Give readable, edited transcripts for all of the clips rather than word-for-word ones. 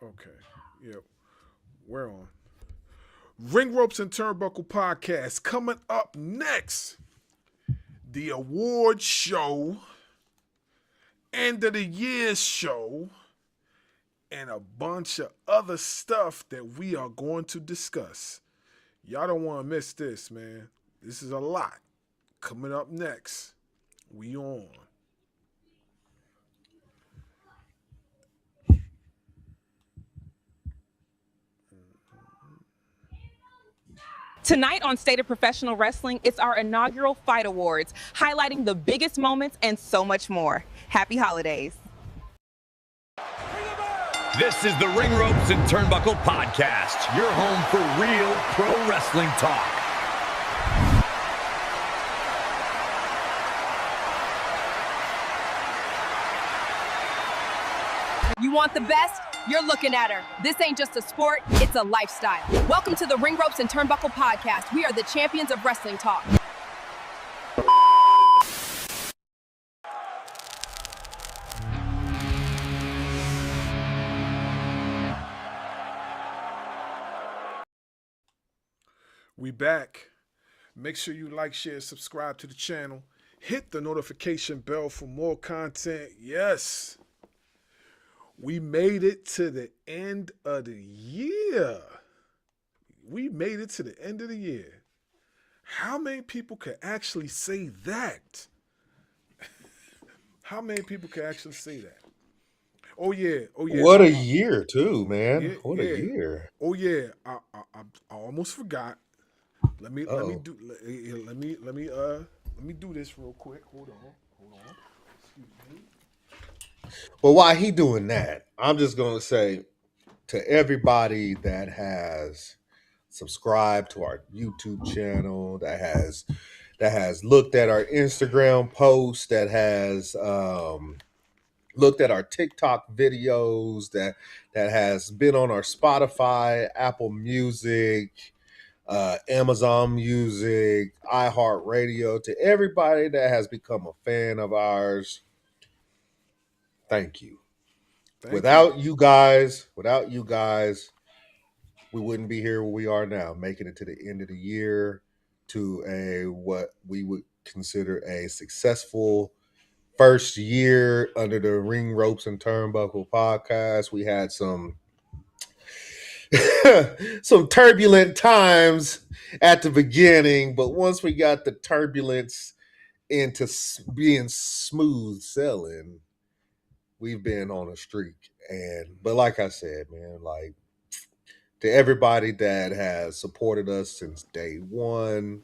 Okay. Yeah, we're on. Ring Ropes and Turnbuckle podcast coming up next. The award show, end of the year show, and a bunch of other stuff that we are going to discuss. Y'all don't want to miss this, man. This is a lot. Coming up next, we on. Tonight on State of Professional Wrestling, it's our inaugural Fight Awards, highlighting the biggest moments and so much more. Happy holidays. This is the Ring Ropes and Turnbuckle podcast, your home for real pro wrestling talk. You want the best? You're looking at her. This ain't just a sport, it's a lifestyle. Welcome to the Ring Ropes and Turnbuckle podcast. We are the champions of wrestling talk. We back. Make sure you like, share, subscribe to the channel. Hit the notification bell for more content. Yes. We made it to the end of the year. We made it to the end of the year. How many people could actually say that? How many people could actually say that? Oh yeah. What a year, too, man. Yeah, What yeah. a year. Oh yeah. I almost forgot. Let me do this real quick. Hold on. Excuse me. Well, while he doing that, I'm just going to say to everybody that has subscribed to our YouTube channel, that has looked at our Instagram posts, that has looked at our TikTok videos, that has been on our Spotify, Apple Music, Amazon Music, iHeartRadio, to everybody that has become a fan of ours, thank you. Without you guys, we wouldn't be here where we are now, making it to the end of the year, to a what we would consider a successful first year under the Ring Ropes and Turnbuckle podcast. We had some some turbulent times at the beginning, but once we got the turbulence into being smooth sailing, we've been on a streak. But like I said, man, like, to everybody that has supported us since day one,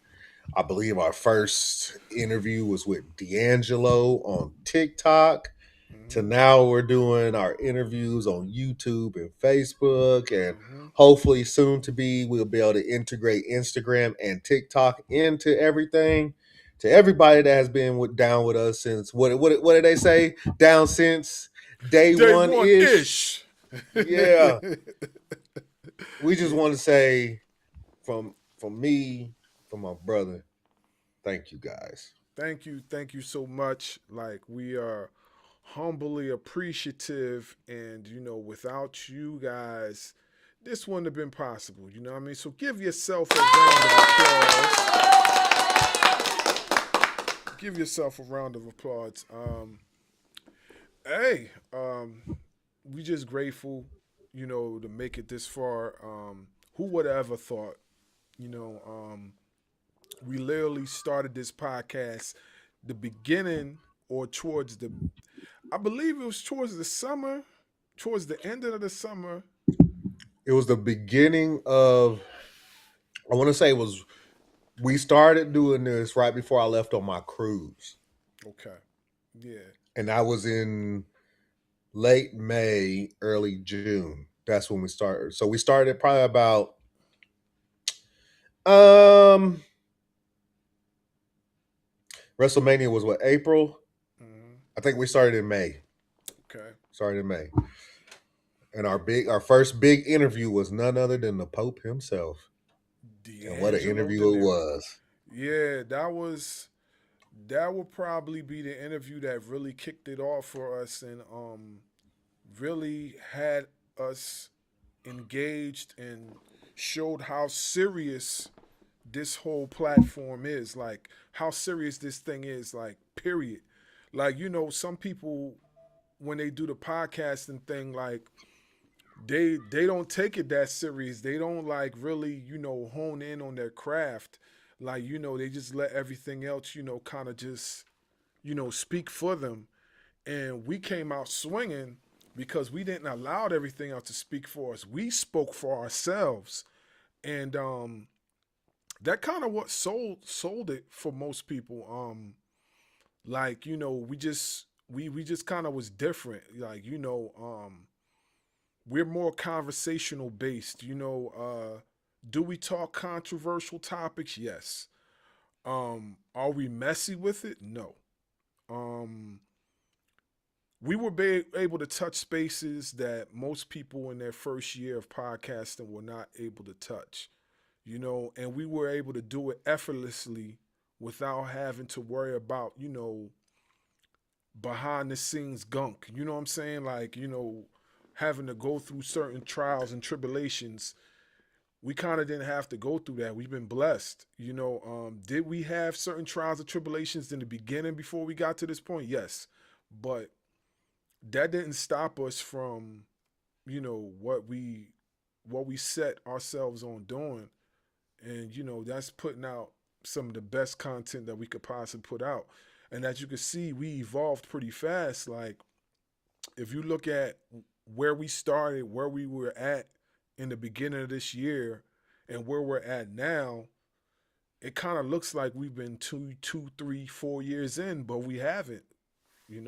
I believe our first interview was with D'Angelo on TikTok. To now we're doing our interviews on YouTube and Facebook, and hopefully soon to be we'll be able to integrate Instagram and TikTok into everything. To everybody that has been down with us since what did they say? Down since day one ish. Yeah. We just want to say from me, from my brother, thank you guys. Thank you so much. Like, we are humbly appreciative, and without you guys, this wouldn't have been possible. You know what I mean? So give yourself a round of applause. Give yourself a round of applause. We just grateful, to make it this far. Who would have ever thought, we literally started this podcast the beginning or I believe it was towards the end of the summer. It was the beginning of, I want to say we started doing this right before I left on my cruise. Okay. Yeah. And I was in late May, early June. That's when we started. So we started probably about WrestleMania was what, April? Mm-hmm. I think we started in May. Okay. Started in May. And our first big interview was none other than the Pope himself. And what an interview it was. Yeah, that would probably be the interview that really kicked it off for us, and really had us engaged and showed how serious this whole platform is, like how serious this thing is, like period. Like, some people when they do the podcasting thing, like they don't take it that serious. They don't like really, hone in on their craft. Like, they just let everything else, kind of just, speak for them. And we came out swinging because we didn't allow everything else to speak for us. We spoke for ourselves. And that kind of what sold it for most people. Like, we just kind of was different. Like, we're more conversational based. Do we talk controversial topics? Yes. Are we messy with it? No. We were able to touch spaces that most people in their first year of podcasting were not able to touch, and we were able to do it effortlessly without having to worry about, behind the scenes gunk. You know what I'm saying? Like, having to go through certain trials and tribulations. We kind of didn't have to go through that. We've been blessed. Did we have certain trials and tribulations in the beginning before we got to this point? Yes. But that didn't stop us from, what we set ourselves on doing. And, that's putting out some of the best content that we could possibly put out. And as you can see, we evolved pretty fast. Like, if you look at where we started, where we were at in the beginning of this year and where we're at now, it kind of looks like we've been 2, 3, 4 years in, but we haven't. We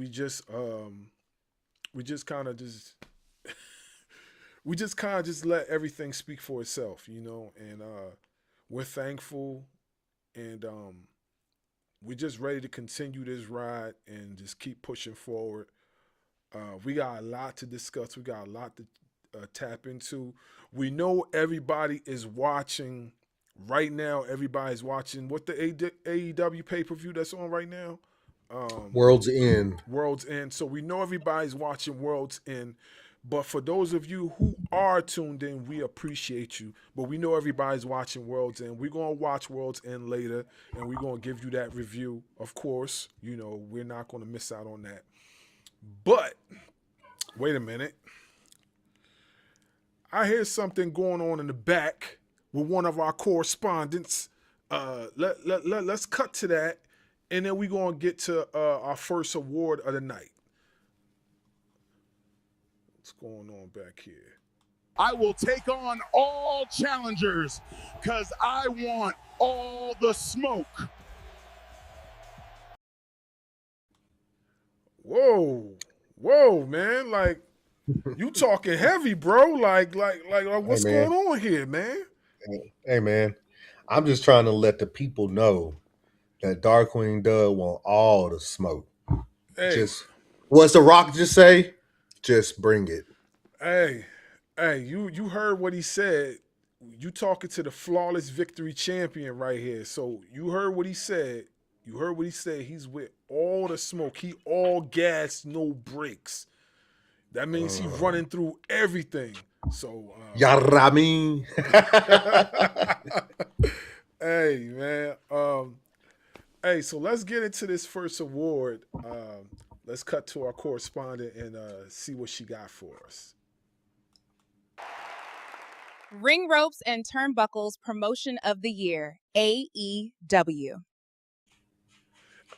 just kind of just we just kind of just let everything speak for itself, and we're thankful, and we're just ready to continue this ride and just keep pushing forward. We got a lot to discuss. We got a lot to tap into. We know everybody is watching right now. Everybody's watching what the AEW pay-per-view that's on right now. World's End. World's End. So we know everybody's watching World's End. But for those of you who are tuned in, we appreciate you. But we know everybody's watching World's End. We're going to watch World's End later, and we're going to give you that review. Of course, we're not going to miss out on that. But wait a minute. I hear something going on in the back with one of our correspondents. Let's cut to that, and then we're going to get to our first award of the night. What's going on back here? I will take on all challengers because I want all the smoke. Whoa, man! Like, you talking heavy, bro? Like, what's going on here, man? Hey, man, I'm just trying to let the people know that Darkwing Dud want all the smoke. Hey, just what's the Rock just say? Just bring it. Hey, you heard what he said. You talking to the flawless victory champion right here. So you heard what he said. He's with all the smoke. He all gas, no brakes. That means he's running through everything. So Yarami. Hey, man. Hey, so let's get into this first award. Let's cut to our correspondent and see what she got for us. Ring Ropes and Turnbuckles Promotion of the Year, AEW.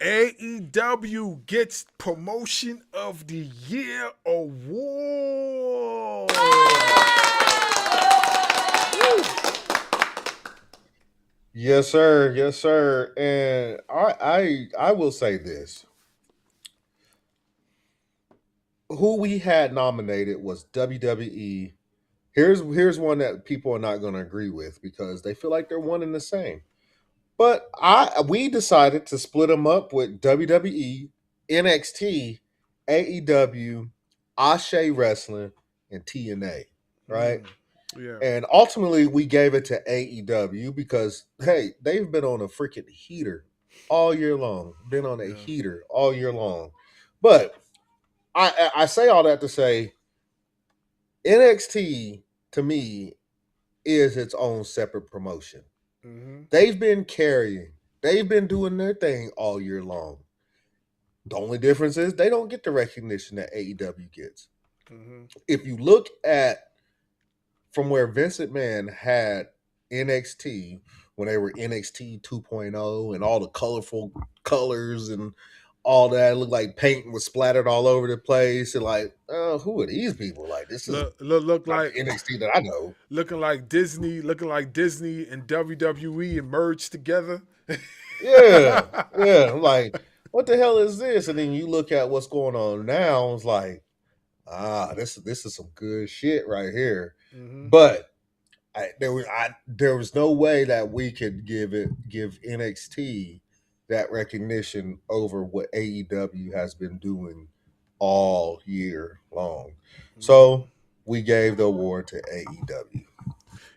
AEW gets Promotion of the Year award. Yes, sir. Yes, sir. And I will say this. Who we had nominated was WWE. Here's one that people are not going to agree with because they feel like they're one and the same. But we decided to split them up with WWE, NXT, AEW, Ashe Wrestling, and TNA, right? Yeah. And ultimately, we gave it to AEW because, hey, they've been on a freaking heater all year long. Been on a heater all year long. But I say all that to say NXT to me is its own separate promotion. Mm-hmm. They've been carrying, they've been doing their thing all year long. The only difference is they don't get the recognition that AEW gets. Mm-hmm. If you look at from where Vince McMahon had NXT when they were NXT 2.0 and all the colorful colors and all that, it looked like paint was splattered all over the place. And like, oh, who are these people? Like, this is Look not like the NXT that I know. looking like Disney and WWE merged together. Yeah, yeah. I'm like, what the hell is this? And then you look at what's going on now. It's like, this is some good shit right here. Mm-hmm. But there was no way that we could give NXT that recognition over what AEW has been doing all year long. So we gave the award to AEW.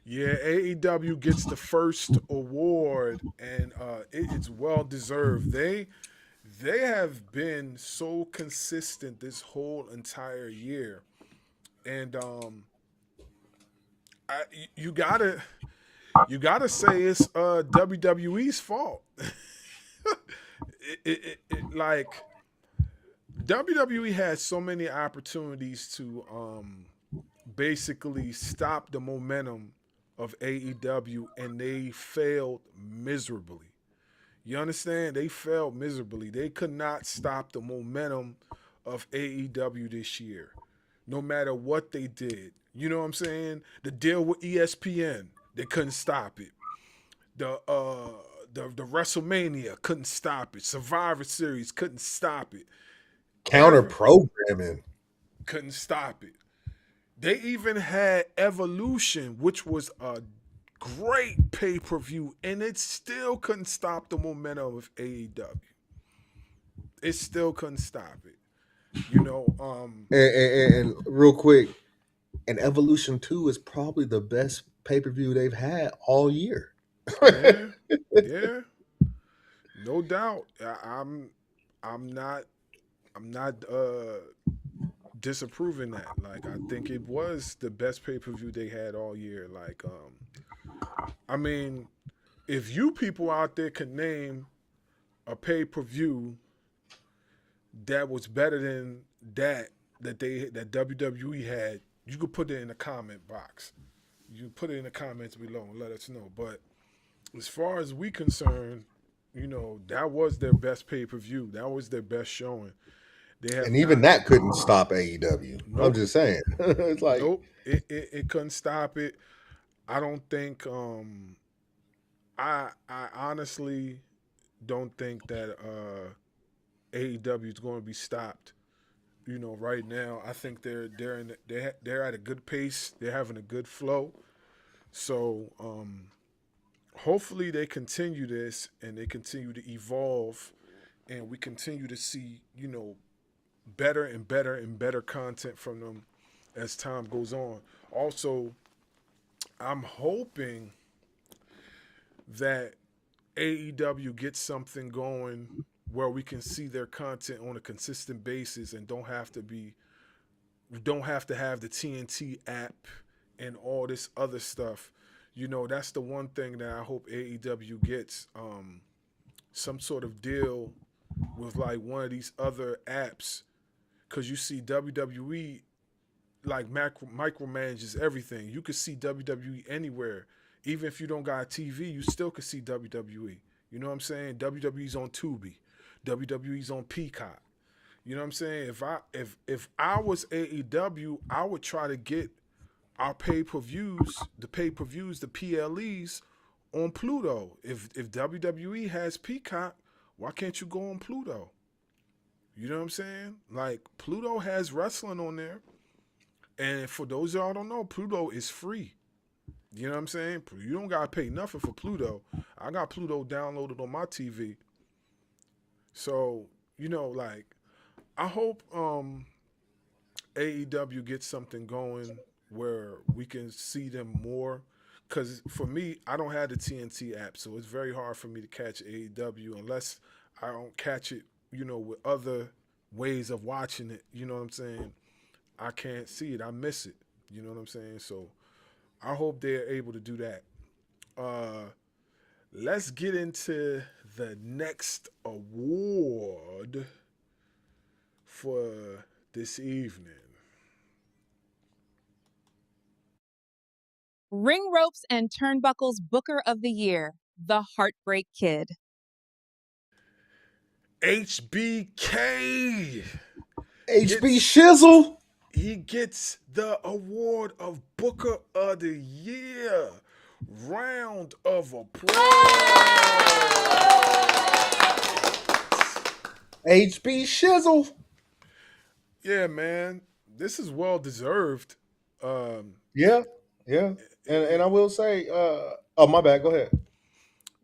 Yeah, AEW gets the first award, and it's well deserved. They have been so consistent this whole entire year, and you gotta say it's WWE's fault. Like WWE had so many opportunities to basically stop the momentum of AEW, and they failed miserably. You understand? They failed miserably. They could not stop the momentum of AEW this year, no matter what they did. You know what I'm saying? The deal with ESPN, they couldn't stop it. The WrestleMania couldn't stop it. Survivor Series couldn't stop it. Counter programming Couldn't stop it. They even had Evolution, which was a great pay-per-view, and it still couldn't stop the momentum of AEW. It still couldn't stop it. You know, and real quick, and Evolution 2 is probably the best pay-per-view they've had all year. yeah, yeah, no doubt. I'm not disapproving that. Like, I think it was the best pay-per-view they had all year. Like, I mean, if you people out there can name a pay-per-view that was better than that WWE had, you could put it in the comment box. You put it in the comments below and let us know. But as far as we concerned, you know, that was their best pay-per-view. That was their best showing. They have And even that couldn't stop AEW. Nope. I'm just saying. It's like, nope, it couldn't stop it. I don't think I honestly don't think that AEW is going to be stopped. You know, right now, I think they're at a good pace. They're having a good flow. So hopefully they continue this and they continue to evolve, and we continue to see, you know, better and better and better content from them as time goes on. Also, I'm hoping that AEW gets something going where we can see their content on a consistent basis and don't have to have the TNT app and all this other stuff. You know, that's the one thing that I hope AEW gets, some sort of deal with like one of these other apps, because you see WWE like micromanages everything. You could see WWE anywhere. Even if you don't got a TV, you still could see WWE. You know what I'm saying? WWE's on Tubi. WWE's on Peacock. You know what I'm saying? If I was AEW, I would try to get our pay-per-views, the PLEs on Pluto. If WWE has Peacock, why can't you go on Pluto? You know what I'm saying? Like, Pluto has wrestling on there. And for those of y'all who don't know, Pluto is free. You know what I'm saying? You don't got to pay nothing for Pluto. I got Pluto downloaded on my TV. So, you know, like, I hope AEW gets something going where we can see them more. Because for me, I don't have the TNT app, so it's very hard for me to catch AEW unless I don't catch it, you know, with other ways of watching it. You know what I'm saying? I can't see it. I miss it. You know what I'm saying? So I hope they're able to do that. Let's get into the next award for this evening. Ring Ropes and Turnbuckle's Booker of the Year, the Heartbreak Kid. HBK. HB Shizzle. He gets the award of Booker of the Year. Round of applause. HB Shizzle. Yeah, man. This is well deserved. Yeah. And I will say, oh my bad, go ahead.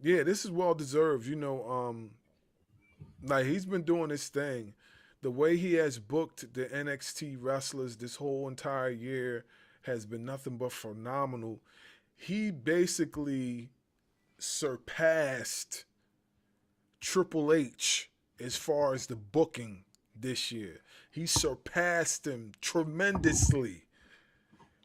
Yeah, this is well deserved. Like he's been doing this thing. The way he has booked the NXT wrestlers this whole entire year has been nothing but phenomenal. He basically surpassed Triple H as far as the booking this year. He surpassed him tremendously.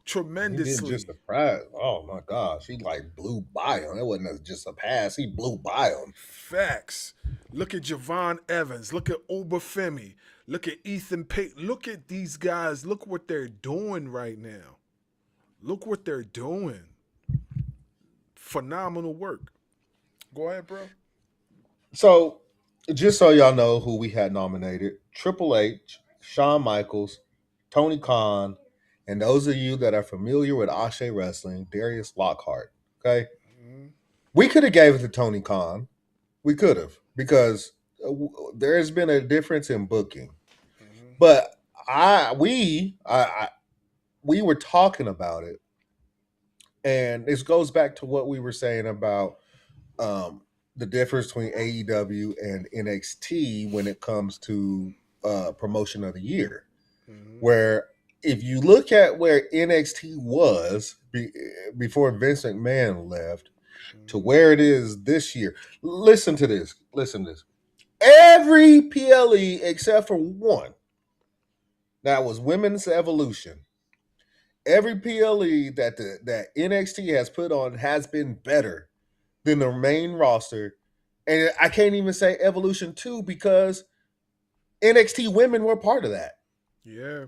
He didn't just surprise. Oh my gosh, he like blew by him. It wasn't just a pass. He blew by him. Facts. Look at Javon Evans. Look at Obafemi. Look at Ethan Payton. Look at these guys. Look what they're doing right now. Look what they're doing. Phenomenal work. Go ahead, bro. So, just so y'all know who we had nominated: Triple H, Shawn Michaels, Tony Khan, and those of you that are familiar with Ashe Wrestling, Darius Lockhart. Okay, we could have gave it to Tony Khan. We could have, because there has been a difference in booking. But we were talking about it, and this goes back to what we were saying about the difference between AEW and NXT when it comes to promotion of the year. Where if you look at where NXT was before Vince McMahon left to where it is this year, listen to this. Every PLE except for one, that was Women's Evolution. Every PLE that NXT has put on has been better than the main roster. And I can't even say Evolution 2 because NXT women were part of that. Yeah.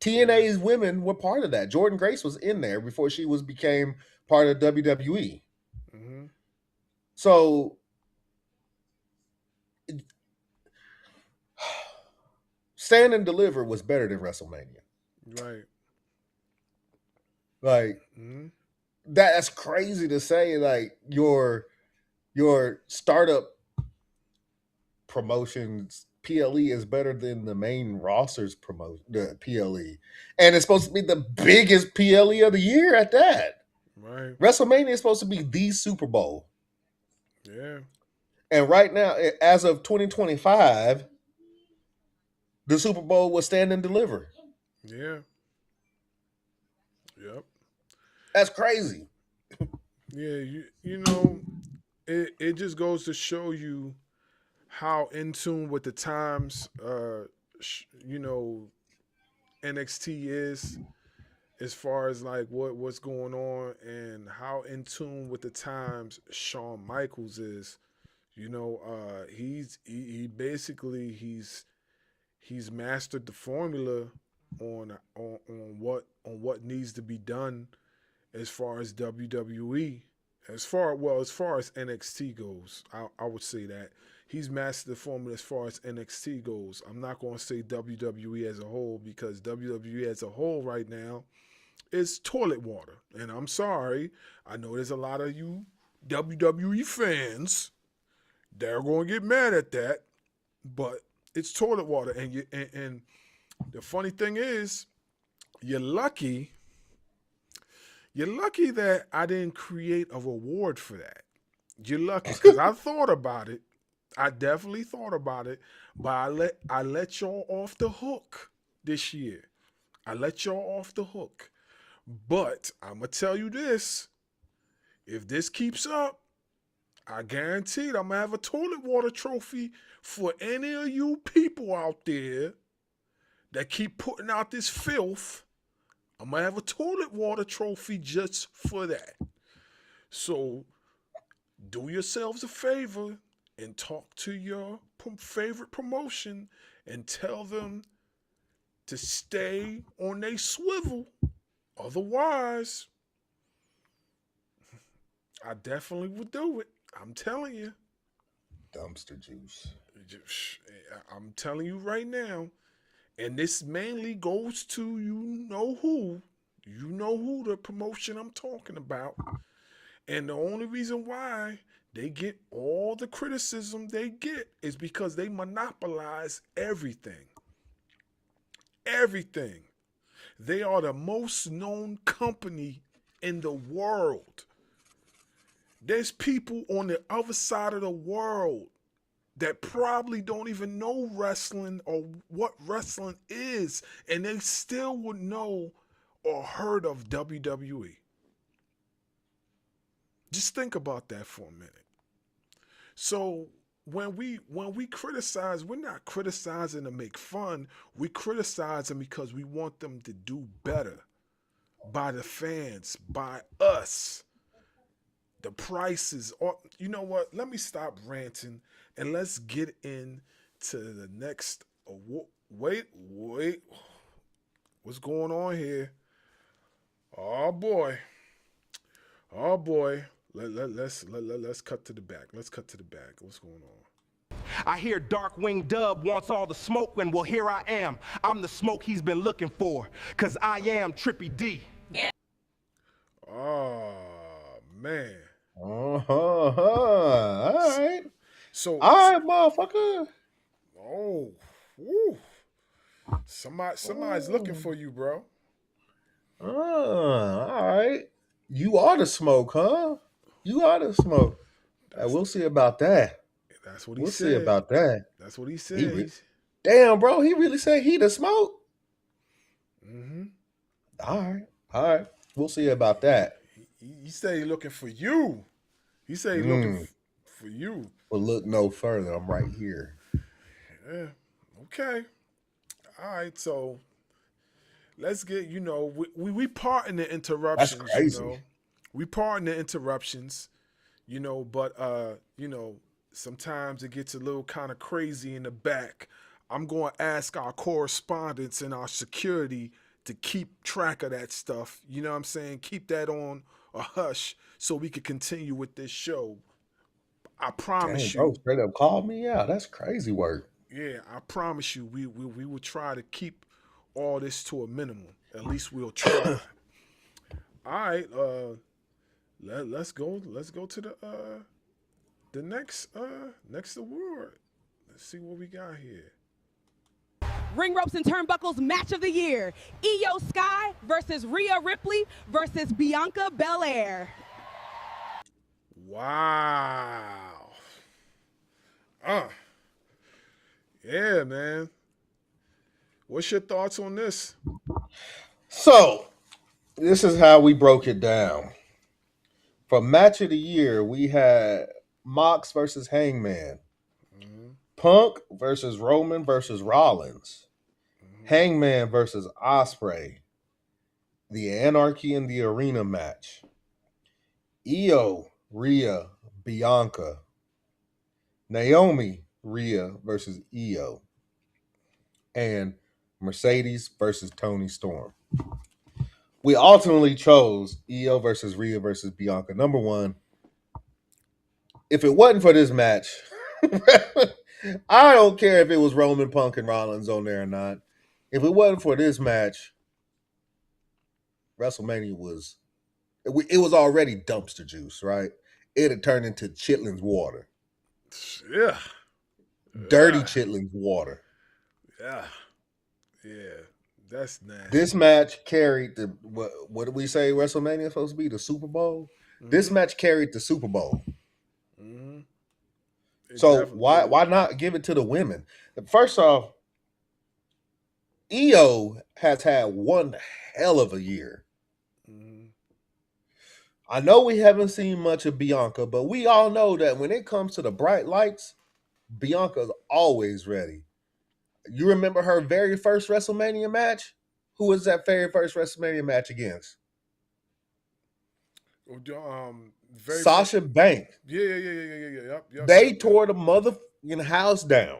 TNA's women were part of that. Jordan Grace was in there before she became part of WWE. So Stand and Deliver was better than WrestleMania. Right. Like that's crazy to say. Like your startup promotions PLE is better than the main roster's the PLE, and it's supposed to be the biggest PLE of the year at that. Right. WrestleMania is supposed to be the Super Bowl. Yeah. And right now, as of 2025, the Super Bowl was Stand and Deliver. Yeah. Yep. That's crazy. Yeah, it just goes to show you how in tune with the times NXT is, as far as like what's going on, and how in tune with the times Shawn Michaels is. He's mastered the formula on what needs to be done as far as WWE, as far as NXT goes. I would say that he's mastered the formula as far as NXT goes. I'm not going to say WWE as a whole, because WWE as a whole right now is toilet water. And I'm sorry, I know there's a lot of you WWE fans that are going to get mad at that, but it's toilet water. And the funny thing is, you're lucky that I didn't create a reward for that. You're lucky, because I thought about it. I definitely thought about it, but I let y'all off the hook this year. I let y'all off the hook. But I'm going to tell you this. If this keeps up, I guarantee I'm going to have a toilet water trophy for any of you people out there that keep putting out this filth. I'm going to have a toilet water trophy just for that. So do yourselves a favor and talk to your favorite promotion and tell them to stay on their swivel. Otherwise, I definitely would do it. I'm telling you. Dumpster juice. I'm telling you right now. And this mainly goes to you know who. You know who, the promotion I'm talking about. And the only reason why they get all the criticism they get is because they monopolize everything. Everything. They are the most known company in the world. There's people on the other side of the world that probably don't even know wrestling or what wrestling is, and they still would know or heard of WWE. Just think about that for a minute. So when we criticize, we're not criticizing to make fun. We criticize them because we want them to do better by the fans, by us. The prices, or you know what? Let me stop ranting and let's get into the next award. Wait, what's going on here? Oh boy. Let's cut to the back. Let's cut to the back. What's going on? I hear Darkwing Dub wants all the smoke, and well, here I am. I'm the smoke he's been looking for, because I am Trippy D. Oh, man. All right. So, all right, motherfucker. Oh, woo. Somebody's looking for you, bro. All right. You are the smoke, huh? You are the smoke. We'll see about that. That's what he we'll said. See about that. That's what he said. Damn, bro. He really said he the smoke? Mm-hmm. All right. We'll see about that. He said he's looking for you. He said he's looking for you. But look no further. I'm right here. Yeah. Okay. All right. So let's get, we pardon the interruptions. That's crazy. We pardon the interruptions, but sometimes it gets a little kind of crazy in the back. I'm going to ask our correspondents and our security to keep track of that stuff. You know what I'm saying? Keep that on a hush so we can continue with this show. I promise you. Bro, straight up called me out. That's crazy work. Yeah, I promise you, we will try to keep all this to a minimum. At least we'll try. All right, let's go to the next award. Let's see what we got here. Ring Ropes and Turnbuckles match of the year. Io Sky versus Rhea Ripley versus Bianca Belair. Wow. Yeah, man. What's your thoughts on this? So, this is how we broke it down. For match of the year, we had Mox versus Hangman. Mm-hmm. Punk versus Roman versus Rollins. Mm-hmm. Hangman versus Ospreay. The Anarchy in the Arena match. Io, Rhea, Bianca. Naomi, Rhea versus Io. And Mercedes versus Toni Storm. We ultimately chose Io versus Rhea versus Bianca. Number one, if it wasn't for this match, I don't care if it was Roman, Punk, and Rollins on there or not. If it wasn't for this match, WrestleMania was already dumpster juice, right? It had turned into Chitlins water. Yeah. Dirty Chitlins water. Yeah. Yeah. That's nasty. This match carried the what did we say WrestleMania is supposed to be? The Super Bowl? Mm-hmm. This match carried the Super Bowl. Mm-hmm. So why not give it to the women? First off, Io has had one hell of a year. Mm-hmm. I know we haven't seen much of Bianca, but we all know that when it comes to the bright lights, Bianca's always ready. You remember her very first WrestleMania match? Who was that very first WrestleMania match against? Very Sasha first, Banks. yep. They tore the motherfucking house down.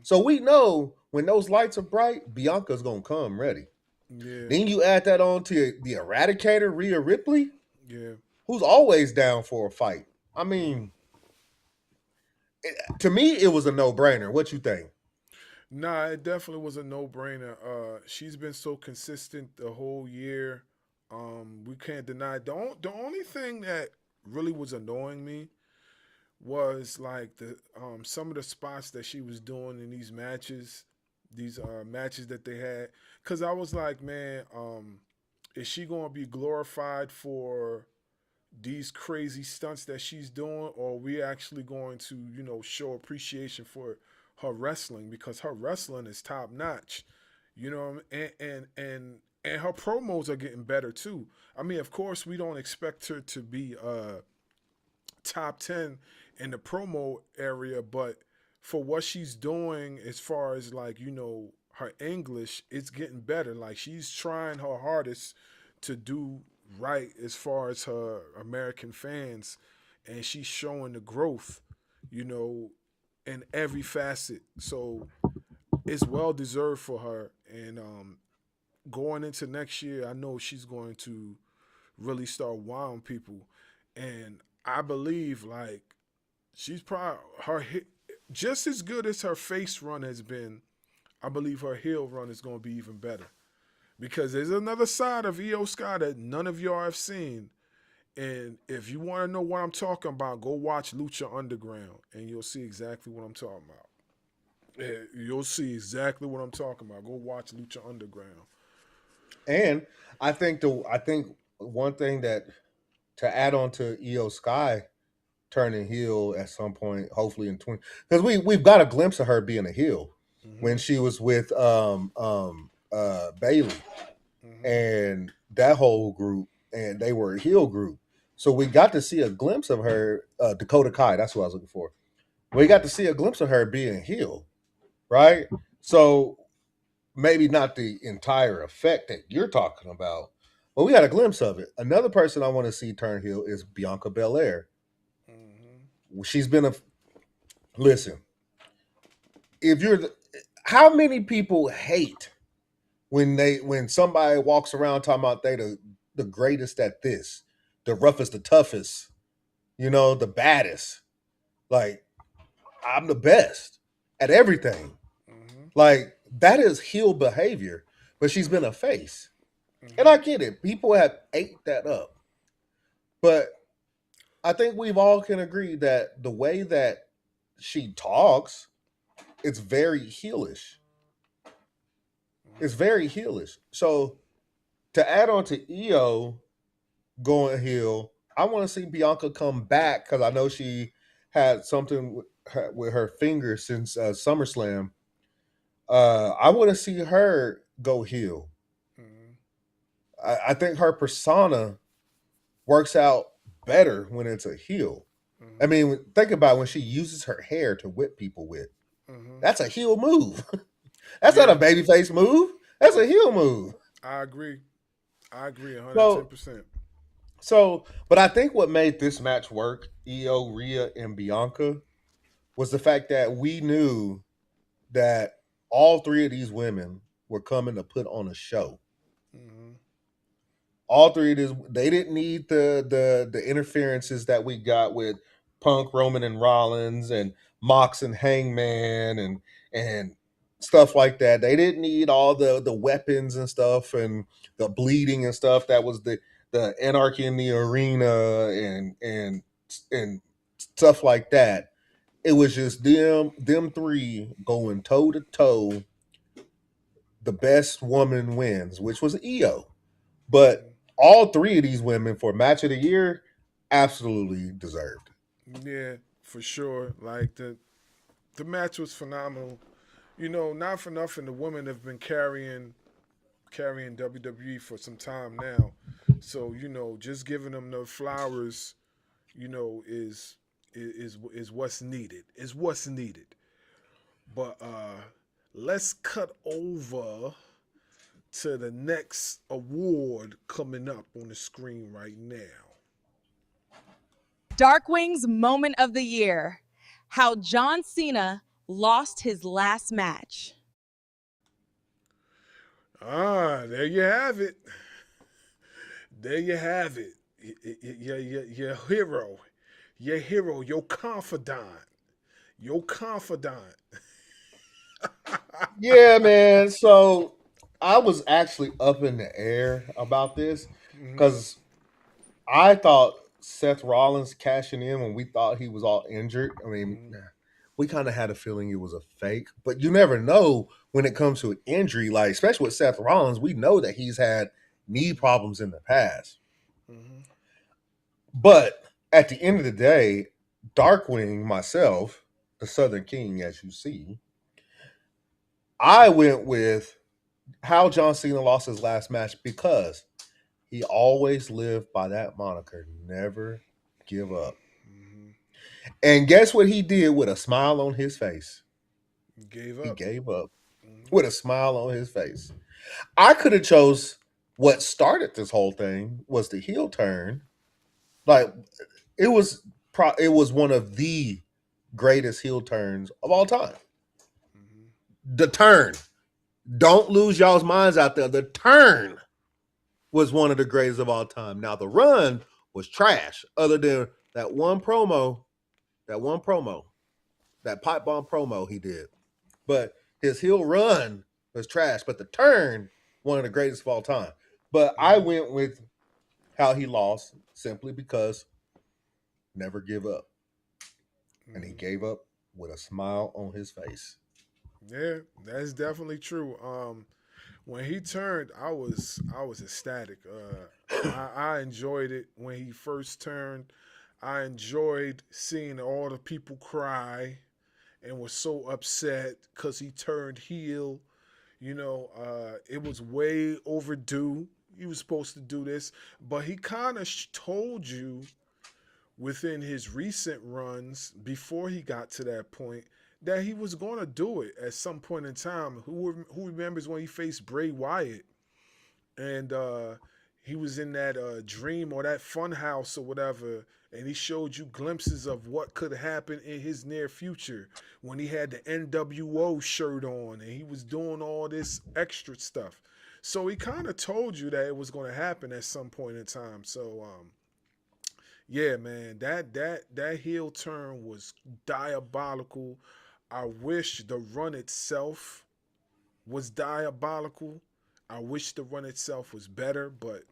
So we know when those lights are bright, Bianca's gonna come ready. Yeah, Then you add that on to the Eradicator, Rhea Ripley, yeah. who's always down for a fight. I mean, to me, it was a no-brainer. What you think? Nah, it definitely was a no-brainer. She's been so consistent the whole year. We can't deny. The only thing that really was annoying me was like the some of the spots that she was doing in these matches, these matches that they had. Cause I was like, man, is she gonna be glorified for these crazy stunts that she's doing, or are we actually going to, show appreciation for her wrestling, because her wrestling is top notch, and her promos are getting better too. I mean, of course, we don't expect her to be top 10 in the promo area, but for what she's doing as far as like, her English, it's getting better. Like she's trying her hardest to do right as far as her American fans, and she's showing the growth, you know, in every facet. So it's well deserved for her. And going into next year, I know she's going to really start wowing people. And I believe like she's probably just as good as her face run has been. I believe her heel run is going to be even better, because there's another side of Io Sky that none of y'all have seen. And if you want to know what I'm talking about, go watch Lucha Underground, and you'll see exactly what I'm talking about. Yeah, you'll see exactly what I'm talking about. Go watch Lucha Underground. And I think one thing that to add on to Io Sky turning heel at some point, hopefully in 20, because we've got a glimpse of her being a heel when she was with Bailey and that whole group, and they were a heel group. So we got to see a glimpse of her, Dakota Kai. That's what I was looking for. We got to see a glimpse of her being heel, right? So maybe not the entire effect that you're talking about, but we got a glimpse of it. Another person I want to see turn heel is Bianca Belair. She's been a listen. If you're how many people hate when somebody walks around talking about they the greatest at this, the roughest, the toughest, the baddest. Like I'm the best at everything. Like that is heel behavior, but she's been a face. And I get it. People have ate that up. But I think we've all can agree that the way that she talks, it's very heelish. It's very heelish. So to add on to EO going heel, I want to see Bianca come back because I know she had something with her finger since SummerSlam. I want to see her go heel. I think her persona works out better when it's a heel. I mean, think about when she uses her hair to whip people with. That's a heel move. That's not a babyface move. That's a heel move. I agree. I agree 110%. But I think what made this match work, Io, Rhea, and Bianca, was the fact that we knew that all three of these women were coming to put on a show. All three of these, they didn't need the interferences that we got with Punk, Roman, and Rollins, and Mox and Hangman, and stuff like that. They didn't need all the weapons and stuff and the bleeding and stuff. That was the anarchy in the arena and stuff like that. It was just them three going toe to toe. The best woman wins, which was Io. But all three of these women for match of the year absolutely deserved. Yeah, for sure. Like the match was phenomenal. Not for nothing, the women have been carrying WWE for some time now. So, just giving them the flowers, is what's needed. Is what's needed. But let's cut over to the next award coming up on the screen right now. Darkwing's moment of the year. How John Cena lost his last match. There you have it. There you have it. Your hero. Your hero, your confidant. Your confidant. Yeah, man. So I was actually up in the air about this because I thought Seth Rollins cashing in when we thought he was all injured. I mean, we kind of had a feeling it was a fake, but you never know when it comes to an injury, like especially with Seth Rollins. We know that he's had knee problems in the past. But at the end of the day, Darkwing, myself, the Southern King, as you see, I went with how John Cena lost his last match because he always lived by that moniker, never give up. And guess what he did with a smile on his face? Gave up. He gave up with a smile on his face. I could have chose what started this whole thing was the heel turn. Like it was one of the greatest heel turns of all time. The turn. Don't lose y'all's minds out there. The turn was one of the greatest of all time. Now the run was trash, other than that pipe bomb promo he did. But his heel run was trash. But the turn, one of the greatest of all time. But I went with how he lost simply because never give up. And he gave up with a smile on his face. Yeah, that's definitely true. When he turned, I was ecstatic. I enjoyed it when he first turned. I enjoyed seeing all the people cry and was so upset because he turned heel. It was way overdue. He was supposed to do this, but he kind of told you within his recent runs before he got to that point that he was going to do it at some point in time. Who remembers when he faced Bray Wyatt and he was in that dream or that fun house or whatever, and he showed you glimpses of what could happen in his near future when he had the NWO shirt on and he was doing all this extra stuff. So he kind of told you that it was going to happen at some point in time. So yeah, man, that heel turn was diabolical. I wish the run itself was diabolical. I wish the run itself was better, but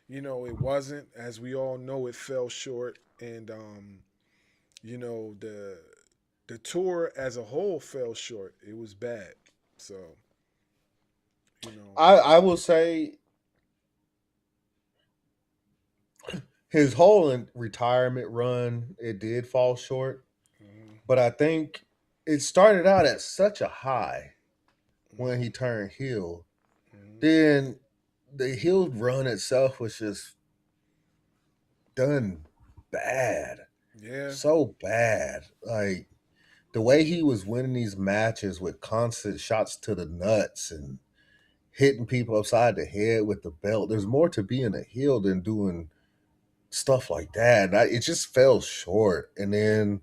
it wasn't. As we all know, it fell short, and the tour as a whole fell short. It was bad. So, I will say his whole retirement run, it did fall short. But I think it started out at such a high when he turned heel. Then the heel run itself was just done bad. Yeah. So bad. Like the way he was winning these matches with constant shots to the nuts and hitting people upside the head with the belt. There's more to being a heel than doing stuff like that. It just fell short. And then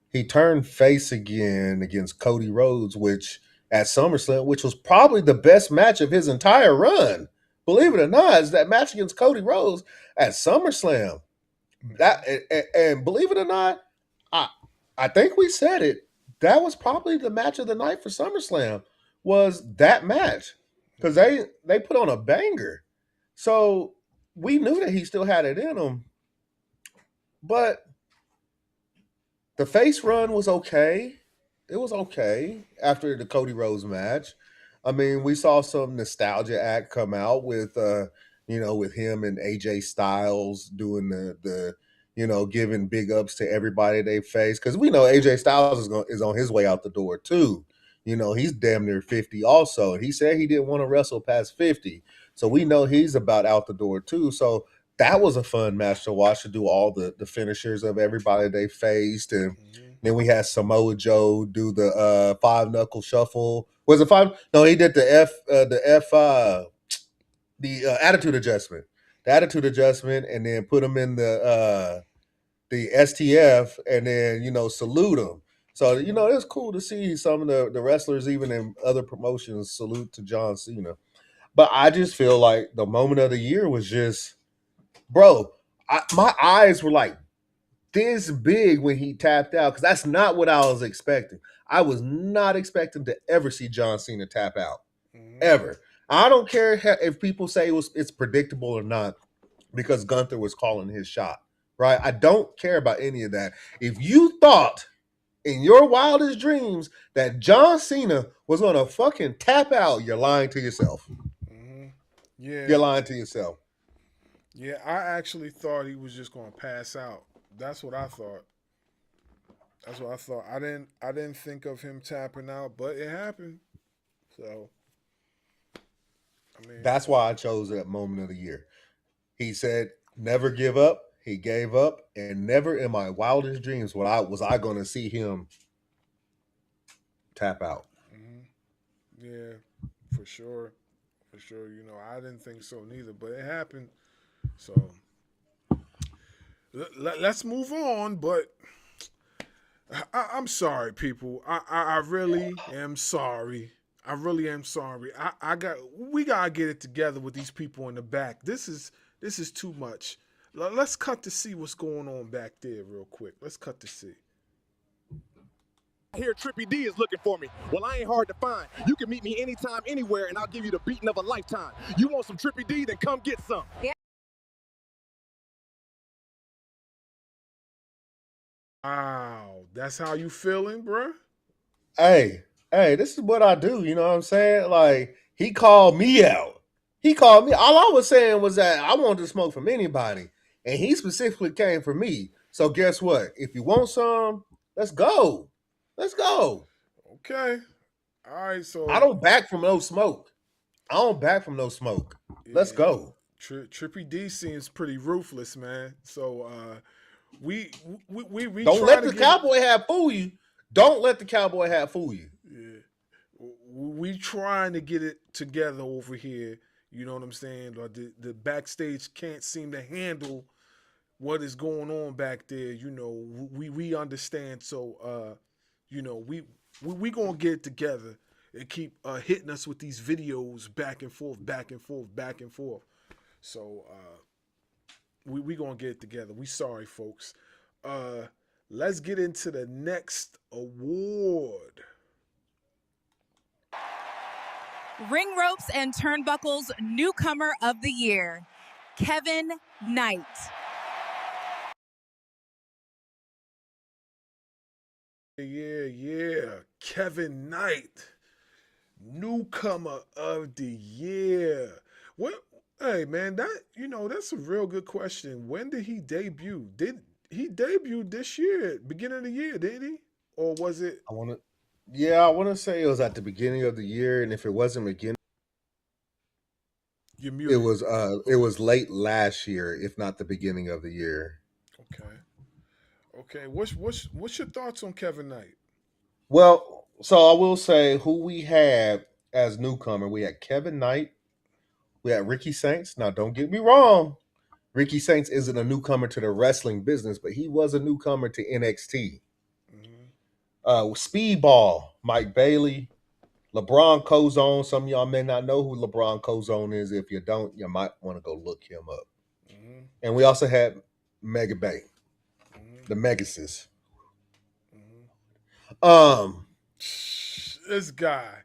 he turned face again against Cody Rhodes, which at SummerSlam, which was probably the best match of his entire run. Believe it or not, is that match against Cody Rhodes at SummerSlam. And believe it or not, I think we said it. That was probably the match of the night for SummerSlam. Was that match because they put on a banger. So we knew that he still had it in him, but the face run was okay. It was okay after the Cody Rhodes match. I mean, we saw some nostalgia act come out with with him and AJ Styles doing the giving big ups to everybody they face, because we know AJ Styles is on his way out the door too. He's damn near 50 also, and he said he didn't want to wrestle past 50, so we know he's about out the door too. So that was a fun match to watch, to do all the finishers of everybody they faced, and Then we had Samoa Joe do the 5-knuckle shuffle. Was it 5? No, he did the attitude adjustment. The attitude adjustment, and then put him in the STF, and then salute him. So it's cool to see some of the wrestlers, even in other promotions, salute to John Cena. But I just feel like the moment of the year was just, bro. My eyes were like this big when he tapped out, because that's not what I was expecting. I was not expecting to ever see John Cena tap out, ever. I don't care if people say it's predictable or not, because Gunther was calling his shot, right? I don't care about any of that. If you thought in your wildest dreams that John Cena was going to fucking tap out, you're lying to yourself. Yeah. You're lying to yourself. Yeah, I actually thought he was just going to pass out. That's what I thought. I didn't think of him tapping out, but it happened. So, I mean, that's why I chose that moment of the year. He said, "Never give up." He gave up, and never in my wildest dreams was I going to see him tap out. Yeah, for sure. For sure. I didn't think so neither, but it happened. So, let's move on, but I'm sorry, people. I really am sorry. I really am sorry. We gotta get it together with these people in the back. This is too much. Let's cut to see what's going on back there real quick. Let's cut to see. I hear Trippy D is looking for me. Well, I ain't hard to find. You can meet me anytime, anywhere, and I'll give you the beating of a lifetime. You want some Trippy D? Then come get some. Yeah. Wow, that's how you feeling, bruh? Hey, this is what I do. You know what I'm saying? Like, he called me out. He called me. All I was saying was that I wanted to smoke from anybody, and he specifically came for me. So guess what? If you want some, let's go. Let's go. Okay. All right. So I don't back from no smoke. Let's go. Trippy D seems pretty ruthless, man. So we don't let the cowboy hat fool you. Don't let the cowboy hat fool you. Yeah. We trying to get it together over here. You know what I'm saying? Or the backstage can't seem to handle what is going on back there. We understand. So we gonna get it together and keep hitting us with these videos back and forth. So we gonna get it together. We sorry, folks. Let's get into the next award. Ring Ropes and Turnbuckle's Newcomer of the Year, Kevin Knight. Yeah. Kevin Knight, Newcomer of the Year. What? Hey, man, that's a real good question. When did he debut? Did he debut this year, beginning of the year, didn't he? Or was it? I want to say it was at the beginning of the year, and if it wasn't beginning, you're muted. It was late last year, if not the beginning of the year. Okay. What's your thoughts on Kevin Knight? Well, so I will say who we had as newcomer. We had Kevin Knight. We had Ricky Saints. Now, don't get me wrong. Ricky Saints isn't a newcomer to the wrestling business, but he was a newcomer to NXT. Speedball, Mike Bailey, LeBron Cozone. Some of y'all may not know who LeBron Cozone is. If you don't, you might want to go look him up. And we also had Mega Bay, the Megasis. This guy.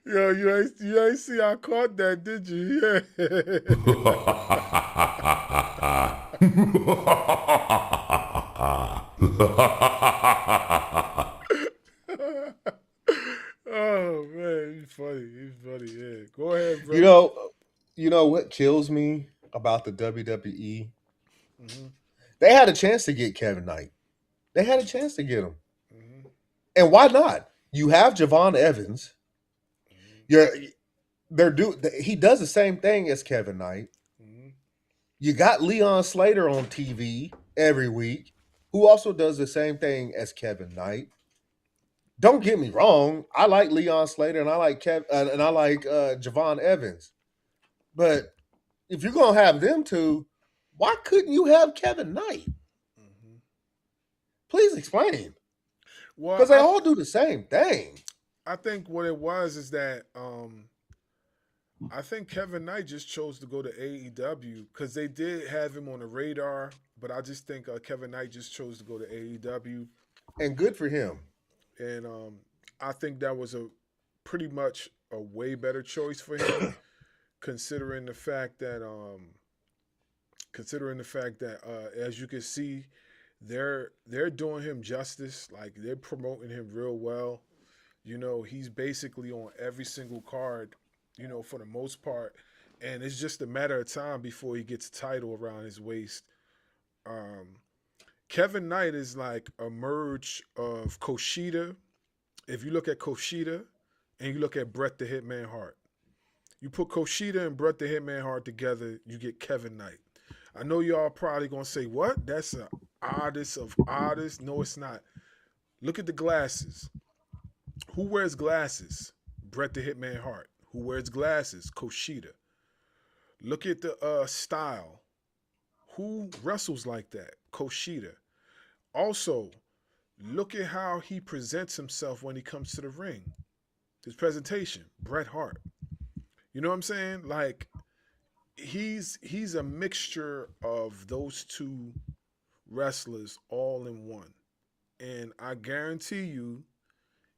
Yo, you ain't see I caught that, did you? Oh man, he's funny. Yeah, go ahead, bro. You know what kills me about the WWE? They had a chance to get Kevin Knight. They had a chance to get him, and why not? You have Javon Evans. He does the same thing as Kevin Knight. You got Leon Slater on TV every week, who also does the same thing as Kevin Knight. Don't get me wrong, I like Leon Slater and I like Javon Evans. But if you're gonna have them two, why couldn't you have Kevin Knight? Mm-hmm. Please explain. Well, Because they all do the same thing. I think what it was is that I think Kevin Knight just chose to go to AEW because they did have him on the radar, but I just think Kevin Knight just chose to go to AEW, And good for him. and I think that was a pretty much a way better choice for him, considering the fact that as you can see, they're doing him justice. Like they're promoting him real well. You know, he's basically on every single card, you know, for the most part. And it's just a matter of time before he gets a title around his waist. Um, Kevin Knight is like a merge of Kushida. If you look at Kushida and you look at Bret the Hitman Hart, you put Kushida and Bret the Hitman Hart together, you get Kevin Knight. I know y'all probably gonna say, "What? That's the oddest of oddest." No, it's not. Look at the glasses. Who wears glasses? Bret the Hitman Hart. Who wears glasses? Kushida. Look at the style. Who wrestles like that? Kushida. Also, look at how he presents himself when he comes to the ring. His presentation, Bret Hart. You know what I'm saying? Like he's a mixture of those two wrestlers all in one. And I guarantee you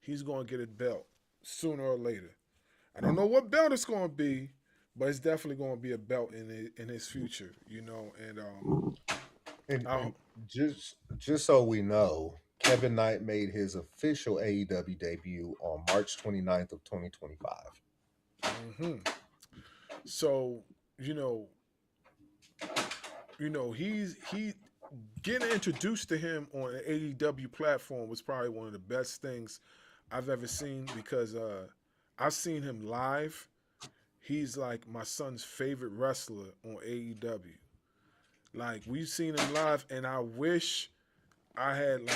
he's going to get a belt sooner or later. I don't know what belt it's going to be, but it's definitely going to be a belt in his future, you know. And just so we know, Kevin Knight made his official AEW debut on March 29th of 2025. Mm-hmm. So he getting introduced to him on an AEW platform was probably one of the best things I've ever seen because I've seen him live. He's like my son's favorite wrestler on AEW. Like we've seen him live, and I wish I had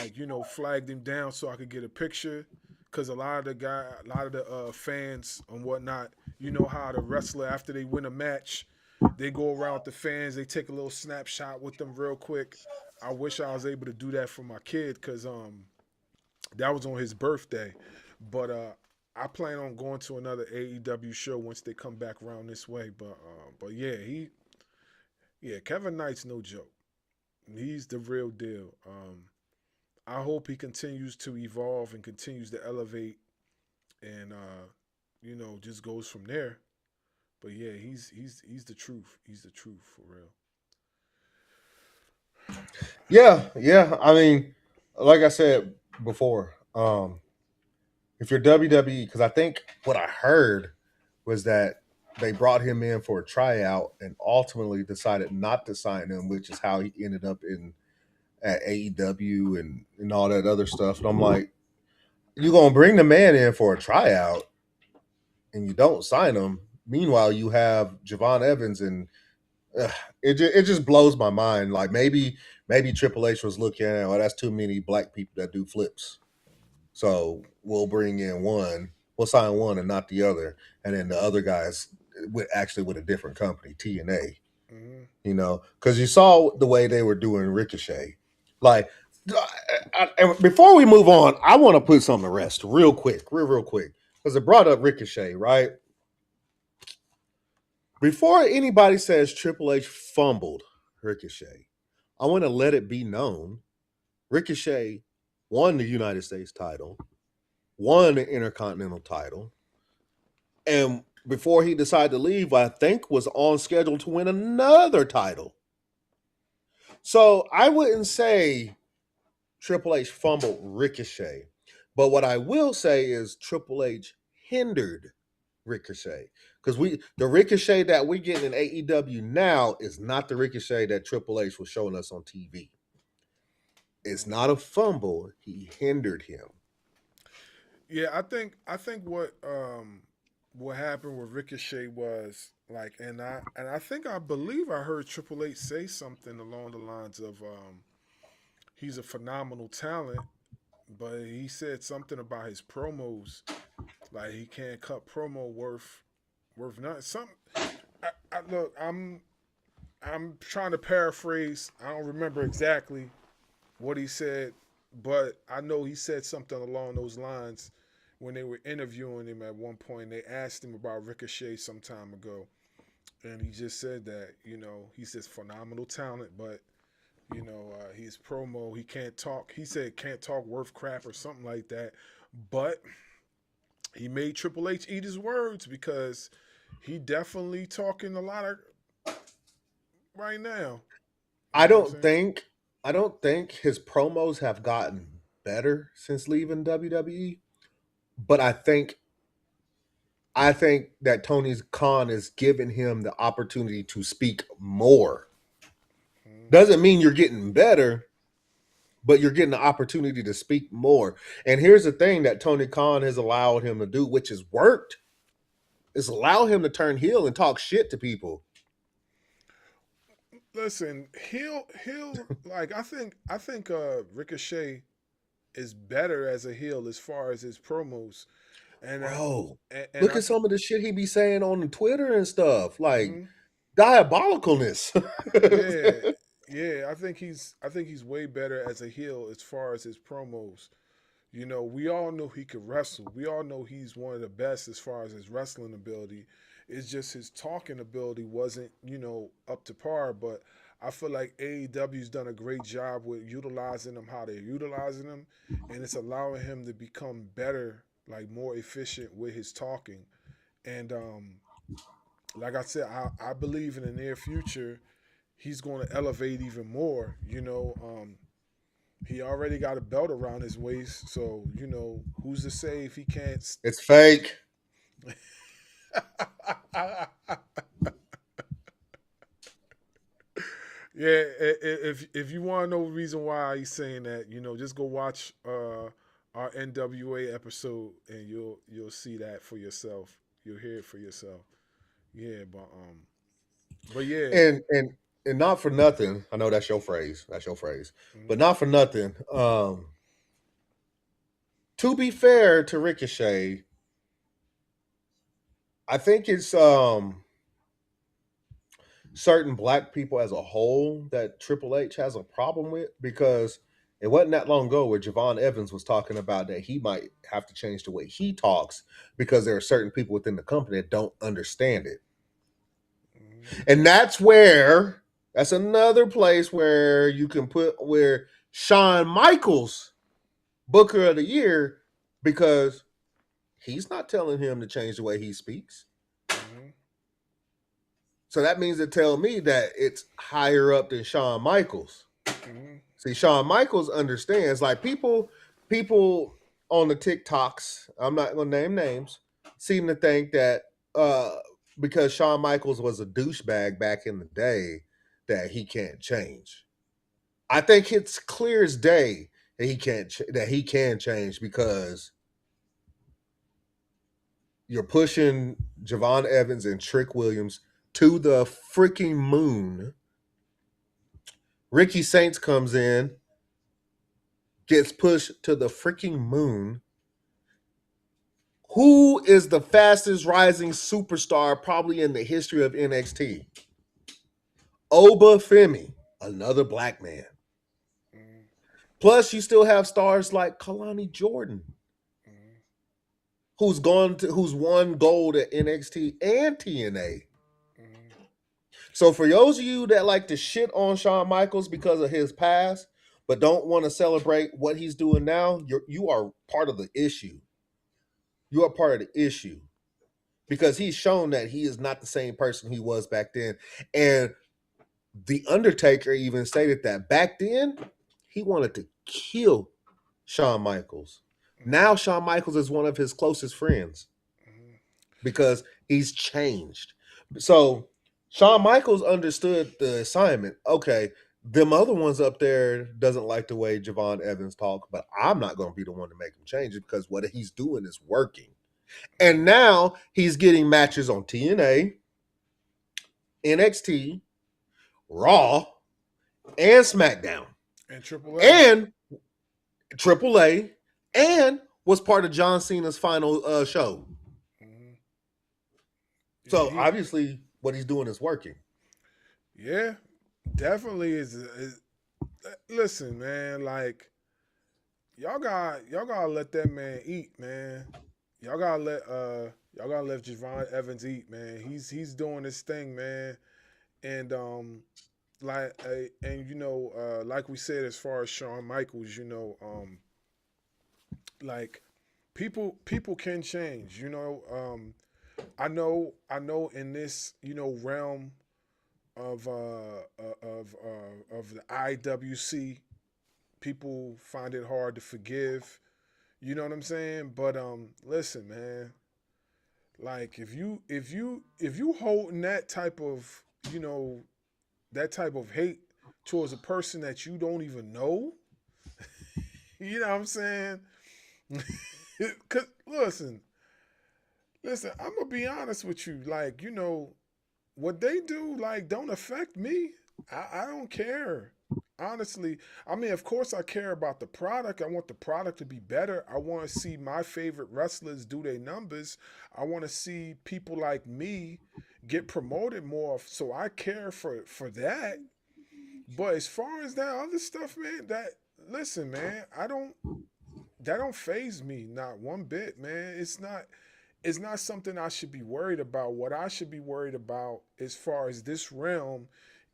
flagged him down so I could get a picture. Because a lot of the fans and whatnot, you know how the wrestler after they win a match, they go around with the fans, they take a little snapshot with them real quick. I wish I was able to do that for my kid because that was on his birthday. But I plan on going to another AEW show once they come back around this way. But yeah, Kevin Knight's no joke. He's the real deal. I hope he continues to evolve and continues to elevate, and just goes from there. But yeah, he's the truth. He's the truth for real. Yeah. I mean, like I said before, if you're WWE, because I think what I heard was that they brought him in for a tryout and ultimately decided not to sign him, which is how he ended up at AEW and all that other stuff. And I'm like, you're gonna bring the man in for a tryout and you don't sign him. Meanwhile, you have Javon Evans, and it just blows my mind. Like maybe Triple H was looking at, oh, that's too many black people that do flips, so we'll bring in one. We'll sign one and not the other, and then the other guys with a different company, TNA. Mm-hmm. You know, because you saw the way they were doing Ricochet. Like, before we move on, I want to put something to rest real quick, real quick, because it brought up Ricochet, right? Before anybody says Triple H fumbled Ricochet, I want to let it be known Ricochet won the United States title, won the Intercontinental title, and before he decided to leave, I think was on schedule to win another title. So I wouldn't say Triple H fumbled Ricochet, but what I will say is Triple H hindered Ricochet, because the Ricochet that we get in AEW now is not the Ricochet that Triple H was showing us on TV. It's not a fumble; he hindered him. Yeah, I think what what happened with Ricochet was like, I believe I heard Triple H say something along the lines of he's a phenomenal talent, but he said something about his promos, like he can't cut promo worth nothing. Something. Look, I'm trying to paraphrase. I don't remember exactly what he said, but I know he said something along those lines when they were interviewing him at one point. They asked him about Ricochet some time ago, and he just said that he's this phenomenal talent, but his promo he can't talk. He said can't talk worth crap or something like that, but he made Triple H eat his words because he definitely talking a lot of right now. I don't think his promos have gotten better since leaving WWE, but I think that Tony Khan is giving him the opportunity to speak more. Doesn't mean you're getting better, but you're getting the opportunity to speak more. And here's the thing that Tony Khan has allowed him to do, which has worked, is allow him to turn heel and talk shit to people. Listen, he'll like I think Ricochet is better as a heel as far as his promos. And Bro, look at some of the shit he be saying on Twitter and stuff, like diabolicalness. yeah. I think he's way better as a heel as far as his promos. We all know he could wrestle. We all know he's one of the best as far as his wrestling ability. It's just his talking ability wasn't, up to par. But I feel like AEW's done a great job with utilizing him, how they're utilizing him, and it's allowing him to become better, like more efficient with his talking. And like I said, I believe in the near future he's going to elevate even more. He already got a belt around his waist, so who's to say if he can't? It's fake. Yeah, if you want to know the reason why he's saying that, just go watch our NWA episode and you'll see that for yourself. You'll hear it for yourself. Yeah, but yeah, And not for nothing. I know that's your phrase. But not for nothing. To be fair to Ricochet, I think it's certain black people as a whole that Triple H has a problem with, because it wasn't that long ago where Javon Evans was talking about that he might have to change the way he talks because there are certain people within the company that don't understand it. And that's another place where you can put where Shawn Michaels, Booker of the Year, because he's not telling him to change the way he speaks. So that means to tell me that it's higher up than Shawn Michaels. See, Shawn Michaels understands, like people on the TikToks, I'm not going to name names, seem to think that because Shawn Michaels was a douchebag back in the day that he can't change. I think it's clear as day that he can change, because you're pushing Javon Evans and Trick Williams to the freaking moon. Ricky Saints comes in, gets pushed to the freaking moon. Who is the fastest rising superstar probably in the history of NXT? Oba Femi, another black man. Plus, you still have stars like Kalani Jordan, who's won gold at NXT and TNA. So for those of you that like to shit on Shawn Michaels because of his past, but don't want to celebrate what he's doing now, you are part of the issue. You are part of the issue, because he's shown that he is not the same person he was back then. And The Undertaker even stated that back then he wanted to kill Shawn Michaels. Now Shawn Michaels is one of his closest friends because he's changed. So Shawn Michaels understood the assignment. Okay, them other ones up there doesn't like the way Javon Evans talk, but I'm not going to be the one to make him change it, because what he's doing is working. And now he's getting matches on TNA, NXT, Raw, and SmackDown, And Triple A. and AAA, and was part of John Cena's final show. Mhm. So Yeah, obviously, what he's doing is working. yeah, definitely is. Listen, man, like y'all gotta let that man eat, man. Y'all gotta let Javon Evans eat, man. He's doing his thing, man. And like we said, as far as Shawn Michaels, like people can change. I know in this realm of the IWC, people find it hard to forgive. You know what I'm saying? But listen, man. Like if you holding that type of hate towards a person that you don't even know, you know what I'm saying? Cause listen, I'm gonna be honest with you. Like, what they do, like, don't affect me. I don't care. Honestly, I mean, of course, I care about the product. I want the product to be better. I want to see my favorite wrestlers do their numbers. I want to see people like me get promoted more. So I care for that. But as far as that other stuff, man, listen, man, that don't phase me not one bit, man. It's not something I should be worried about. What I should be worried about as far as this realm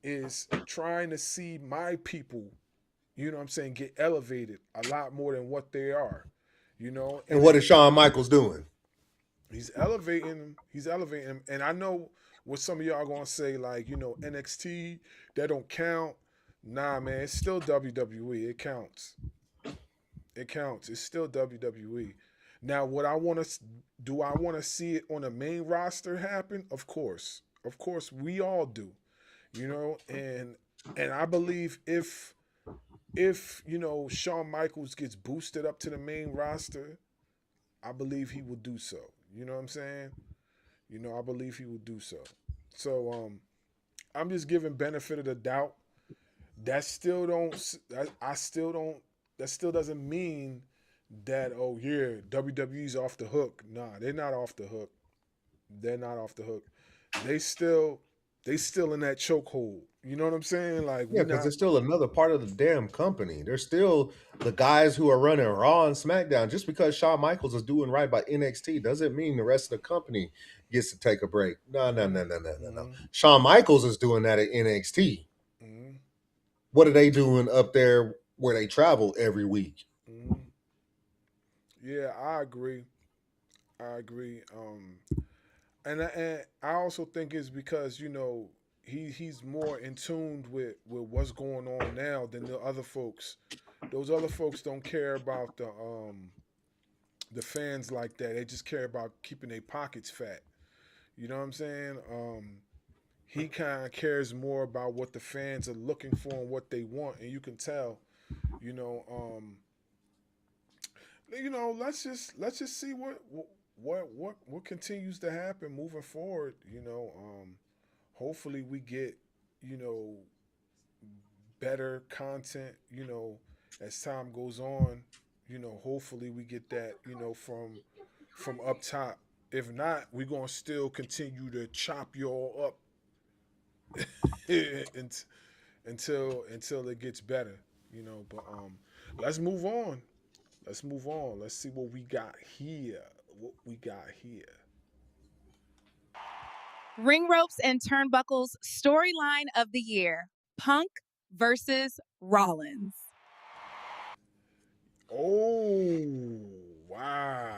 is trying to see my people, you know what I'm saying, get elevated a lot more than what they are. And what is Shawn Michaels doing? He's elevating them. He's elevating them. And I know what some of y'all gonna say, like, NXT, that don't count. Nah, man, it's still WWE. It counts. It counts. It's still WWE. Now, what I want to do, I want to see it on the main roster happen. Of course, we all do. And I believe if Shawn Michaels gets boosted up to the main roster, I believe he will do so. You know what I'm saying? I believe he will do so. So I'm just giving benefit of the doubt. That still don't. I still don't. That still doesn't mean that, oh yeah, WWE's off the hook. Nah, they're not off the hook. They're not off the hook. They still in that chokehold. You know what I'm saying? Like, Yeah, we because not. they're still another part of the damn company. They're still the guys who are running Raw and SmackDown. Just because Shawn Michaels is doing right by NXT doesn't mean the rest of the company gets to take a break. No, no, no, no, no, no, no. Shawn Michaels is doing that at NXT. Mm-hmm. What are they doing up there where they travel every week? Mm-hmm. Yeah, I agree. I agree. And I also think it's because he's more in tune with what's going on now than the other folks. Those other folks don't care about the fans like that. They just care about keeping their pockets fat. You know what I'm saying? He kind of cares more about what the fans are looking for and what they want, and you can tell. You know, let's just see what continues to happen moving forward. Hopefully we get you know better content. As time goes on. Hopefully we get that. From up top. If not, we're gonna still continue to chop you all up until it gets better. But let's move on. Let's move on. Let's see what we got here. What we got here. Ring ropes and turnbuckles storyline of the year: Punk versus Rollins. Oh, wow.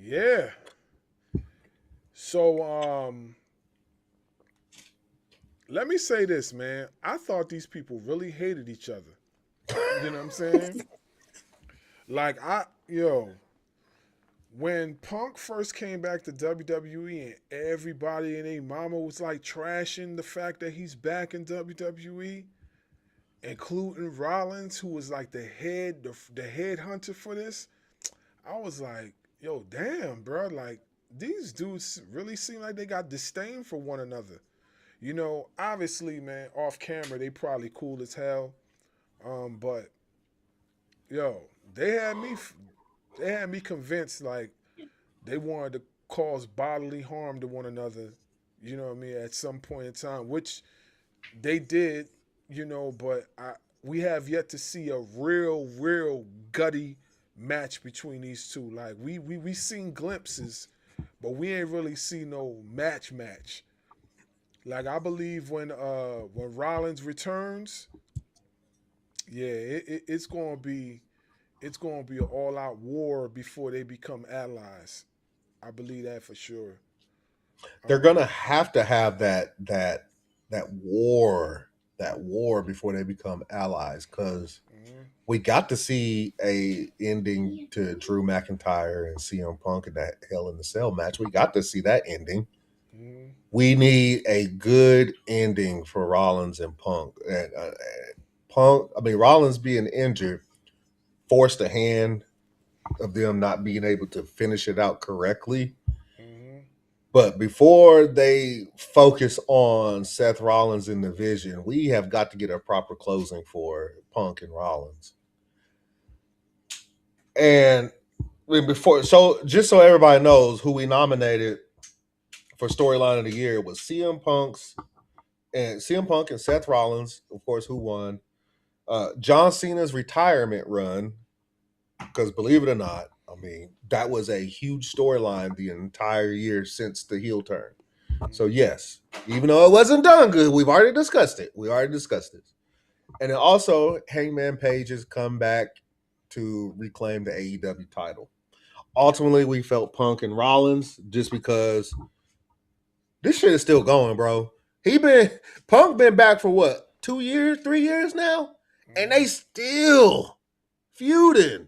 Yeah. So let me say this, man. I thought these people really hated each other. You know what I'm saying? Like when Punk first came back to WWE and everybody and their mama was like trashing the fact that he's back in WWE, including Rollins, who was like the head hunter for this, I was like, yo, damn, bro, like these dudes really seem like they got disdain for one another. You know, obviously, man, off camera they probably cool as hell. But yo, they had me, they had me convinced like they wanted to cause bodily harm to one another. You know what I mean? At some point in time, which they did. You know, but we have yet to see a real gutty match between these two. Like we seen glimpses, but we ain't really seen no match. Like I believe when Rollins returns, yeah, it's gonna be an all out war before they become allies. I believe that for sure. They're gonna have to have that war before they become allies, because we got to see a ending to Drew McIntyre and CM Punk in that Hell in the Cell match. We got to see that ending. We need a good ending for Rollins and Punk. And Rollins being injured forced a hand of them not being able to finish it out correctly. But before they focus on Seth Rollins in the vision, we have got to get a proper closing for Punk and Rollins. And just so everybody knows, who we nominated for storyline of the year was CM Punk and Seth Rollins, of course, who won. John Cena's retirement run, because believe it or not, I mean, that was a huge storyline the entire year since the heel turn. So yes, even though it wasn't done good, we've already discussed it. We already discussed it. And then also Hangman Page's comeback to reclaim the AEW title. Ultimately, we felt Punk and Rollins just because this shit is still going, bro. Punk been back for what, 2 years, 3 years now? And they still feuding.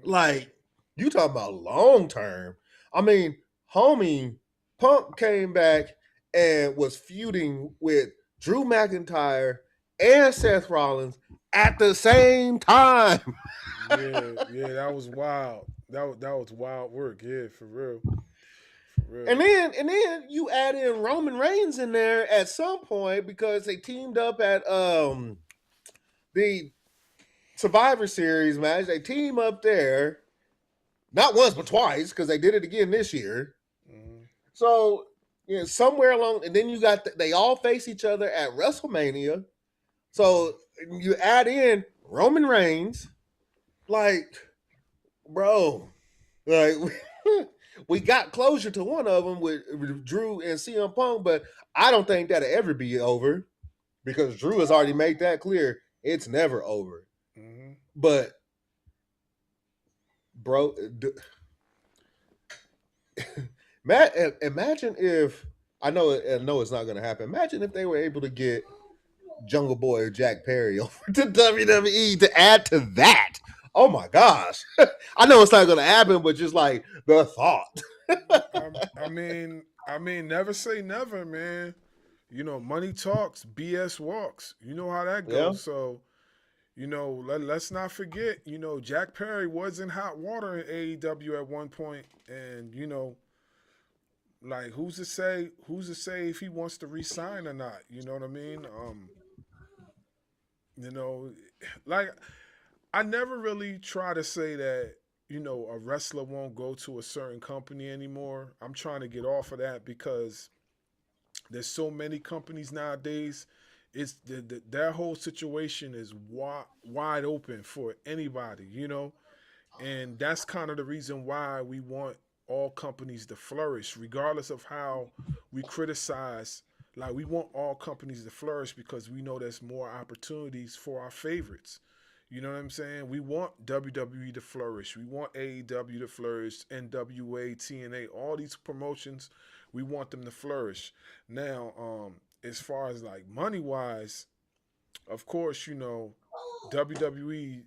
Like, you talking about long term. I mean, homie, Punk came back and was feuding with Drew McIntyre and Seth Rollins at the same time. Yeah, that was wild. That was wild work. Yeah, for real. For real. And then you add in Roman Reigns in there at some point because they teamed up at the Survivor Series match. They team up there, not once but twice, because they did it again this year. So somewhere along, and then you got they all face each other at WrestleMania. So you add in Roman Reigns, like, bro, like we got closure to one of them with Drew and CM Punk, but I don't think that'll ever be over because Drew has already made that clear. It's never over. But, bro, imagine if I know it's not going to happen. Imagine if they were able to get Jungle Boy Jack Perry over to WWE to add to that. Oh my gosh! I know it's not going to happen, but just like the thought. I mean, never say never, man. You know, money talks, BS walks. You know how that goes. Yeah. So, you know, let's not forget. You know, Jack Perry was in hot water in AEW at one point, and you know, like who's to say if he wants to resign or not? You know what I mean? You know, like I never really try to say that, you know, a wrestler won't go to a certain company anymore. I'm trying to get off of that because there's so many companies nowadays. It's their whole situation is wide open for anybody, you know, and that's kind of the reason why we want all companies to flourish, regardless of how we criticize. Like we want all companies to flourish because we know there's more opportunities for our favorites. You know what I'm saying? We want WWE to flourish. We want AEW to flourish, NWA, TNA, all these promotions, we want them to flourish. Now, as far as like money wise, of course, you know, WWE,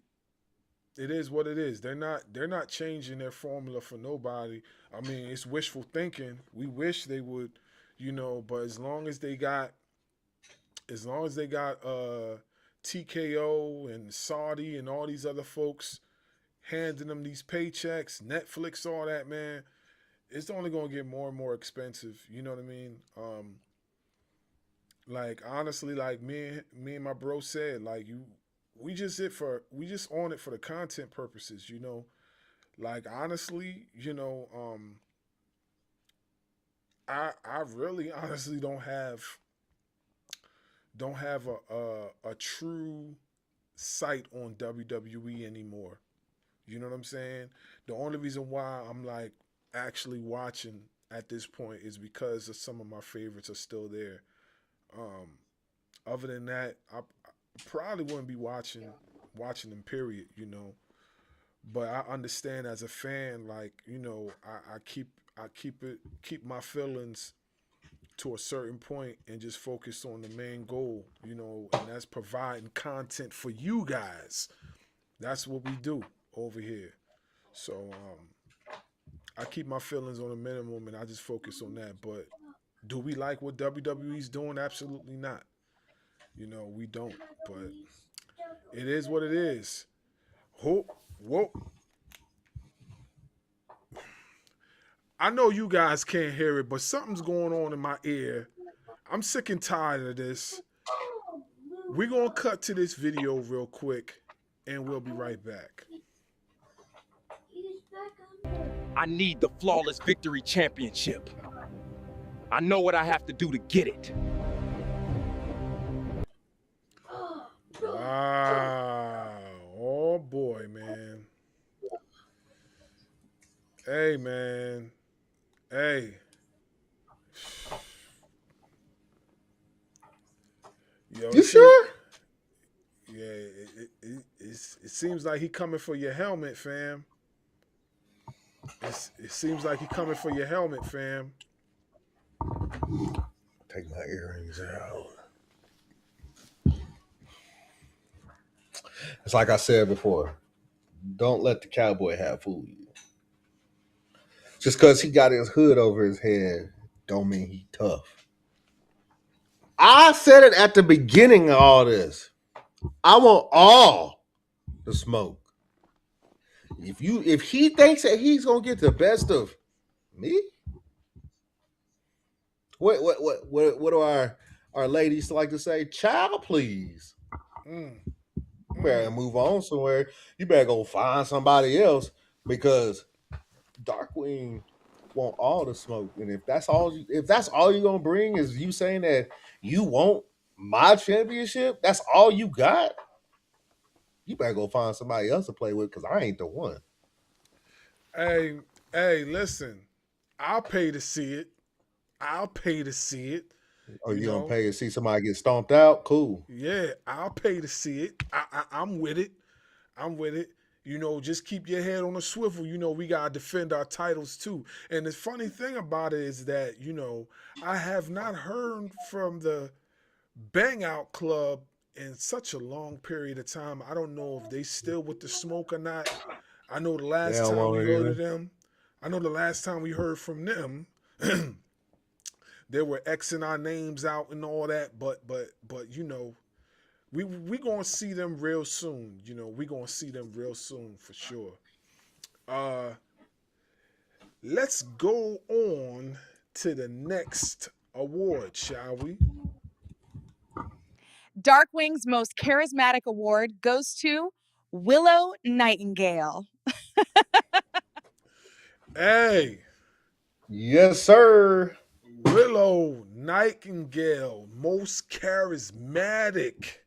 it is what it is. They're not changing their formula for nobody. I mean, it's wishful thinking. We wish they would, you know, but as long as they got TKO and Saudi and all these other folks handing them these paychecks, Netflix, all that, man, it's only gonna get more and more expensive. You know what I mean? Like honestly, like me and my bro said, like we just on it for the content purposes. You know, like honestly, you know, I really honestly don't have a true sight on WWE anymore. You know what I'm saying? The only reason why I'm like actually watching at this point is because of some of my favorites are still there. Other than that, I probably wouldn't be watching them. Period. You know, but I understand as a fan, like you know, I keep my feelings to a certain point and just focus on the main goal. You know, and that's providing content for you guys. That's what we do over here. So I keep my feelings on a minimum and I just focus on that. But do we like what WWE's doing? Absolutely not. You know, we don't. But it is what it is. Whoa. I know you guys can't hear it, but something's going on in my ear. I'm sick and tired of this. We're going to cut to this video real quick, and we'll be right back. I need the Flawless Victory Championship. I know what I have to do to get it. Wow. Oh, boy, man. Hey, man. Hey. Yo, You sure? Yeah, it seems like he coming for your helmet, fam. It seems like he coming for your helmet, fam. Take my earrings out. It's like I said before. Don't let the cowboy hat fool you. Just because he got his hood over his head don't mean he tough. I said it at the beginning of all this. I want all the smoke. If he thinks that he's gonna get the best of me, what do our ladies like to say? Child, please. You better move on somewhere. You better go find somebody else because Darkwing want all the smoke. And if that's all you're gonna bring is you saying that you want my championship, that's all you got. You better go find somebody else to play with because I ain't the one. Hey, listen. I'll pay to see it. Oh, you gonna pay to see somebody get stomped out? Cool. Yeah, I'll pay to see it. I'm with it. You know, just keep your head on a swivel. You know, we gotta defend our titles too. And the funny thing about it is that, you know, I have not heard from the Bang Out Club in such a long period of time. I don't know if they still with the smoke or not. I know the last time we heard of them. I know the last time we heard from them, they were Xing our names out and all that. But you know, we gonna see them real soon. You know, we gonna see them real soon for sure. Let's go on to the next award, shall we? Darkwing's most charismatic award goes to Willow Nightingale. Hey. Yes, sir. Willow Nightingale, most charismatic.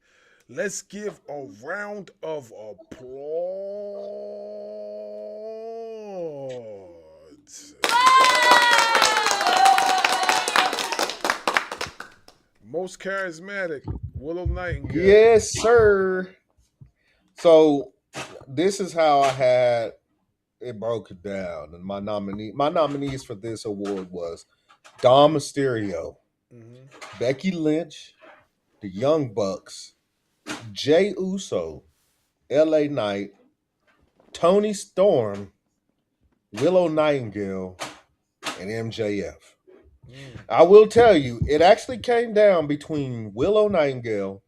Let's give a round of applause. Most charismatic, Willow Nightingale. Yes, sir. So this is how I had it broken down. And my nominees for this award was Dom Mysterio, Becky Lynch, the Young Bucks, Jey Uso, LA Knight, Tony Storm, Willow Nightingale, and MJF. I will tell you, it actually came down between Willow Nightingale,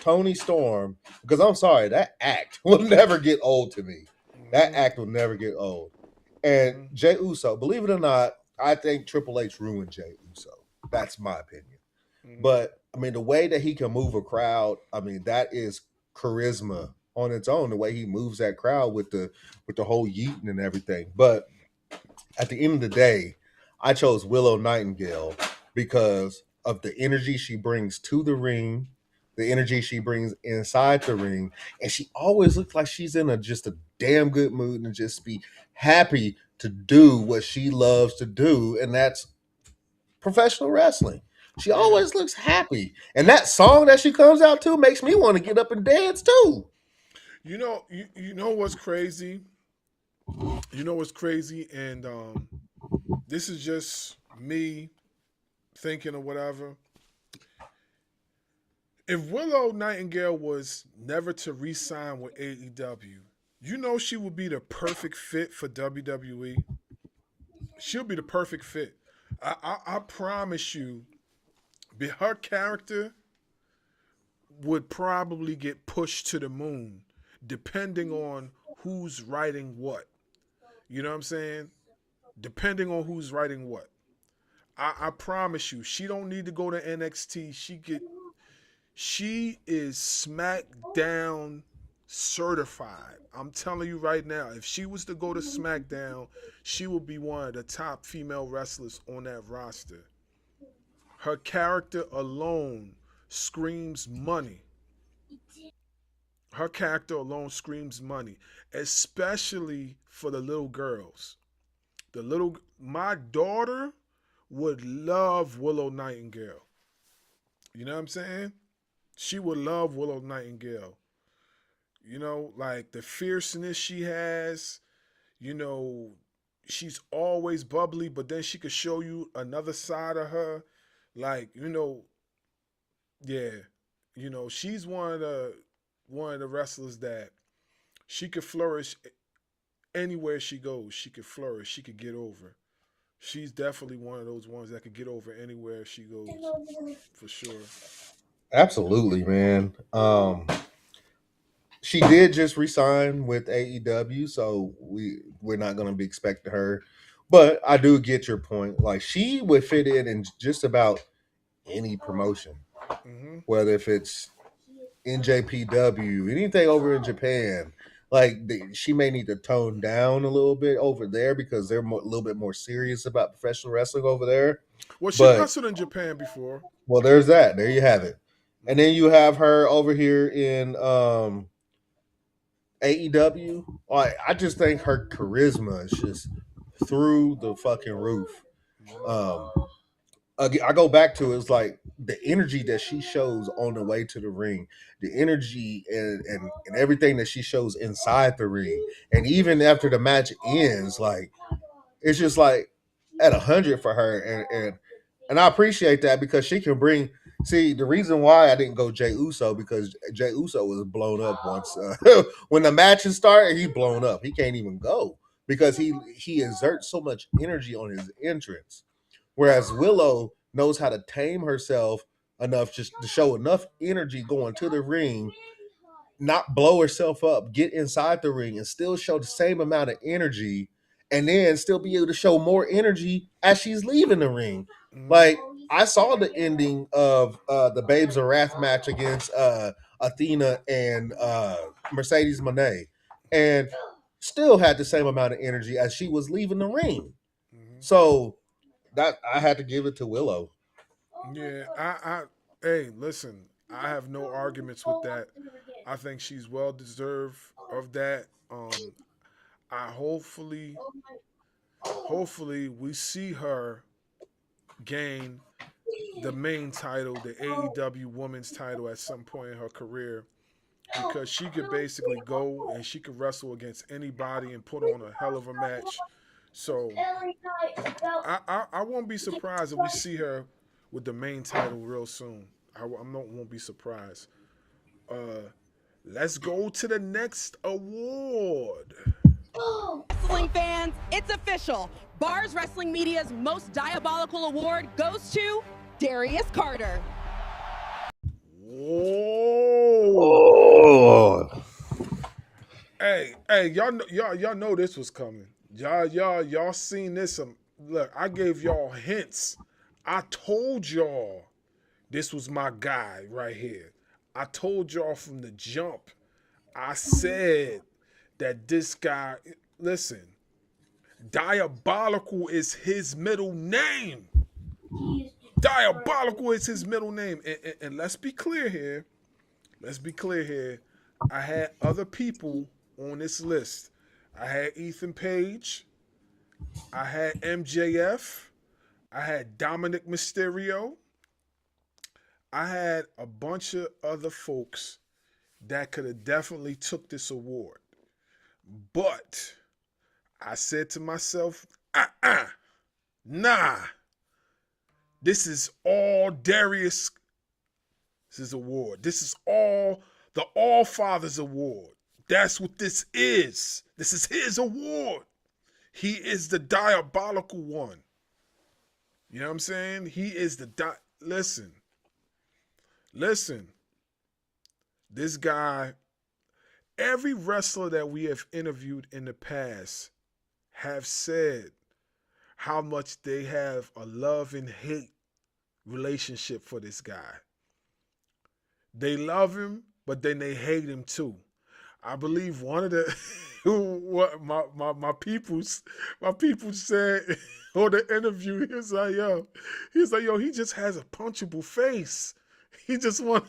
Tony Storm, because I'm sorry, that act will never get old to me. That act will never get old. And Jey Uso, believe it or not, I think Triple H ruined Jey Uso. That's my opinion. But I mean, the way that he can move a crowd, I mean, that is charisma on its own. The way he moves that crowd with the whole yeeting and everything. But at the end of the day, I chose Willow Nightingale because of the energy she brings to the ring, the energy she brings inside the ring, and she always looks like she's in just a damn good mood and just be happy to do what she loves to do, and that's professional wrestling. She always looks happy, and that song that she comes out to makes me want to get up and dance too. You know, you know what's crazy? You know what's crazy, and this is just me thinking or whatever. If Willow Nightingale was never to re-sign with AEW, you know she would be the perfect fit for WWE. She'll be the perfect fit. I promise you, her character would probably get pushed to the moon, depending on who's writing what. You know what I'm saying? Depending on who's writing what. I promise you, she don't need to go to NXT. She is SmackDown certified. I'm telling you right now, if she was to go to SmackDown, she would be one of the top female wrestlers on that roster. Her character alone screams money. Her character alone screams money, especially for the little girls. My daughter would love Willow Nightingale. You know what I'm saying? She would love Willow Nightingale. You know, like the fierceness she has, you know, she's always bubbly, but then she could show you another side of her. Like, you know, yeah. You know, she's one of the wrestlers that she could flourish anywhere she goes. She could flourish. She could get over. She's definitely one of those ones that could get over anywhere she goes, for sure. Absolutely, man. She did just resign with AEW, so we're not going to be expecting her. But I do get your point. Like, she would fit in just about any promotion, whether if it's NJPW, anything over in Japan. Like, she may need to tone down a little bit over there because they're a little bit more serious about professional wrestling over there. Well, she wrestled in Japan before. Well, there's that. There you have it. And then you have her over here in AEW. I just think her charisma is just through the fucking roof. I go back to it's like the energy that she shows on the way to the ring, the energy and everything that she shows inside the ring, and even after the match ends, like it's just like at 100 for her, and I appreciate that because she can bring. See, the reason why I didn't go Jey Uso because Jey Uso was blown up once when the matches started. He's blown up. He can't even go because he exerts so much energy on his entrance. Whereas Willow knows how to tame herself enough just to show enough energy going to the ring, not blow herself up, get inside the ring, and still show the same amount of energy, and then still be able to show more energy as she's leaving the ring. Like, I saw the ending of the Babes of Wrath match against Athena and Mercedes Moné, and still had the same amount of energy as she was leaving the ring. So that I had to give it to Willow. Yeah, hey, listen, I have no arguments with that. I think she's well deserved of that. I hopefully we see her gain the main title, the AEW Women's title at some point in her career, because she could basically go and she could wrestle against anybody and put on a hell of a match. So I won't be surprised if we see her with the main title real soon. Won't be surprised. Let's go to the next award. Wrestling fans, it's official. Barz Wrestling Media's most diabolical award goes to Darius Carter. Whoa. Oh. Hey, y'all know this was coming. Y'all seen this. Look, I gave y'all hints. I told y'all this was my guy right here. I told y'all from the jump. I said that this guy, listen, Diabolical is his middle name. Diabolical is his middle name. And let's be clear here. Let's be clear here. I had other people on this list. I had Ethan Page. I had MJF. I had Dominic Mysterio. I had a bunch of other folks that could have definitely took this award. But I said to myself, nah. This is all Darius' award. This is all the All Fathers Award. That's what this is. This is his award. He is the diabolical one. You know what I'm saying? He is the Listen. This guy, every wrestler that we have interviewed in the past have said how much they have a love and hate relationship for this guy. They love him, but then they hate him too. I believe one of the my people said on the interview, he's like, yo, he just has a punchable face. He just want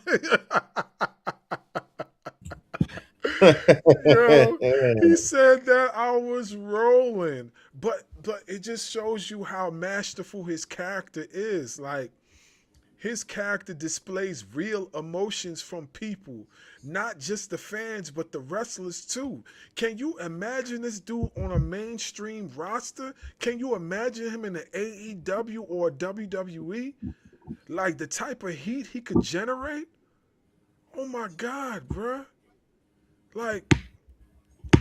Yo, he said that I was rolling. But it just shows you how masterful his character is. Like, his character displays real emotions from people, not just the fans, but the wrestlers too. Can you imagine this dude on a mainstream roster? Can you imagine him in the AEW or WWE? Like, the type of heat he could generate? Oh my God, bruh. Like,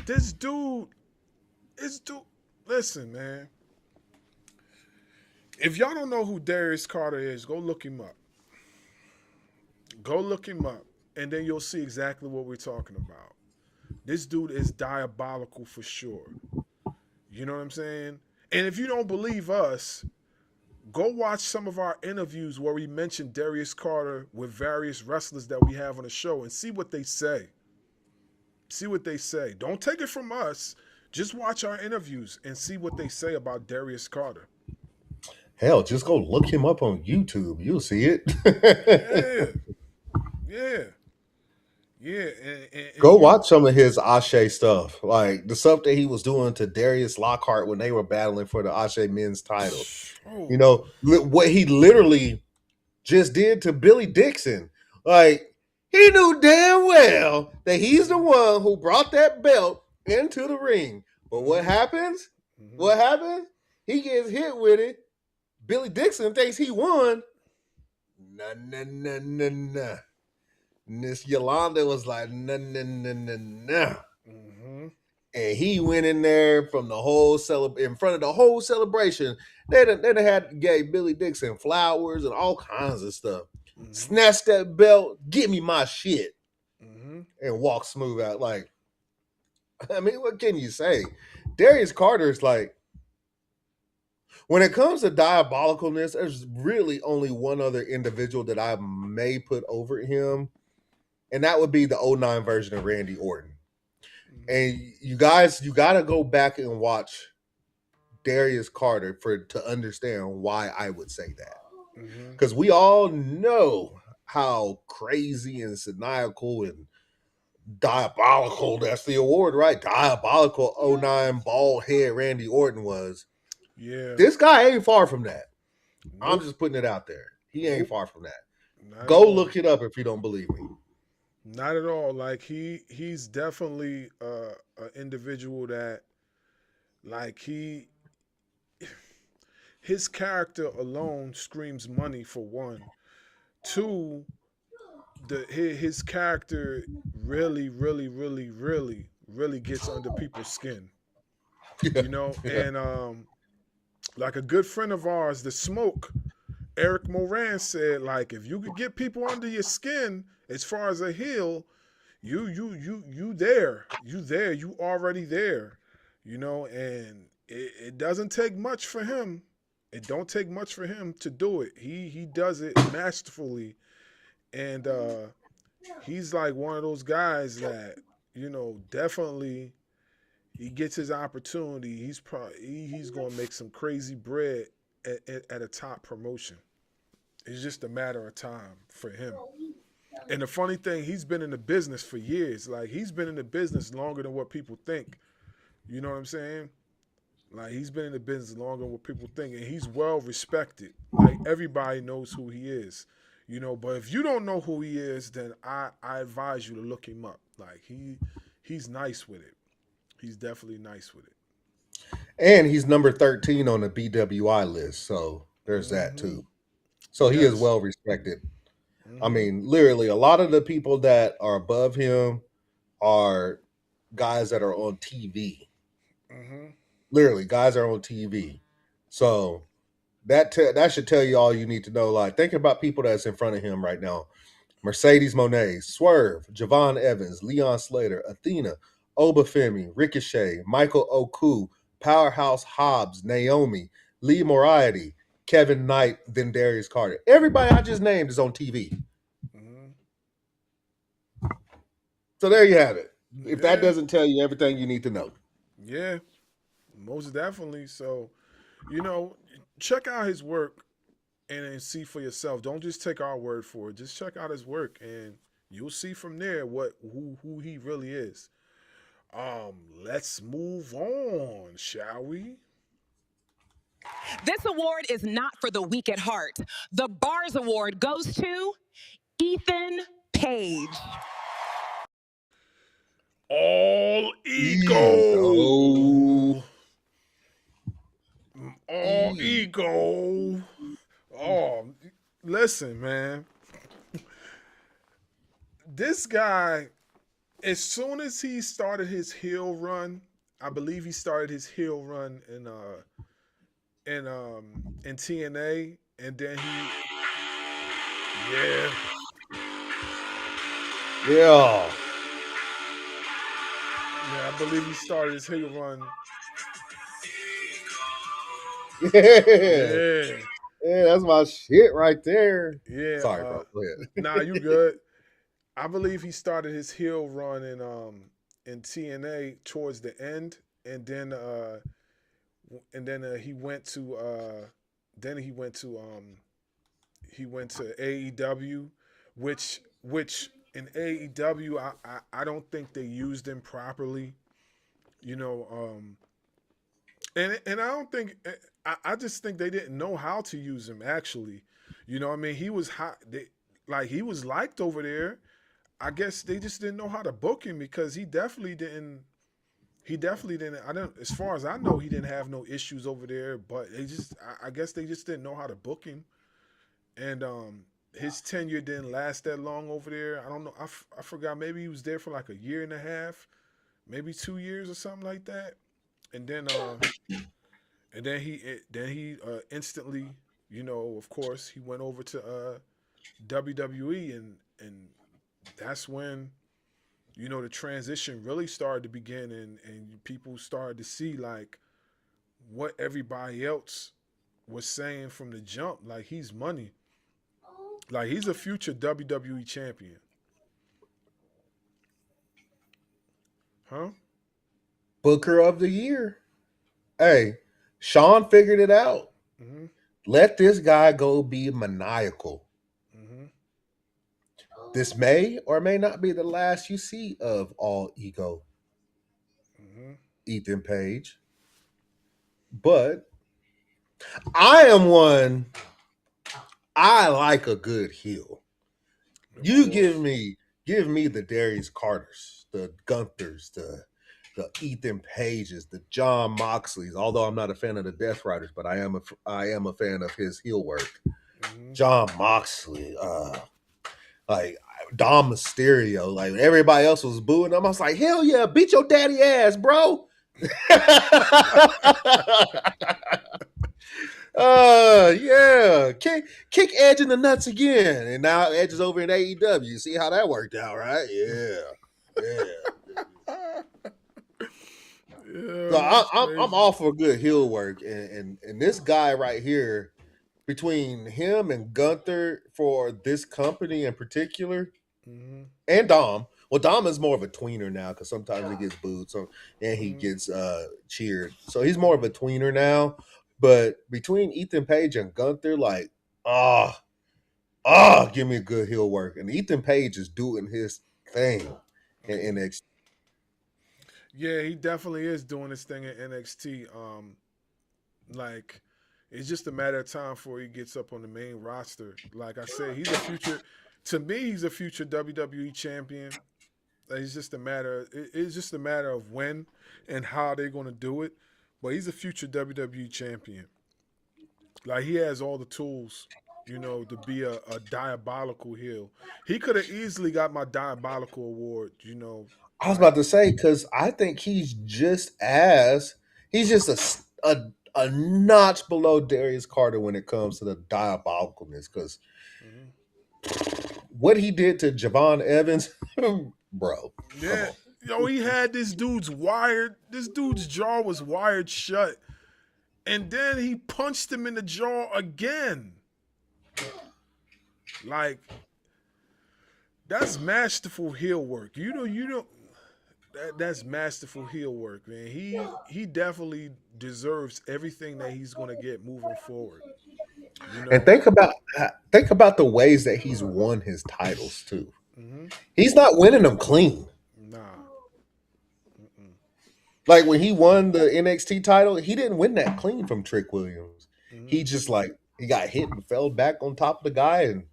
this dude, listen, man. If y'all don't know who Darius Carter is, go look him up. Go look him up, and then you'll see exactly what we're talking about. This dude is diabolical for sure. You know what I'm saying? And if you don't believe us, go watch some of our interviews where we mention Darius Carter with various wrestlers that we have on the show and see what they say. See what they say. Don't take it from us. Just watch our interviews and see what they say about Darius Carter. Hell, just go look him up on YouTube. You'll see it. Yeah. And go watch some of his Ashe stuff. Like the stuff that he was doing to Darius Lockhart when they were battling for the Ashe men's title. Oh. You know, what he literally just did to Billy Dixon. Like, he knew damn well that he's the one who brought that belt into the ring. But what happens? Mm-hmm. What happens? He gets hit with it. Billy Dixon thinks he won. Nah. Miss Yolanda was like, nah. Mm-hmm. And he went in there from the whole in front of the whole celebration. They had gave Billy Dixon flowers and all kinds of stuff. Mm-hmm. Snatch that belt, give me my shit, and walk smooth out. Like, I mean, what can you say? Darius Carter is like, when it comes to diabolicalness, there's really only one other individual that I may put over him, and that would be the 09 version of Randy Orton. And you got to go back and watch Darius Carter to understand why I would say that. Because we all know how crazy and maniacal and diabolical, that's the award, right? Diabolical 09 bald head Randy Orton was. Yeah. This guy ain't far from that. Nope. I'm just putting it out there. He ain't far from that. Go look it up if you don't believe me. Not at all. Like, he's definitely an individual that, like, his character alone screams money, for one. Two, his character really gets under people's skin. You know? And like a good friend of ours, The Smoke, Eric Moran, said, like, if you could get people under your skin as far as a heel, you there. You there. You already there. You know, and it doesn't take much for him. It don't take much for him to do it. He does it masterfully, and he's like one of those guys that definitely he gets his opportunity. He's gonna make some crazy bread at a top promotion. It's just a matter of time for him. And the funny thing, he's been in the business for years. Like he's been in the business longer than what people think. You know what I'm saying? Like he's been in the business longer than what people think, and he's well respected. Like everybody knows who he is. But if you don't know who he is, then I advise you to look him up. Like he's nice with it. He's definitely nice with it. And he's number 13 on the BWI list, so there's that too. So he is well respected. I mean, literally, a lot of the people that are above him are guys that are on TV. Literally, guys are on TV. So that should tell you all you need to know. Like, thinking about people that's in front of him right now: Mercedes Moné, Swerve, Javon Evans, Leon Slater, Athena, Obafemi, Ricochet, Michael Oku, Powerhouse Hobbs, Naomi, Lee Moriarty, Kevin Knight, then Darius Carter. Everybody I just named is on TV. So there you have it. If that doesn't tell you everything you need to know. Yeah, most definitely. So, check out his work and see for yourself. Don't just take our word for it. Just check out his work, and you'll see from there who he really is. Let's move on, shall we? This award is not for the weak at heart. The Barz Award goes to Ethan Page. All ego. All ego. Oh, listen, man. This guy, as soon as he started his heel run, I believe he started his heel run in TNA, and then Yeah, I believe he started his heel run. Yeah, that's my shit right there. Yeah. Sorry, bro. Go ahead. Nah, you good. I believe he started his heel run in TNA towards the end, and then he went to AEW, which in AEW I don't think they used him properly, and I don't think I just think they didn't know how to use him actually. I mean, he was hot. He was liked over there. I guess they just didn't know how to book him because he definitely didn't. I don't. As far as I know, he didn't have no issues over there. But I guess they just didn't know how to book him, and his tenure didn't last that long over there. I don't know. I forgot. Maybe he was there for like a year and a half, maybe 2 years or something like that, and then he instantly, of course, he went over to WWE, and that's when the transition really started to begin, and people started to see like what everybody else was saying from the jump. Like, he's money. Like, he's a future WWE champion. Huh? Booker of the year. Hey, Sean figured it out. Let this guy go be maniacal. This may or may not be the last you see of All Ego, Ethan Page. But I am one. I like a good heel. You give me the Darius Carters, the Gunthers, the Ethan Pages, the John Moxleys. Although I'm not a fan of the Death Riders, but I am a fan of his heel work. John Moxley, like Dom Mysterio, like everybody else was booing him. I was like, hell yeah, beat your daddy ass, bro. Yeah, kick Edge in the nuts again, and now Edge is over in AEW. You see how that worked out, right? Yeah. Yeah, So that's I'm crazy. all for good heel work, and this guy right here, between him and Gunther for this company in particular, Mm-hmm. and Dom. Well, Dom is more of a tweener now because sometimes he gets booed, so and he Mm-hmm. gets cheered. So he's more of a tweener now. But between Ethan Page and Gunther, like, give me a good heel work. And Ethan Page is doing his thing in Mm-hmm. NXT. Yeah, he definitely is doing this thing at NXT. Like it's just a matter of time before he gets up on the main roster. Like I said, he's a future. To me, he's a future WWE champion. It's just a matter. It's just a matter of when and how they're going to do it. But he's a future WWE champion. Like he has all the tools, to be a diabolical heel. He could have easily got my diabolical award. I was Like about to say because I think he's just a notch below Darius Carter when it comes to the diabolicalness. Because mhm. what he did to Javon Evans, bro, come Yeah, on. he had this dude's wired. This dude's jaw was wired shut, and then he punched him in the jaw again. Like that's masterful heel work. That's masterful heel work, man. He definitely deserves everything that he's gonna get moving forward. You And know. think about the ways that he's won his titles too. Hmm. He's not winning them clean. Nah. Mm-mm. Like when he won the NXT title, he didn't win that clean from Trick Williams. Hmm. He just like he got hit and fell back on top of the guy, and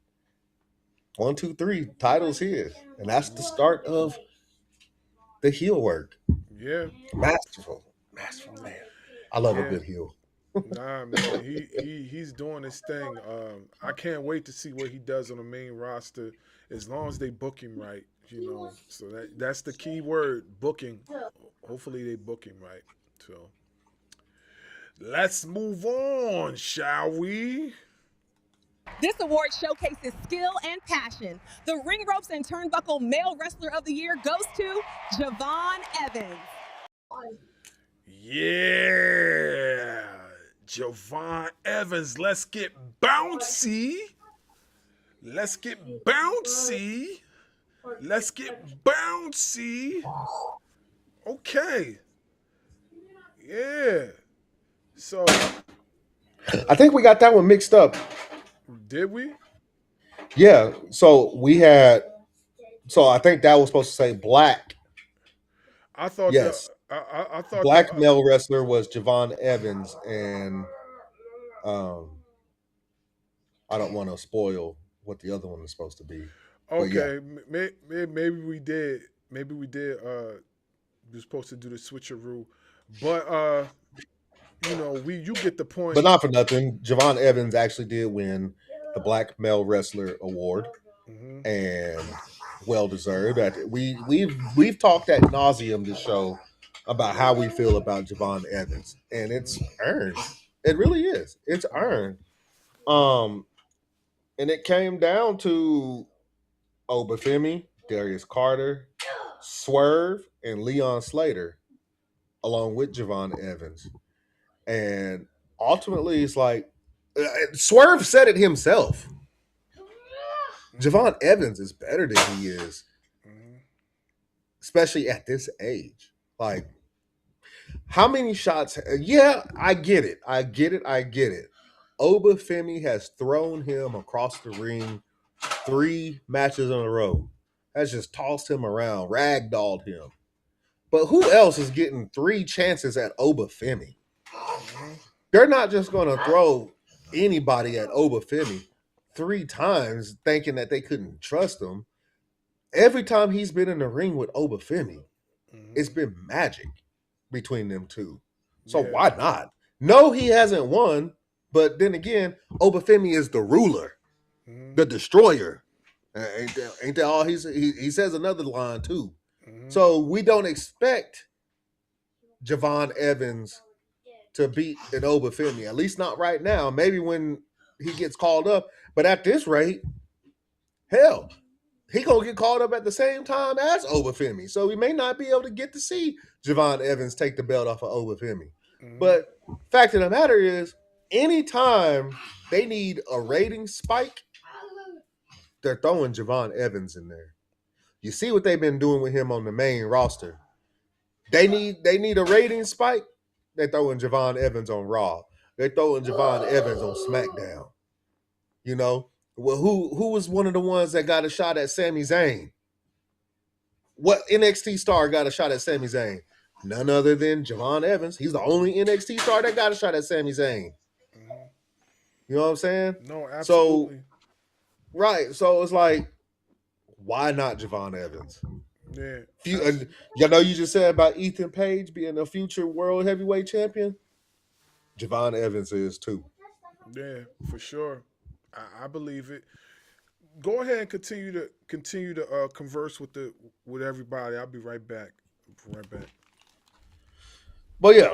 1, 2, 3 titles his, and that's the start of the heel work. Yeah. Masterful, masterful man. I love a Yeah. good heel. Nah, man, he's doing his thing. I can't wait to see what he does on the main roster. As long as they book him right, So that's the key word, booking. Hopefully they book him right. So let's move on, shall we? This award showcases skill and passion. The Ring Ropes and Turnbuckle Male Wrestler of the Year goes to Javon Evans. Yeah, Javon Evans. Let's get bouncy. Let's get bouncy. Let's get bouncy. Okay. Yeah. So, I think we got that one mixed up. did we? Yeah. So I think that was supposed to say black. I thought the Yes. I thought the Black male wrestler was Javon Evans, and um, I don't want to spoil what the other one is supposed to be. But yeah, okay. Maybe we did. Maybe we did. We were supposed to do the switcheroo, but you get the point. but not for nothing. Javon Evans actually did win the Black Male Wrestler Award, Hmm. and well deserved. We've talked at nauseum this show about how we feel about Javon Evans, and it's earned. It really is. It's earned. Um, and it came down to Obafemi, Darius Carter, Swerve, and Leon Slater, along with Javon Evans. And ultimately, it's like Swerve said it himself. Javon Evans is better than he is, Hmm. especially at this age. Like, how many shots? Yeah, I get it. I get it. I get it. Obafemi has thrown him across the ring 3 matches in a row. Has just tossed him around, ragdolled him. But who else is getting 3 chances at Obafemi? Hmm. They're not just going to throw anybody at Obafemi 3 times thinking that they couldn't trust him. Every time he's been in the ring with Obafemi, Hmm. it's been magic between them two. So Yeah. why not? No, he hasn't won, but then again, Obafemi is the ruler, Hmm. the destroyer. Ain't that all he says another line too. Hmm. So we don't expect Javon Evans to beat an Obafemi, at least not right now. Maybe when he gets called up, but at this rate, hell, he gonna get called up at the same time as Obafemi. So we may not be able to get to see Javon Evans take the belt off of Obafemi. But fact of the matter is, anytime they need a rating spike, they're throwing Javon Evans in there. You see what they've been doing with him on the main roster. They need a rating spike. They're throwing Javon Evans on Raw. They're throwing Javon Evans on SmackDown. You know, well, who was one of the ones that got a shot at Sami Zayn? What NXT star got a shot at Sami Zayn? None other than Javon Evans. He's the only NXT star that got a shot at Sami Zayn. You know what I'm saying? No, absolutely. So, right. So it's like, why not Javon Evans? Yeah. You know, you just said about Ethan Page being a future world heavyweight champion. Javon Evans is too. Yeah, for sure. I believe it. Go ahead and continue to converse with everybody. I'll be right back. But yeah,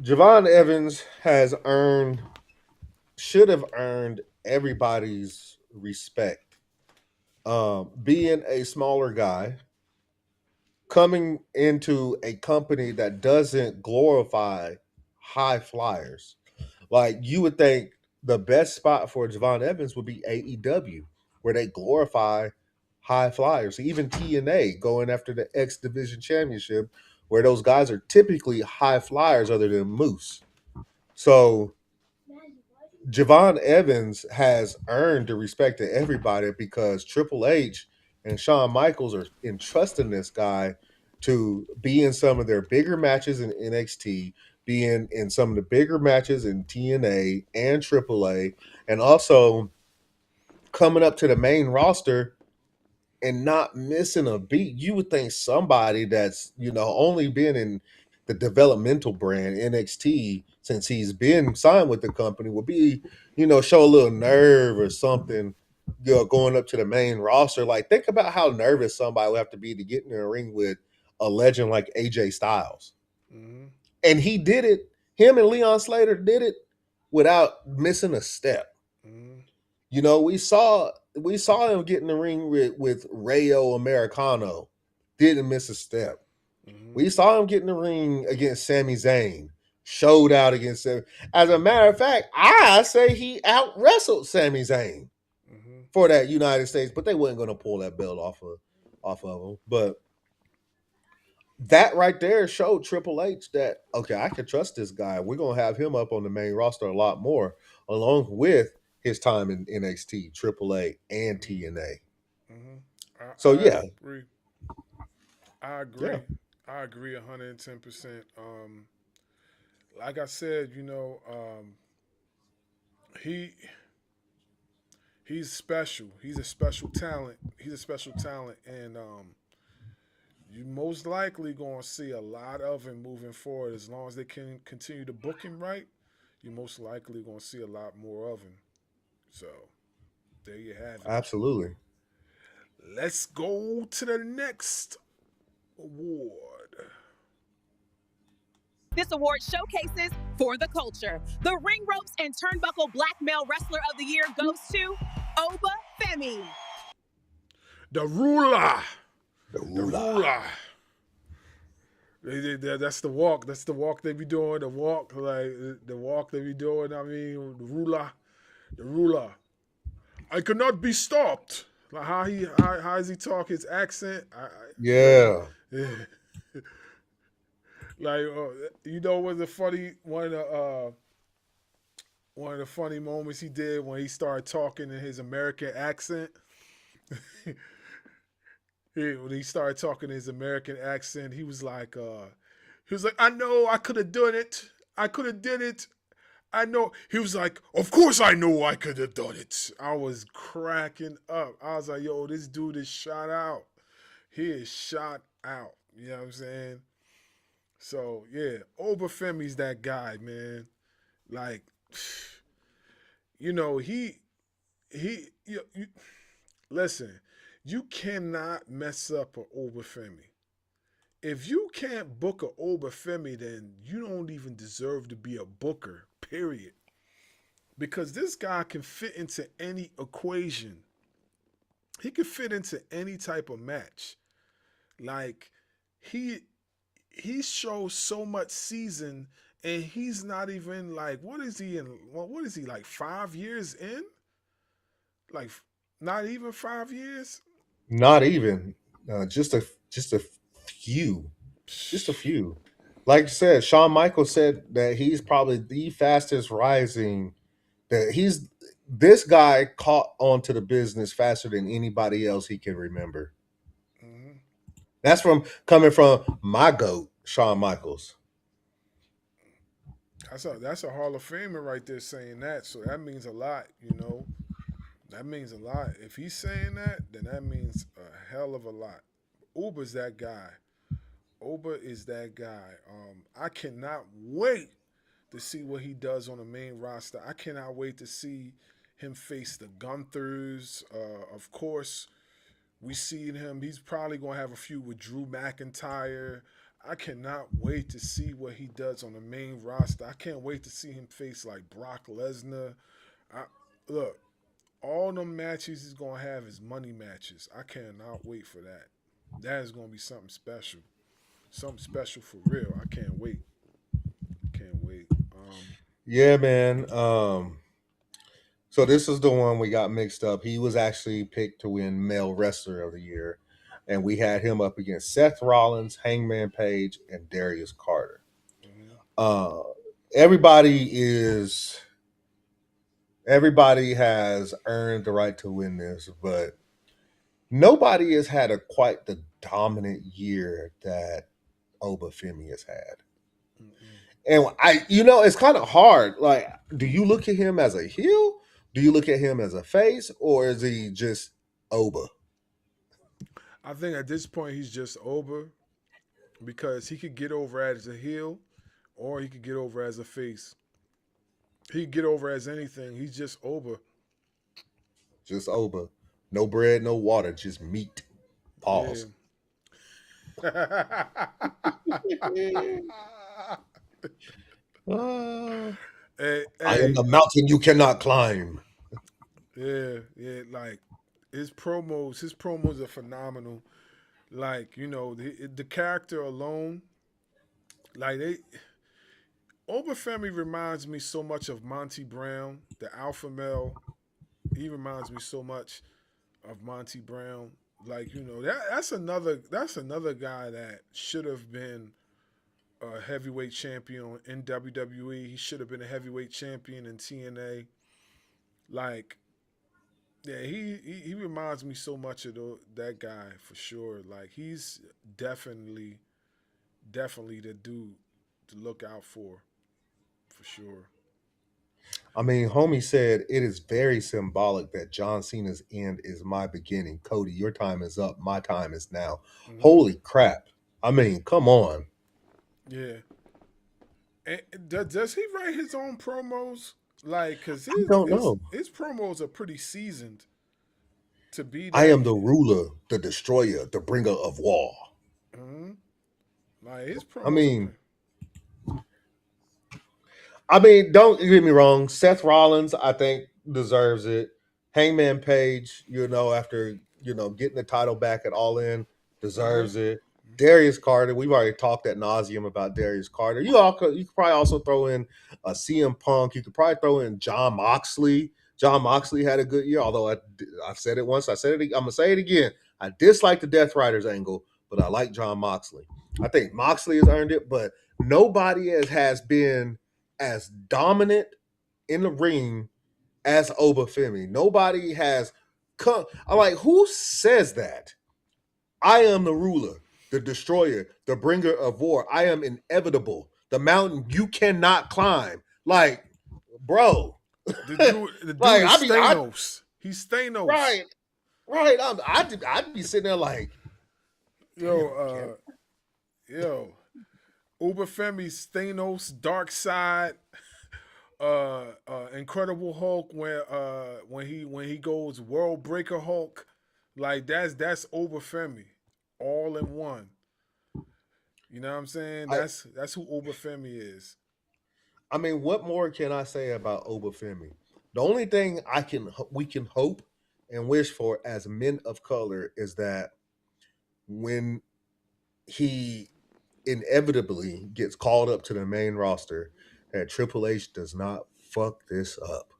Javon Evans should have earned everybody's respect. Being a smaller guy, coming into a company that doesn't glorify high flyers. Like, you would think the best spot for Javon Evans would be AEW, where they glorify high flyers. Even TNA going after the X Division Championship, where those guys are typically high flyers other than Moose. So Javon Evans has earned the respect of everybody because Triple H and Shawn Michaels are entrusting this guy to be in some of their bigger matches in NXT, being in some of the bigger matches in TNA and AAA, and also coming up to the main roster and not missing a beat. You would think somebody that's, only been in the developmental brand NXT since he's been signed with the company would be, show a little nerve or something, going up to the main roster. Like, think about how nervous somebody would have to be to get in the ring with a legend like AJ Styles. Mm-hmm. And he did it. Him and Leon Slater did it without missing a step. Mm-hmm. We saw him get in the ring with Rayo Americano. Didn't miss a step. Mm-hmm. We saw him get in the ring against Sami Zayn. Showed out against him. As a matter of fact, I say he out-wrestled Sami Zayn for that United States, but they weren't going to pull that belt off of him. But that right there showed Triple H that, okay, I can trust this guy. We're going to have him up on the main roster a lot more, along with his time in NXT, AAA, and TNA. I agree. Yeah. I agree 110%. Like I said, he's special. He's a special talent. And you most likely going to see a lot of him moving forward. As long as they can continue to book him right, you're most likely going to see a lot more of him. So, there you have it. Absolutely. Let's go to the next award. This award showcases for the culture. The Ring Ropes and Turnbuckle Black Male Wrestler of the Year goes to Oba Femi. The ruler. That's the walk. That's the walk they be doing. The walk they be doing. I mean, the ruler. I cannot be stopped. Like how does he talk? His accent. Yeah. Like was a funny one of the funny moments he did when he started talking in his American accent. When he started talking his American accent, he was like, I know I could have done it. I could have did it. I know. He was like, of course I know I could have done it. I was cracking up. I was like, yo, this dude is shot out. He is shot out. You know what I'm saying? So, yeah, Obafemi's that guy, man. Like, listen, you cannot mess up an Obafemi. If you can't book an Obafemi, then you don't even deserve to be a booker, period. Because this guy can fit into any equation. He could fit into any type of match. Like he shows so much season, and he's not even like, what is he in? What is he like? 5 years in? Like not even 5 years. Not even just a few, just a few. Like I said, Shawn Michaels said that he's probably the fastest rising. That he's this guy caught onto the business faster than anybody else he can remember. Mhm. That's from coming from my goat, Shawn Michaels. That's a Hall of Famer right there saying that. So that means a lot, you know. That means a lot. If he's saying that, then that means a hell of a lot. Uber's that guy. Oba is that guy. I cannot wait to see what he does on the main roster. I cannot wait to see him face the Gunthers. Of course, we see him. He's probably going to have a feud with Drew McIntyre. I cannot wait to see what he does on the main roster. I can't wait to see him face like Brock Lesnar. Look, all them matches he's going to have is money matches. I cannot wait for that. That is going to be something special. Something special for real. I can't wait. Can't wait. Yeah, man. So this is the one we got mixed up. He was actually picked to win Male Wrestler of the Year, and we had him up against Seth Rollins, Hangman Page, and Darius Carter. Uh, everybody is everybody has earned the right to win this, but nobody has had quite the dominant year that Oba Femi has had. And it's kind of hard. Like, do you look at him as a heel? Do you look at him as a face, or is he just Oba? I think at this point he's just over because he could get over as a heel or he could get over as a face. He could get over as anything. He's just over. Just Oba. No bread, no water, just meat. Pause. Yeah. Hey, I am hey, the mountain you cannot climb. yeah, like his promos are phenomenal. Like, you know, the character alone, like Obafemi reminds me so much of Monty Brown, the alpha male. He reminds me so much of Monty Brown. Like, you know, that's another guy that should have been a heavyweight champion in WWE. He should have been a heavyweight champion in TNA. Like, yeah, he reminds me so much of that guy for sure. Like, he's definitely the dude to look out for sure. I mean, homie said it is very symbolic that John Cena's end is my beginning. Cody, your time is up. My time is now. Mm-hmm. Holy crap. I mean, come on. Yeah. And does he write his own promos? Like, cause I don't know. his promos are pretty seasoned to be I that. am the ruler, the destroyer, the bringer of war. Mm-hmm. Like his I promos are mean, don't get me wrong. Seth Rollins, I think, deserves it. Hangman Page, after getting the title back at All In, deserves it. Darius Carter, we've already talked ad nauseum about Darius Carter. You could probably also throw in a CM Punk. You could probably throw in John Moxley. John Moxley had a good year, although I've said it once. I'm gonna say it again. I dislike the Death Riders angle, but I like John Moxley. I think Moxley has earned it, but nobody has been as dominant in the ring as Obafemi. Nobody has come. I'm like, who says that? I am the ruler, the destroyer, the bringer of war. I am inevitable. The mountain you cannot climb. Like, bro. the dude Like, is Thanos. He's Thanos. Right. I'd be sitting there like, yo, Obafemi's Thanos, Dark Side, Incredible Hulk, when he goes World Breaker Hulk, like that's Obafemi, all in one. You know what I'm saying? That's who Obafemi is. I mean, what more can I say about Obafemi? The only thing we can hope and wish for as men of color is that when he inevitably gets called up to the main roster, that Triple H does not fuck this up.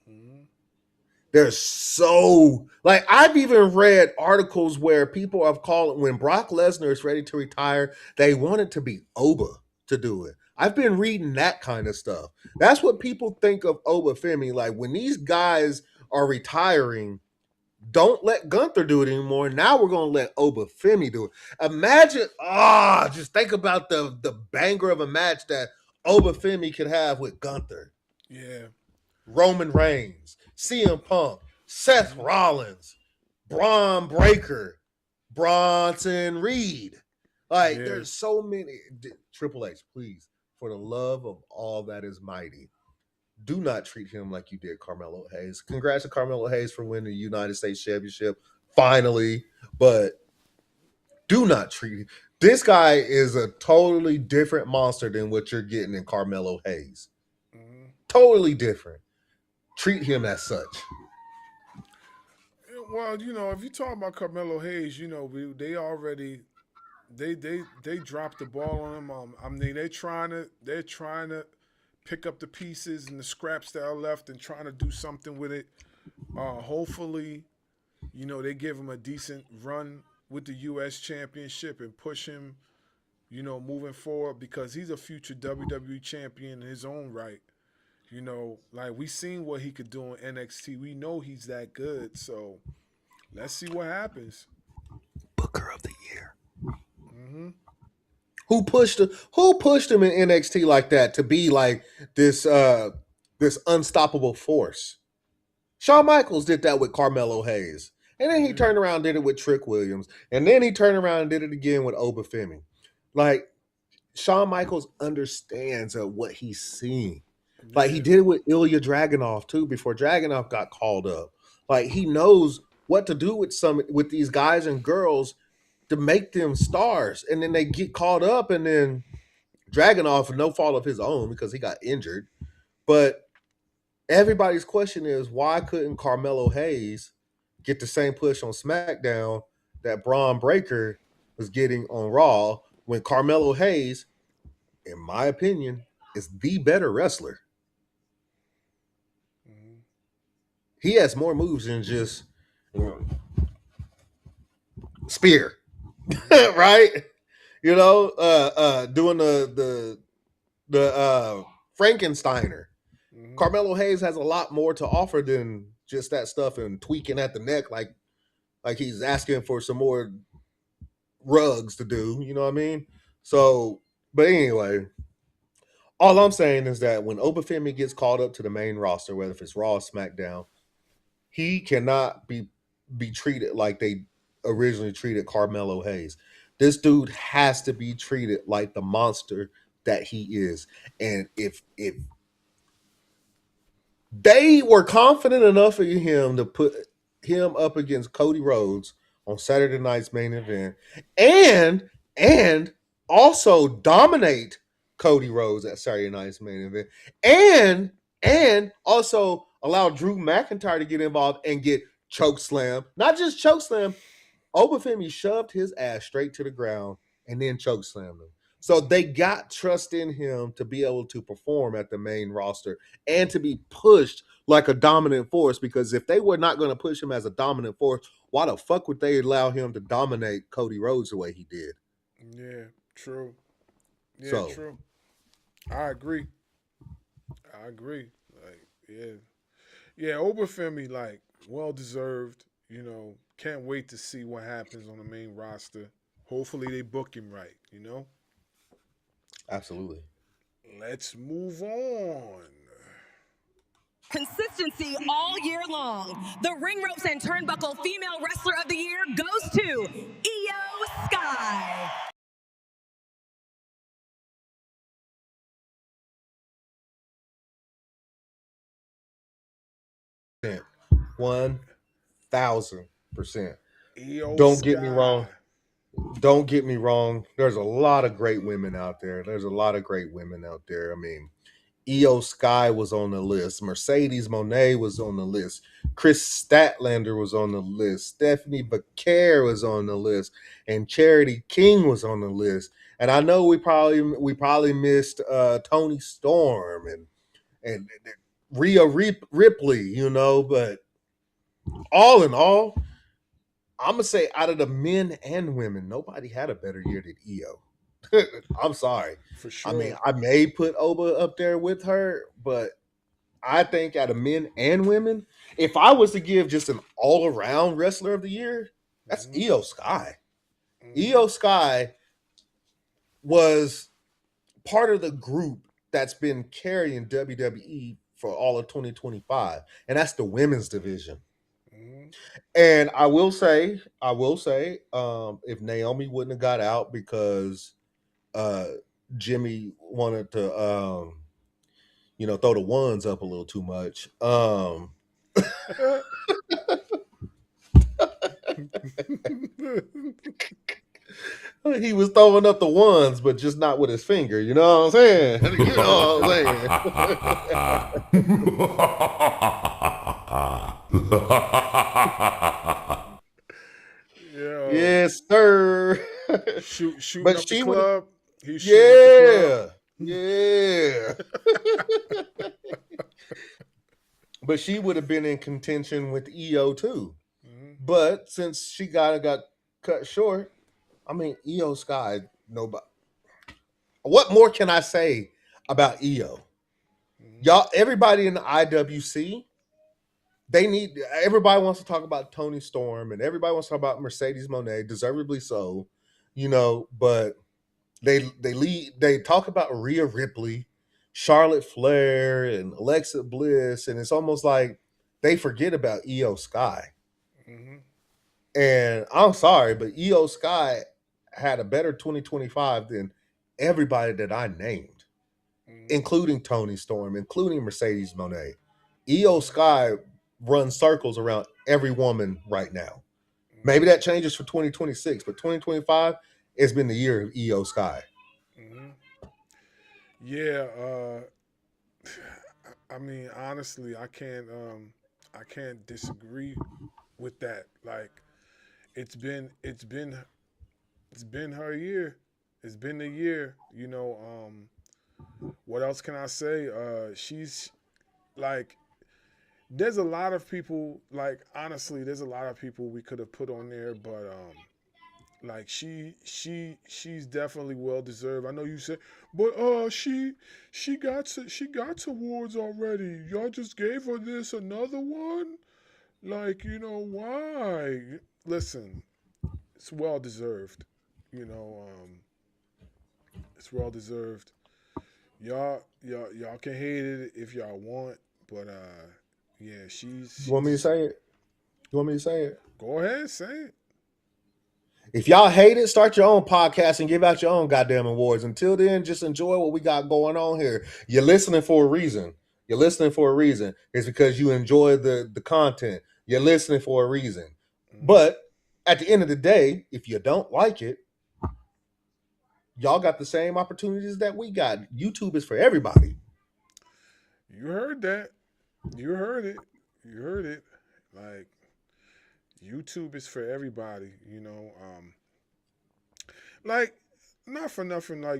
Mhm. There's so like I've even read articles where people have called when Brock Lesnar is ready to retire, they want it to be Oba to do it. I've been reading that kind of stuff. That's what people think of Oba Femi. Like when these guys are retiring, don't let Gunther do it anymore. Now we're gonna let Oba Femi do it. Imagine, just think about the banger of a match that Oba Femi could have with Gunther. Yeah. Roman Reigns, CM Punk, Seth Rollins, Braun Breaker, Bronson Reed. Like, Yeah. there's so many. Triple H, please, for the love of all that is mighty, do not treat him like you did Carmelo Hayes. Congrats to Carmelo Hayes for winning the United States Championship, finally. But do not treat him. This guy is a totally different monster than what you're getting in Carmelo Hayes. Mhm. Totally different. Treat him as such. Well, if you talk about Carmelo Hayes, they already they dropped the ball on him. I mean, they're trying to pick up the pieces and the scraps that are left and trying to do something with it. Hopefully, they give him a decent run with the U.S. Championship and push him, moving forward because he's a future WWE champion in his own right. Like we seen what he could do in NXT. We know he's that good. So let's see what happens. Booker of the Year. Hmm. Who pushed him in NXT like that to be like this unstoppable force? Shawn Michaels did that with Carmelo Hayes. And then he turned around and did it with Trick Williams. And then he turned around and did it again with Oba Femi. Like, Shawn Michaels understands what he's seeing. Like, he did it with Ilya Dragunov, too, before Dragunov got called up. Like, he knows what to do with these guys and girls to make them stars. And then they get caught up, and then Dragunov, no fault of his own, because he got injured. But everybody's question is, why couldn't Carmelo Hayes get the same push on SmackDown that Braun Breaker was getting on Raw when Carmelo Hayes, in my opinion, is the better wrestler? He has more moves than just spear, right? Doing the Frankensteiner. Carmelo Hayes has a lot more to offer than just that stuff and tweaking at the neck like he's asking for some more rugs to do. You know what I mean? So, but anyway, all I'm saying is that when Oba Femi gets called up to the main roster, whether if it's Raw or SmackDown, he cannot be treated like they originally treated Carmelo Hayes. This dude has to be treated like the monster that he is. And if they were confident enough in him to put him up against Cody Rhodes on Saturday night's main event and also dominate Cody Rhodes at Saturday night's main event and also allow Drew McIntyre to get involved and get choke slam. Not just choke slam, Oba Femi shoved his ass straight to the ground and then choke slammed him. So they got trust in him to be able to perform at the main roster and to be pushed like a dominant force, because if they were not going to push him as a dominant force, why the fuck would they allow him to dominate Cody Rhodes the way he did? Yeah, true. Yeah, So, true. I agree. Like, yeah, Oba Femi, like, well deserved. Can't wait to see what happens on the main roster. Hopefully they book him right. absolutely. Let's move on. Consistency all year long. The Ring Ropes and Turnbuckle Female Wrestler of the Year goes to Io Sky. %. 1,000%. Io Don't get me Sky. wrong. Don't get me wrong. There's a lot of great women out there. I mean, Io Sky was on the list. Mercedes Moné was on the list. Chris Statlander was on the list. Stephanie Becerra was on the list, and Charity King was on the list. And I know we probably missed Tony Storm and Rhea Ripley, you know. But all in all, I'm gonna say out of the men and women, nobody had a better year than Io. I'm sorry. For sure. I mean, I may put Oba up there with her, but I think out of men and women, if I was to give just an all-around wrestler of the year, that's Io Sky. Io Sky was part of the group that's been carrying WWE for all of 2025, and that's the women's division. And I will say, if Naomi wouldn't have got out because Jimmy wanted to, throw the ones up a little too much. He was throwing up the ones, but just not with his finger. You know what I'm saying? You know what I'm saying? Yes, sir. Shooting But up she the would. club. He's shooting up Yeah. But she would have been in contention with EO too. But since she got cut short, I mean, EO Sky, nobody. What more can I say about EO? Y'all, everybody in the IWC, everybody wants to talk about Tony Storm and everybody wants to talk about Mercedes Moné, deservedly so, but they talk about Rhea Ripley, Charlotte Flair, and Alexa Bliss, and it's almost like they forget about EO Sky. And I'm sorry, but EO Sky had a better 2025 than everybody that I named, including Tony Storm, including Mercedes Moné. EO Sky runs circles around every woman right now. Maybe that changes for 2026, but 2025 has been the year of EO Sky. Yeah, I mean, honestly, I can't disagree with that. Like, it's been her year. It's been the year. What else can I say? She's like, there's a lot of people. Like, honestly, there's a lot of people we could have put on there, but like she's definitely well deserved. I know you said, but she got awards already. Y'all just gave her another one. Like, why? Listen, it's well deserved. It's well deserved. Y'all can hate it if y'all want, but yeah, she's. You want me to say it? Go ahead, say it. If y'all hate it, start your own podcast and give out your own goddamn awards. Until then, just enjoy what we got going on here. You're listening for a reason. It's because you enjoy the content. You're listening for a reason. But at the end of the day, if you don't like it, y'all got the same opportunities that we got. YouTube is for everybody. You heard that. You heard it. Like, YouTube is for everybody, like, not for nothing, like,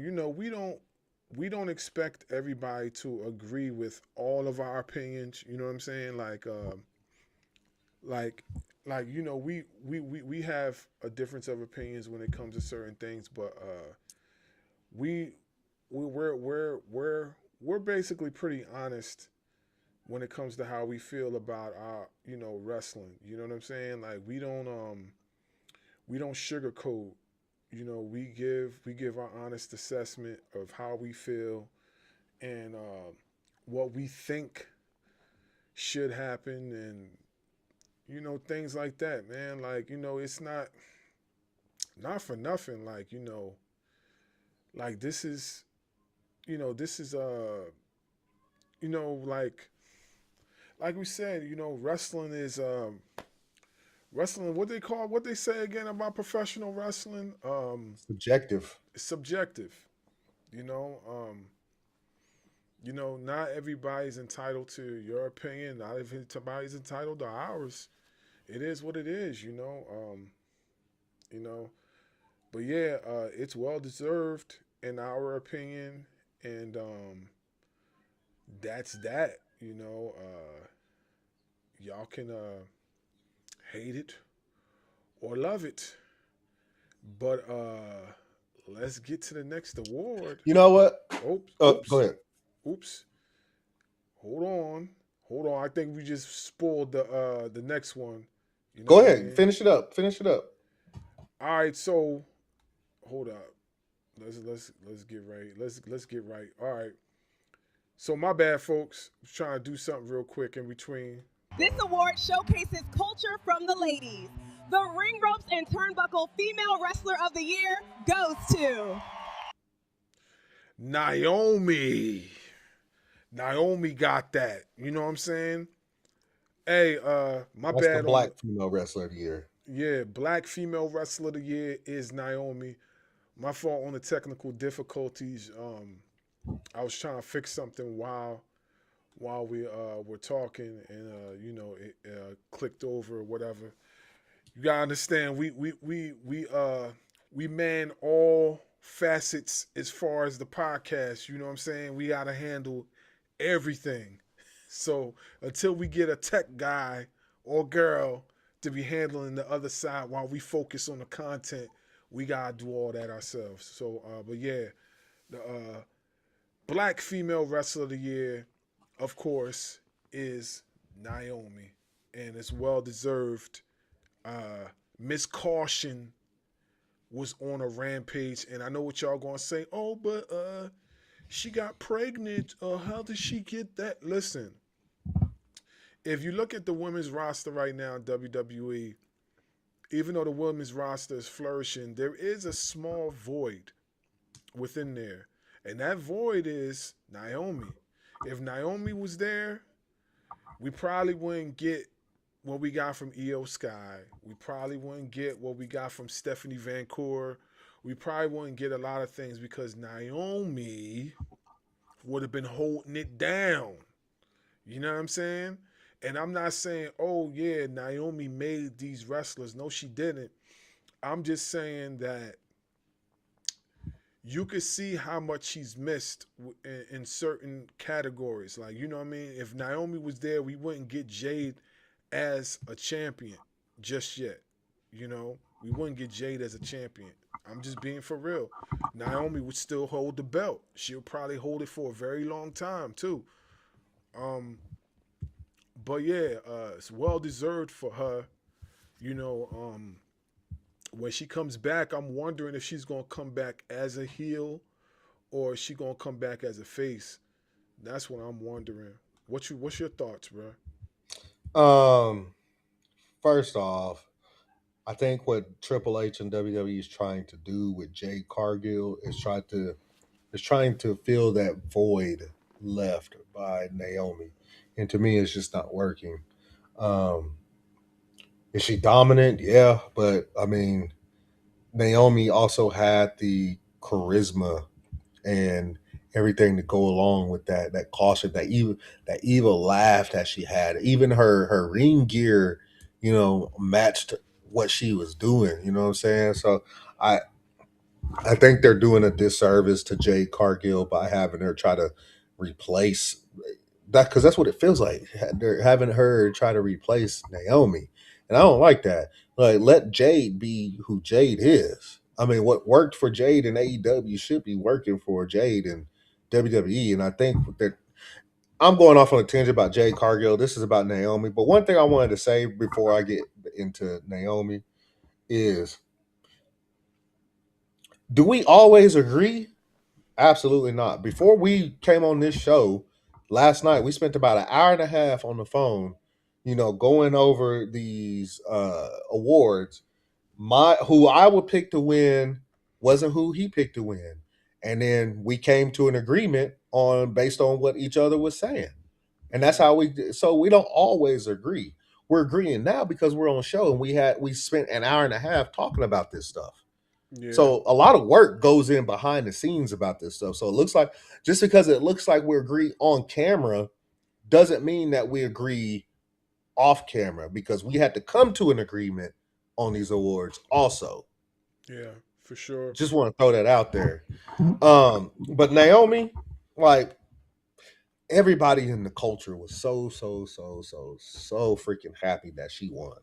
we don't expect everybody to agree with all of our opinions, you know what I'm saying? We have a difference of opinions when it comes to certain things, but we're basically pretty honest when it comes to how we feel about our, wrestling. You know what I'm saying? Like, we don't sugarcoat. We give our honest assessment of how we feel and what we think should happen, and things like that, man. Like, it's not for nothing. Like, like, this is like we said, wrestling is wrestling. What they say again about professional wrestling? Subjective. It's subjective. You know, not everybody's entitled to your opinion. Not everybody's entitled to ours. It is what it is, you know. You know, but yeah, it's well deserved in our opinion, and that's that. You know, y'all can hate it or love it, but let's get to the next award. You know what? Oops, Go oops, ahead. oops. Hold on. I think we just spoiled the next one. You know Go what I ahead. mean? Finish it up. Finish it up. All right, so hold up. Let's get right. Let's get right. All right. So my bad, folks. I was trying to do something real quick in between. This award showcases culture from the ladies. The Ring Ropes and Turnbuckle Female Wrestler of the Year goes to Naomi. Naomi got that. You know what I'm saying? Hey, my That's the bad on Black female wrestler of the year. yeah, Black Female Wrestler of the Year is Naomi. My fault on the technical difficulties. I was trying to fix something while we were talking, and you know, it clicked over or whatever. You gotta understand, we man all facets as far as the podcast. You know what I'm saying? We gotta handle everything. So until we get a tech guy or girl to be handling the other side while we focus on the content, we gotta do all that ourselves. So, but yeah, the Black Female Wrestler of the Year, of course, is Naomi, and it's well deserved. Miss Caution was on a rampage, and I know what y'all gonna say. Oh, but she got pregnant. How did she get that? Listen, if you look at the women's roster right now in WWE, even though the women's roster is flourishing, there is a small void within there, and that void is Naomi. If Naomi was there, we probably wouldn't get what we got from Io Sky. We probably wouldn't get what we got from Stephanie Vancour. We probably wouldn't get a lot of things because Naomi would have been holding it down. You know what I'm saying? And I'm not saying, oh yeah, Naomi made these wrestlers. No, she didn't. I'm just saying that you could see how much she's missed in certain categories. Like, you know what I mean? If Naomi was there, we wouldn't get Jade as a champion just yet. You know, we wouldn't get Jade as a champion. I'm just being for real. Naomi would still hold the belt. She'll probably hold it for a very long time too. But yeah, it's well deserved for her. You know, when she comes back, I'm wondering if she's gonna come back as a heel or is she gonna come back as a face. That's what I'm wondering. What's your thoughts, bro? First off, I think what Triple H and WWE is trying to do with Jade Cargill is trying to fill that void left by Naomi, and to me, it's just not working. Um, is she dominant? Yeah, but I mean, Naomi also had the charisma and everything to go along with that caution, that evil laugh that she had. Even her ring gear, you know, matched what she was doing. You know what I'm saying? So I I think they're doing a disservice to Jade Cargill by having her try to replace that, because that's what it feels like. They're having her try to replace Naomi, and I don't like that. Like, let Jade be who Jade is. I mean, what worked for Jade in AEW should be working for Jade in WWE, and I think that I'm going off on a tangent about Jade Cargill. This is about Naomi, but one thing I wanted to say before I get into Naomi is: do we always agree? Absolutely not. Before we came on this show last night, we spent about an hour and a half on the phone, you know, going over these awards. My Who I would pick to win wasn't who he picked to win. And then we came to an agreement on based on what each other was saying. And that's how so we don't always agree. We're agreeing now because we're on show and we spent an hour and a half talking about this stuff. Yeah. So a lot of work goes in behind the scenes about this stuff. So it looks like just because it looks like we agree on camera doesn't mean that we agree off camera, because we had to come to an agreement on these awards also. Yeah, for sure. Just want to throw that out there. But Naomi, like, everybody in the culture was so freaking happy that she won.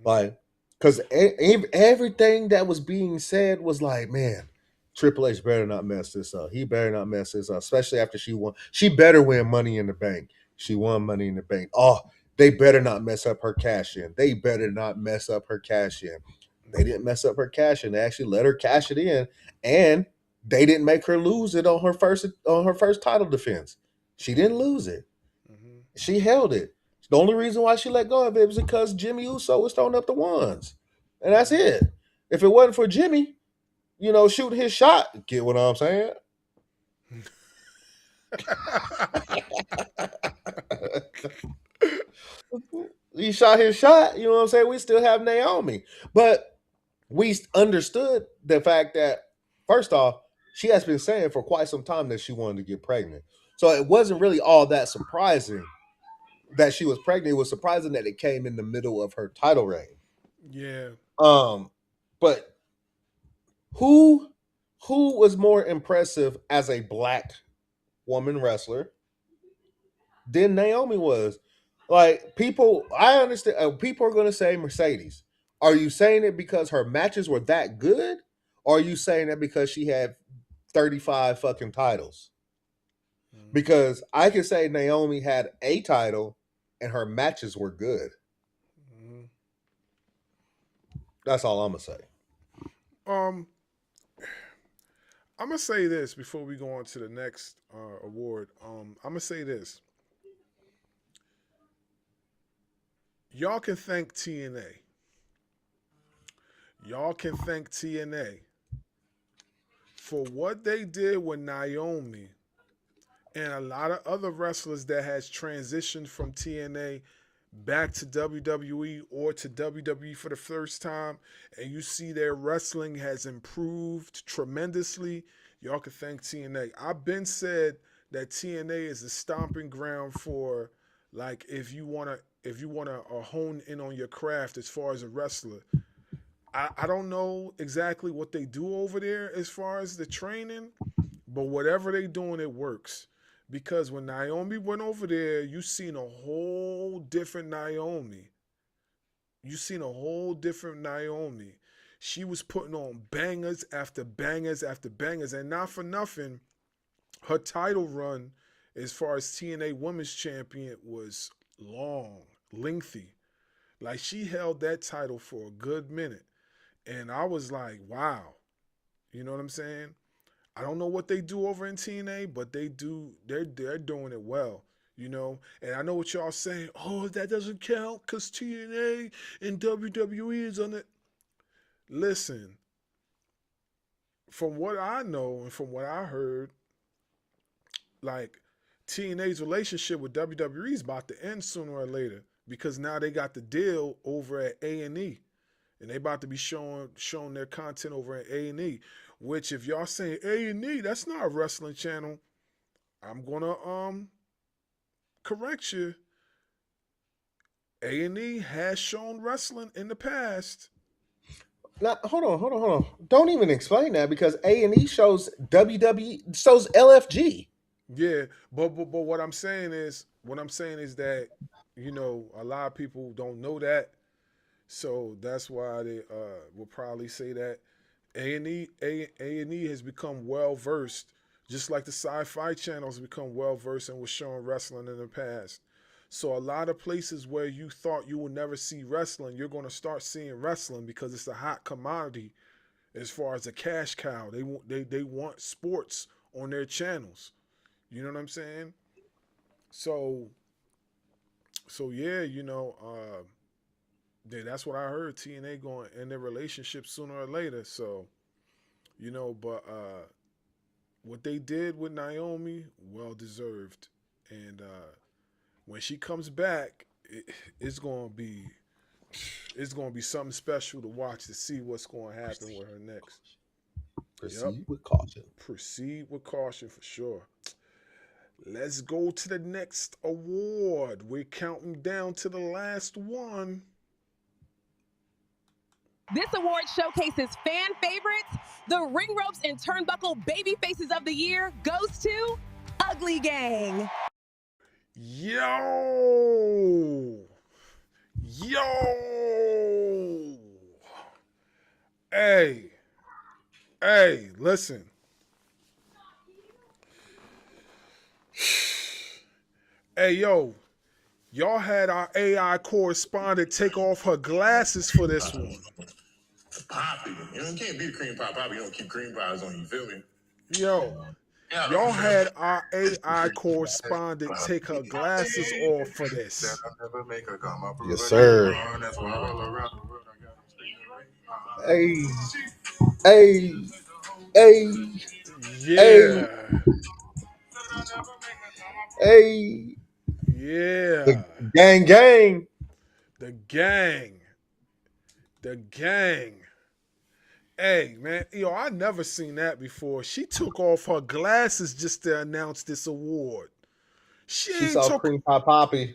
Like, because everything that was being said was like, man, Triple H better not mess this up. He better not mess this up, especially after she won. She better win Money in the Bank. She won Money in the Bank. Oh, they better not mess up her cash in. They better not mess up her cash in. They didn't mess up her cash in. They actually let her cash it in, and they didn't make her lose it on her first title defense. She didn't lose it. Mm-hmm. She held it. The only reason why she let go of it was because Jimmy Uso was throwing up the ones. And that's it. If it wasn't for Jimmy, shooting his shot, get what I'm saying? He shot his shot, you know what I'm saying? We still have Naomi. But we understood the fact that, first off, she has been saying for quite some time that she wanted to get pregnant. So it wasn't really all that surprising that she was pregnant. It was surprising that it came in the middle of her title reign. Yeah. But who was more impressive as a black woman wrestler than Naomi was? Like, people, I understand. People are going to say Mercedes. Are you saying it because her matches were that good, or are you saying it because she had 35 fucking titles? Because I can say Naomi had a title and her matches were good. That's all I'm gonna say. I'm gonna say this before we go on to the next award. I'm gonna say this. Y'all can thank TNA. Y'all can thank TNA for what they did with Naomi and a lot of other wrestlers that has transitioned from TNA back to WWE or to WWE for the first time, and you see their wrestling has improved tremendously. Y'all can thank TNA. I've been said that TNA is the stomping ground for, like, if you wanna hone in on your craft as far as a wrestler. I don't know exactly what they do over there as far as the training, but whatever they doing, it works. Because when Naomi went over there, you seen a whole different Naomi. You seen a whole different Naomi. She was putting on bangers after bangers after bangers. And not for nothing, her title run as far as TNA Women's Champion was long, lengthy. Like, she held that title for a good minute. And I was like, wow. You know what I'm saying? I don't know what they do over in TNA, but they're doing it well, And I know what y'all saying. Oh, that doesn't count because TNA and WWE is on it. Listen, from what I know and from what I heard, like, TNA's relationship with WWE is about to end sooner or later because now they got the deal over at A&E. And they about to be showing their content over at A&E. Which, if y'all saying A&E, that's not a wrestling channel, I'm gonna correct you. A&E has shown wrestling in the past. Now, hold on. Don't even explain that, because A&E shows WWE, shows LFG. Yeah, but what I'm saying is that a lot of people don't know that, so that's why they will probably say that. A&E has become well versed, just like the Sci-Fi Channel has become well versed and was showing wrestling in the past. So a lot of places where you thought you would never see wrestling, you're going to start seeing wrestling because it's a hot commodity as far as a cash cow. They want sports on their channels. You know what I'm saying? So yeah, that's what I heard. TNA going in their relationship sooner or later. So, but what they did with Naomi, well deserved. And when she comes back, it's going to be It's going to be something special to watch to see what's going to happen with her next. Proceed with caution. Proceed with caution for sure. Let's go to the next award. We're counting down to the last one. This award showcases fan favorites. The Ring Ropes and Turnbuckle Baby Faces of the Year goes to Ugly Gang. Yo! Hey, listen. Hey, yo, y'all had our AI correspondent take off her glasses for this one. Poppy. You can't beat cream pie. Poppy, you don't keep cream pies on you, feel me? Yo, y'all had our AI correspondent take her glasses off for this. Yes, sir. Hey. Yeah. Hey. Yeah. The gang. The gang. Hey, man, yo, I never seen that before. She took off her glasses just to announce this award. She saw cream pie Poppy.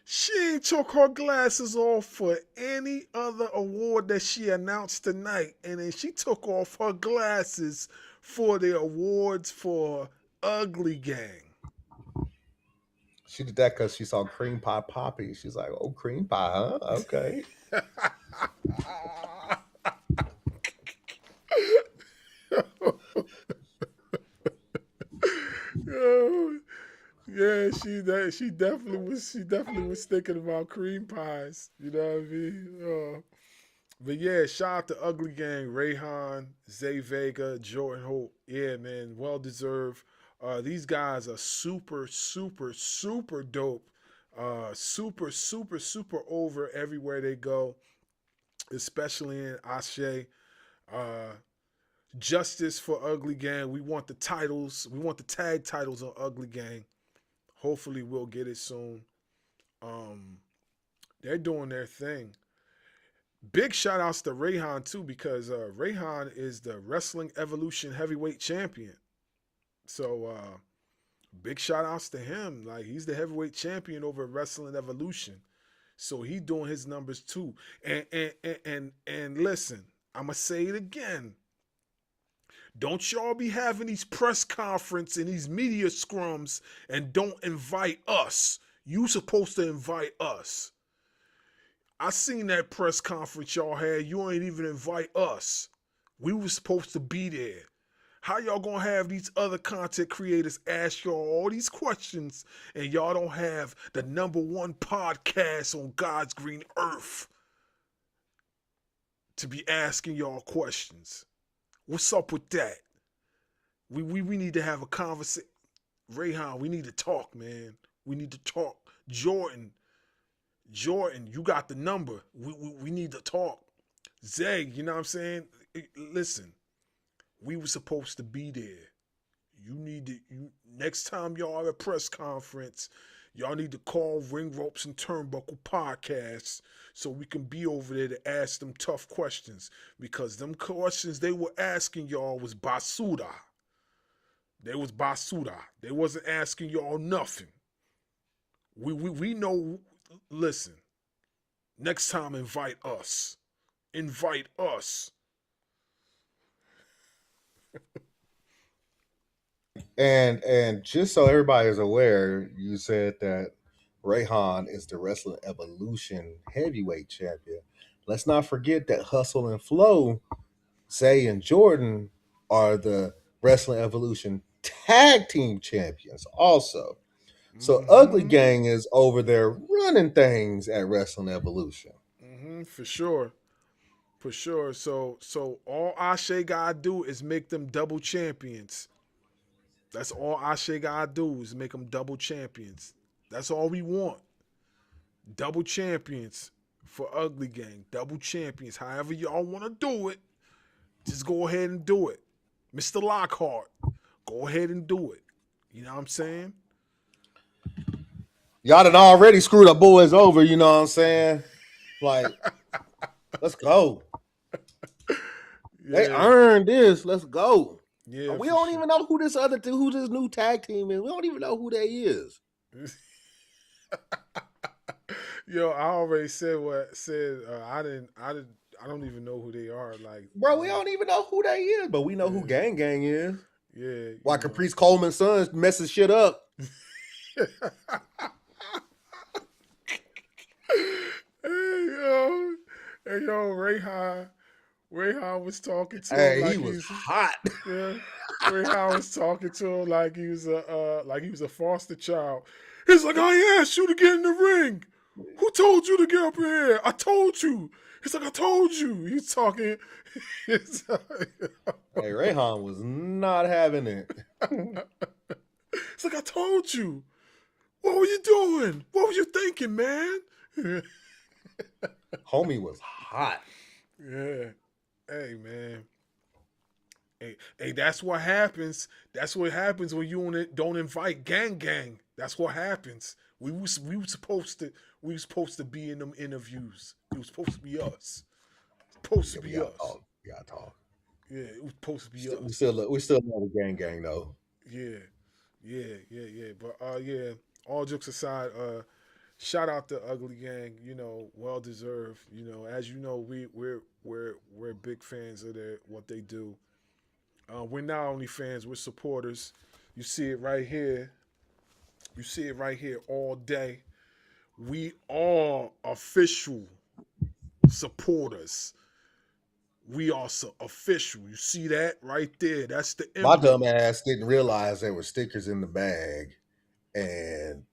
She ain't took her glasses off for any other award that she announced tonight. And then she took off her glasses for the awards for Ugly Gang. She did that because she saw cream pie Poppy. She's like, oh, cream pie, huh? Okay. Yeah, she definitely was thinking about cream pies. You know what I mean? But yeah, shout out to Ugly Gang, Rayhan, Zay Vega, Jordan Hope. Yeah, man, well deserved. These guys are super, super, super dope. Super, super, super over everywhere they go, especially in Ashe. Justice for Ugly Gang. We want the titles. We want the tag titles on Ugly Gang. Hopefully we'll get it soon. They're doing their thing. Big shout outs to Rayhan too, because Rayhan is the Wrestling Evolution heavyweight champion. So big shout outs to him. Like, he's the heavyweight champion over Wrestling Evolution. So he doing his numbers too. And listen, I'ma say it again. Don't y'all be having these press conference and these media scrums and don't invite us. You supposed to invite us. I seen that press conference y'all had. You ain't even invite us. We were supposed to be there. How y'all gonna have these other content creators ask y'all all these questions and y'all don't have the #1 podcast on God's green earth to be asking y'all questions? What's up with that? We need to have a conversation. Rayhan, we need to talk, man. We need to talk. Jordan, you got the number. We need to talk. Zay, you know what I'm saying? Listen, we were supposed to be there. Next time y'all have a press conference, y'all need to call Ring Ropes and Turnbuckle Podcast so we can be over there to ask them tough questions, because them questions they were asking y'all was basura. They was basura. They wasn't asking y'all nothing. We know. Listen, next time invite us. Invite us. And just so everybody is aware, you said that Rayhan is the Wrestling Evolution heavyweight champion. Let's not forget that Hustle and Flow, Zay and Jordan are the Wrestling Evolution tag team champions also. So Ugly Gang is over there running things at Wrestling Evolution. For sure. For sure. So all Ashe gotta do is make them double champions. That's all Ashe gotta do is make them double champions. That's all we want. Double champions for Ugly Gang. Double champions. However y'all want to do it, just go ahead and do it. Mr. Lockhart, go ahead and do it. You know what I'm saying? Y'all done already screwed up boys over, you know what I'm saying? Like, let's go. They Yeah, earned this. Let's go. yeah. We for don't sure. even know who who this new tag team is. We don't even know who they is. Yo, I already said what said. I don't even know who they are. Like, Bro, we don't even know who they is, but we know who Yeah. Gang Gang is. Yeah. Why Caprice Coleman's son messes shit up. Hey yo, Rayhan was talking to him Hey, like he was he's hot. yeah. Rayhan was talking to him like he was a foster child. He's like, I asked you to get in the ring. Who told you to get up in here? I told you. He's like, I told you. He's talking. It's Hey, Rayhan was not having it. like, I told you. What were you doing? What were you thinking, man? Homie was hot. Yeah. Hey, man. Hey, that's what happens. That's what happens when you don't invite Gang Gang. That's what happens. We were supposed to be in them interviews. It was supposed to be us. Supposed to Yeah, we be gotta us. talk. We gotta talk. Yeah, it was supposed to be We us. still love the Gang Gang though. Yeah. But yeah, all jokes aside, shout out to Ugly Gang, well deserved. As you know, we're big fans of what they do. We're not only fans, we're supporters. You see it right here. You see it right here all day. We are official supporters. We are official. You see that right there? That's the My emblem. dumb ass didn't realize there were stickers in the bag, and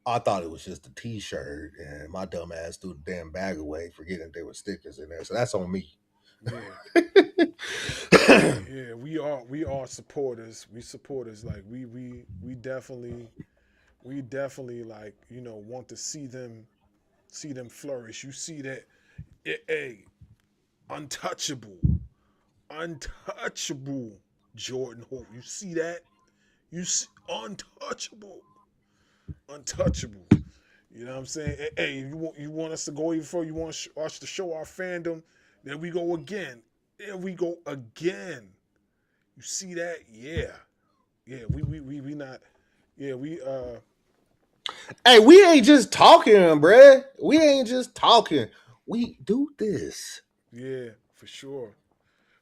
I thought it was just a T-shirt. And my dumb ass threw the damn bag away, forgetting there were stickers in there. So that's on me. Yeah. Yeah, we are supporters. We supporters. Like we definitely like want to see them flourish. You see that, hey, untouchable, Jordan Hope. You see that? You see, untouchable. You know what I'm saying? Hey, you want us to go even further? You want us to show our fandom? There we go again. There we go again. You see that? Yeah. Yeah, we not. Yeah, we Hey, we ain't just talking, bruh. We ain't just talking. We do this. yeah, for sure.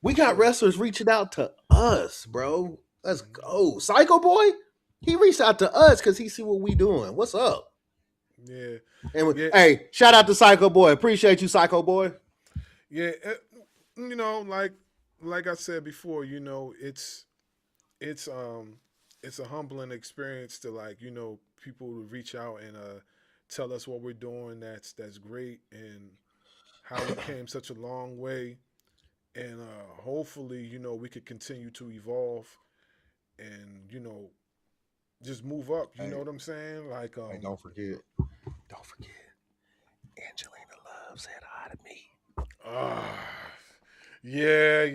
We got wrestlers reaching out to us, bro. Let's go. Psycho Boy, he reached out to us because he see what we doing. What's up? Yeah. And Yeah. hey, shout out to Psycho Boy. Appreciate you, Psycho Boy. Yeah, like I said before, it's a humbling experience to people to reach out and tell us what we're doing. That's great, and how we came such a long way, and hopefully we could continue to evolve and just move up. You know what I'm saying? Like Hey, don't forget, Angelina Love said hi to me. Yeah.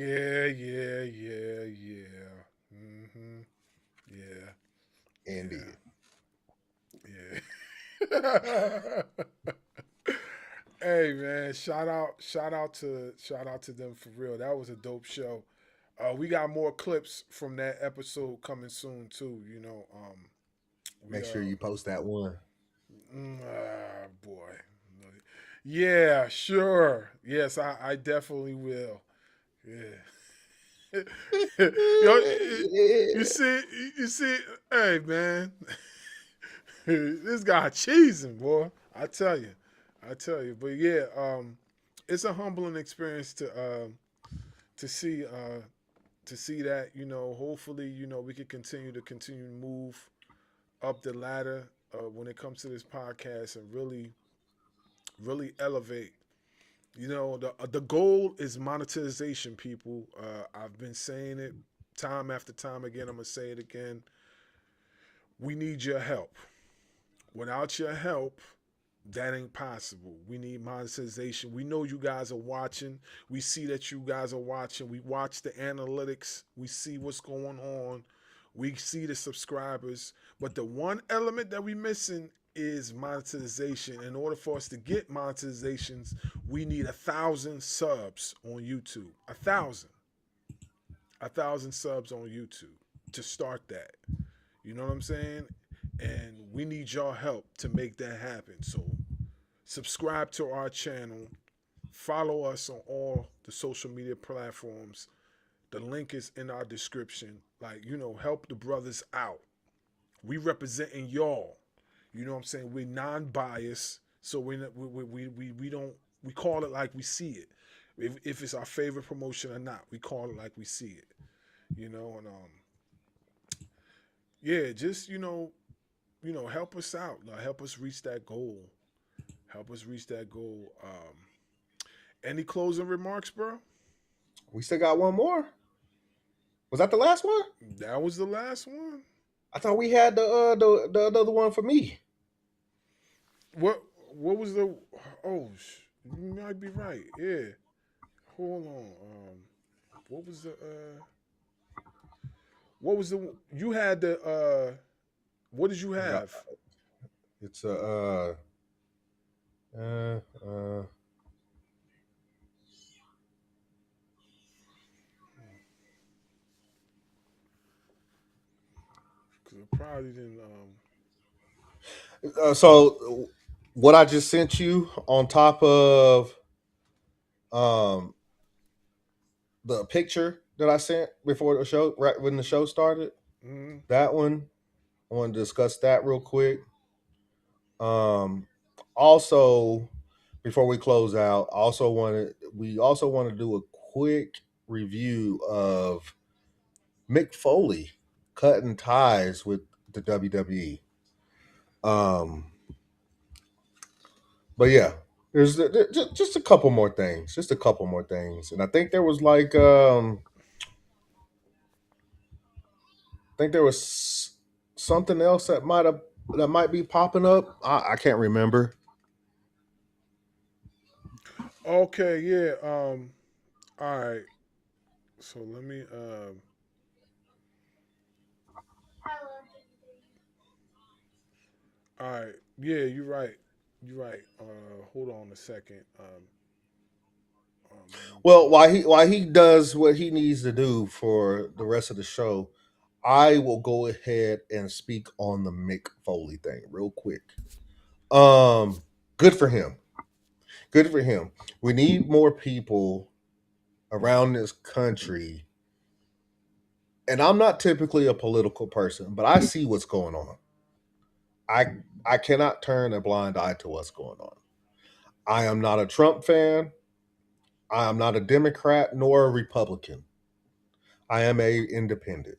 Mm-hmm. Yeah. Indeed. Yeah. Hey man, shout out to them for real. That was a dope show. We got more clips from that episode coming soon too. Make sure you post that one. Boy. Yeah, sure. Yes, I definitely will. Yeah. Yo, you see, hey man, this guy cheesing, boy. I tell you. But yeah, it's a humbling experience to see that. Hopefully, we can continue to move up the ladder when it comes to this podcast and really elevate. The goal is monetization, people. I've been saying it time after time again. I'm gonna say it again. We need your help. Without your help, that ain't possible. We need monetization. We know you guys are watching. We see that you guys are watching. We watch the analytics. We see what's going on. We see the subscribers. But the one element that we missing is monetization. In order for us to get monetizations, we need 1,000 subs on YouTube. 1,000 subs on YouTube to start that. You know what I'm saying? And we need y'all help to make that happen. So subscribe to our channel. Follow us on all the social media platforms. The link is in our description. Like, help the brothers out. We representing y'all. You know what I'm saying? We're non-biased, so we don't we call it like we see it. If it's our favorite promotion or not, we call it like we see it. And yeah, just help us out. Help us reach that goal. Help us reach that goal. Any closing remarks, bro? We still got one more. Was that the last one? That was the last one. I thought we had the other one for me. What was the? Oh, you might be right. Yeah. Hold on. What was the? What was the? You had the. What did you have? It's Because I probably didn't. So what I just sent you on top of the picture that I sent before the show, right when the show started, that one, I want to discuss that real quick. Also, before we close out, we also want to do a quick review of Mick Foley cutting ties with the WWE. But yeah, there's just a couple more things. Just a couple more things. And I think there was something else that might be popping up. I can't remember. Okay. Yeah. All right. So let me. All right. Yeah, you're right. You're right. Hold on a second. Well, while he does what he needs to do for the rest of the show, I will go ahead and speak on the Mick Foley thing real quick. Good for him. Good for him. We need more people around this country. And I'm not typically a political person, but I see what's going on. I cannot turn a blind eye to what's going on. I am not a Trump fan. I am not a Democrat nor a Republican. I am a independent.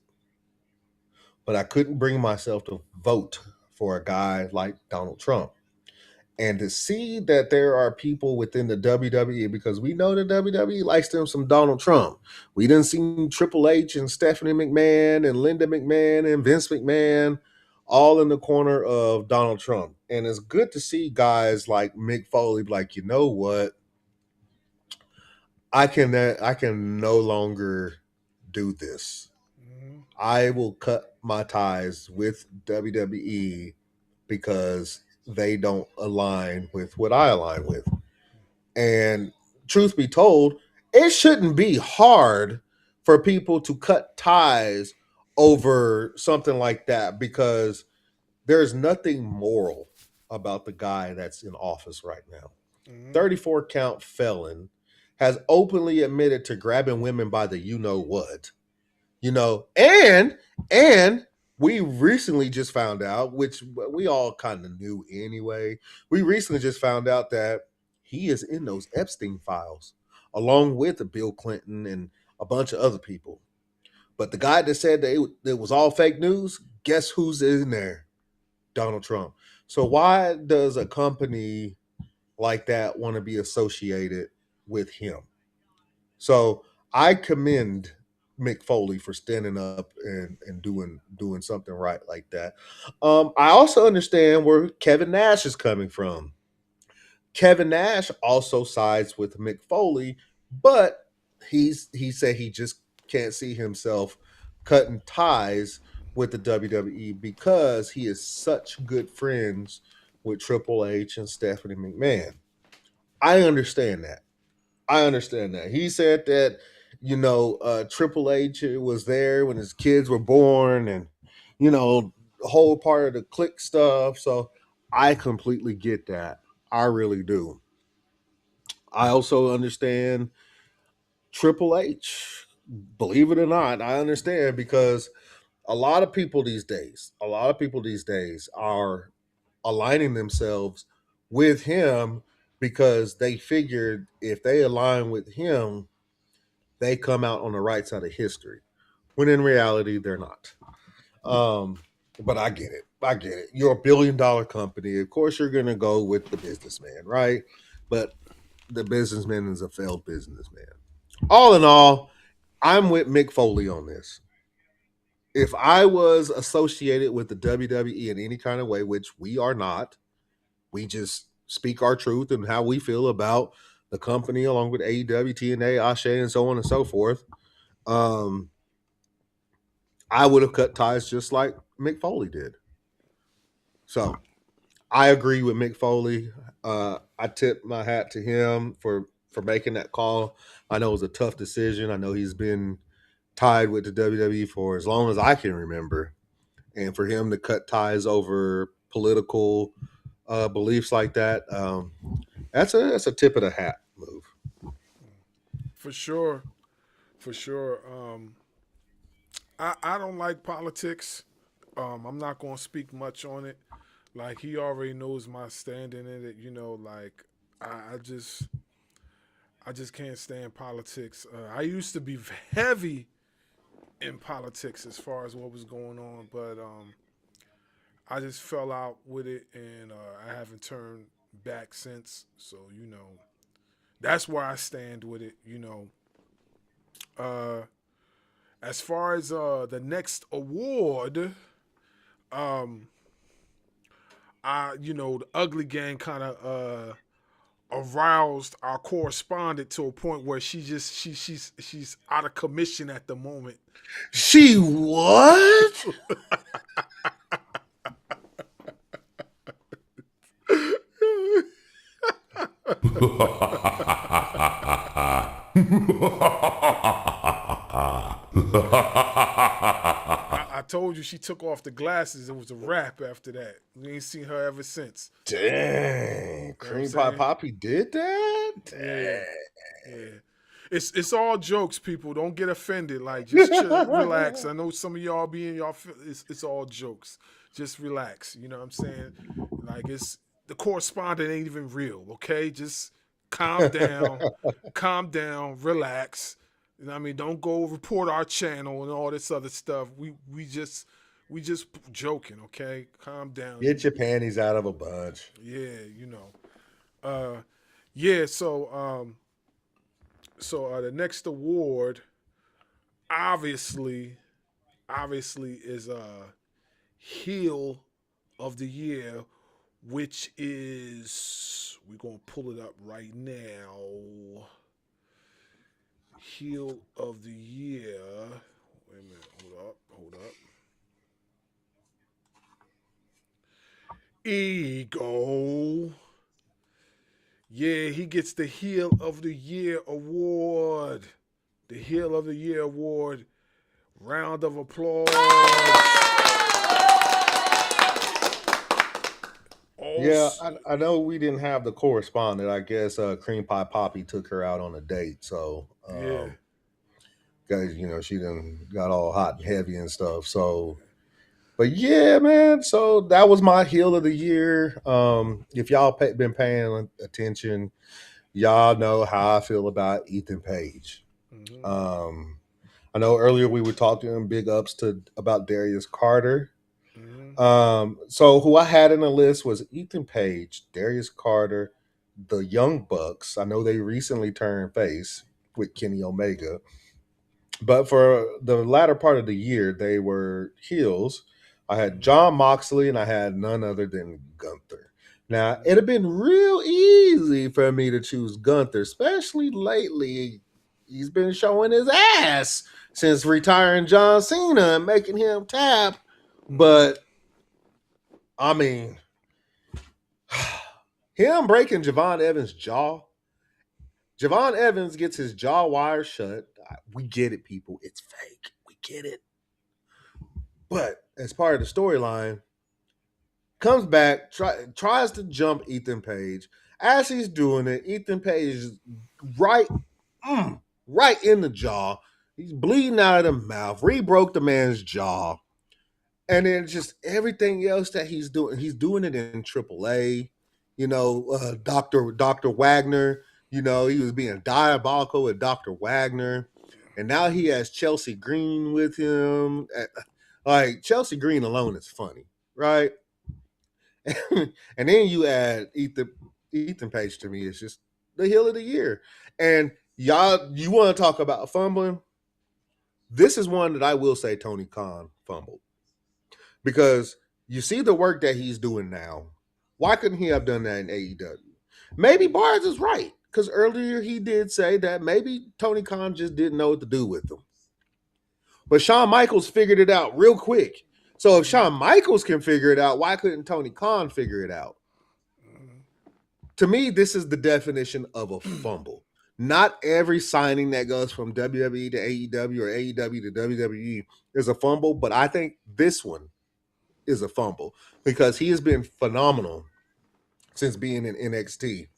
But I couldn't bring myself to vote for a guy like Donald Trump. And to see that there are people within the WWE, because we know the WWE likes them some Donald Trump. We done seen Triple H and Stephanie McMahon and Linda McMahon and Vince McMahon all in the corner of Donald Trump. And it's good to see guys like Mick Foley be like, you know what? I can no longer do this. I will cut my ties with WWE because they don't align with what I align with. And truth be told, it shouldn't be hard for people to cut ties over something like that because there's nothing moral about the guy that's in office right now. 34 count felon has openly admitted to grabbing women by the you-know-what. And we recently just found out, which we all kind of knew anyway. We recently just found out that he is in those Epstein files, along with Bill Clinton and a bunch of other people. But the guy that said that it was all fake news, guess who's in there? Donald Trump. So why does a company like that want to be associated with him? So I commend Mick Foley for standing up and doing something right like that. I also understand where Kevin Nash is coming from. Kevin Nash also sides with Mick Foley, but he said he just can't see himself cutting ties with the WWE because he is such good friends with Triple H and Stephanie McMahon. I understand that. He said that, Triple H was there when his kids were born and, the whole part of the click stuff. So I completely get that. I really do. I also understand Triple H. Believe it or not, I understand because a lot of people these days are aligning themselves with him because they figured if they align with him, they come out on the right side of history. When in reality, they're not. But I get it. You're a $1 billion company. Of course, you're going to go with the businessman, right? But the businessman is a failed businessman. All in all, I'm with Mick Foley on this. If I was associated with the WWE in any kind of way, which we are not, we just speak our truth and how we feel about the company, along with AEW, TNA, Ashe, and so on and so forth. I would have cut ties just like Mick Foley did. So I agree with Mick Foley. I tip my hat to him for making that call. I know it was a tough decision. I know he's been tied with the WWE for as long as I can remember. And for him to cut ties over political beliefs like that, that's a tip of the hat move. For sure. I don't like politics. I'm not going to speak much on it. Like, he already knows my standing in it. Like, I just can't stand politics. I used to be heavy in politics as far as what was going on, but I just fell out with it, and I haven't turned back since. So, that's where I stand with it. As far as the next award, the Ugly Gang kind of aroused our correspondent to a point where she's out of commission at the moment. She what? I told you she took off the glasses. It was a wrap after that. We ain't seen her ever since. Dang, Cream Pie Poppy did that? Dang. Yeah. It's all jokes, people. Don't get offended. Like, just chill, relax. I know some of y'all it's all jokes. Just relax. You know what I'm saying? Like, the correspondent ain't even real, okay? Just calm down, relax. You know what I mean? Don't go report our channel and all this other stuff. We just joking, okay? Calm down. Get your panties out of a bunch. Yeah, So the next award, obviously, is Heel of the Year, which is, we're gonna pull it up right now. Heel of the Year. Wait a minute. Hold up. Ego. Yeah, he gets the Heel of the Year award. The Heel of the Year award. Round of applause. Yeah, I know we didn't have the correspondent. I guess Cream Pie Poppy took her out on a date. So, guys, she done got all hot and heavy and stuff. So, but yeah, man. So that was my Heel of the Year. If y'all been paying attention, y'all know how I feel about Ethan Page. Mm-hmm. I know earlier we were talking big ups about Darius Carter. Mm-hmm. So who I had in the list was Ethan Page, Darius Carter, the Young Bucks. I know they recently turned face with Kenny Omega, but for the latter part of the year, they were heels. I had John Moxley and I had none other than Gunther. Now, it'd have been real easy for me to choose Gunther, especially lately. He's been showing his ass since retiring John Cena and making him tap. But, I mean, Him breaking Javon Evans' jaw. Javon Evans gets his jaw wire shut. We get it, people. It's fake. We get it. But as part of the storyline, comes back, tries to jump Ethan Page. As he's doing it, Ethan Page is right, right in the jaw. He's bleeding out of the mouth. Broke the man's jaw. And then just everything else that he's doing it in AAA. Dr. Wagner, he was being diabolical with Dr. Wagner. And now he has Chelsea Green with him. Like, Chelsea Green alone is funny, right? And then you add Ethan Page. To me, it's just the heel of the year. And y'all, you want to talk about fumbling? This is one that I will say Tony Khan fumbled. Because you see the work that he's doing now. Why couldn't he have done that in AEW? Maybe Barz is right. Because earlier he did say that maybe Tony Khan just didn't know what to do with him. But Shawn Michaels figured it out real quick. So if Shawn Michaels can figure it out, why couldn't Tony Khan figure it out? To me, this is the definition of a fumble. Not every signing that goes from WWE to AEW or AEW to WWE is a fumble, but I think this one is a fumble because he has been phenomenal since being in NXT.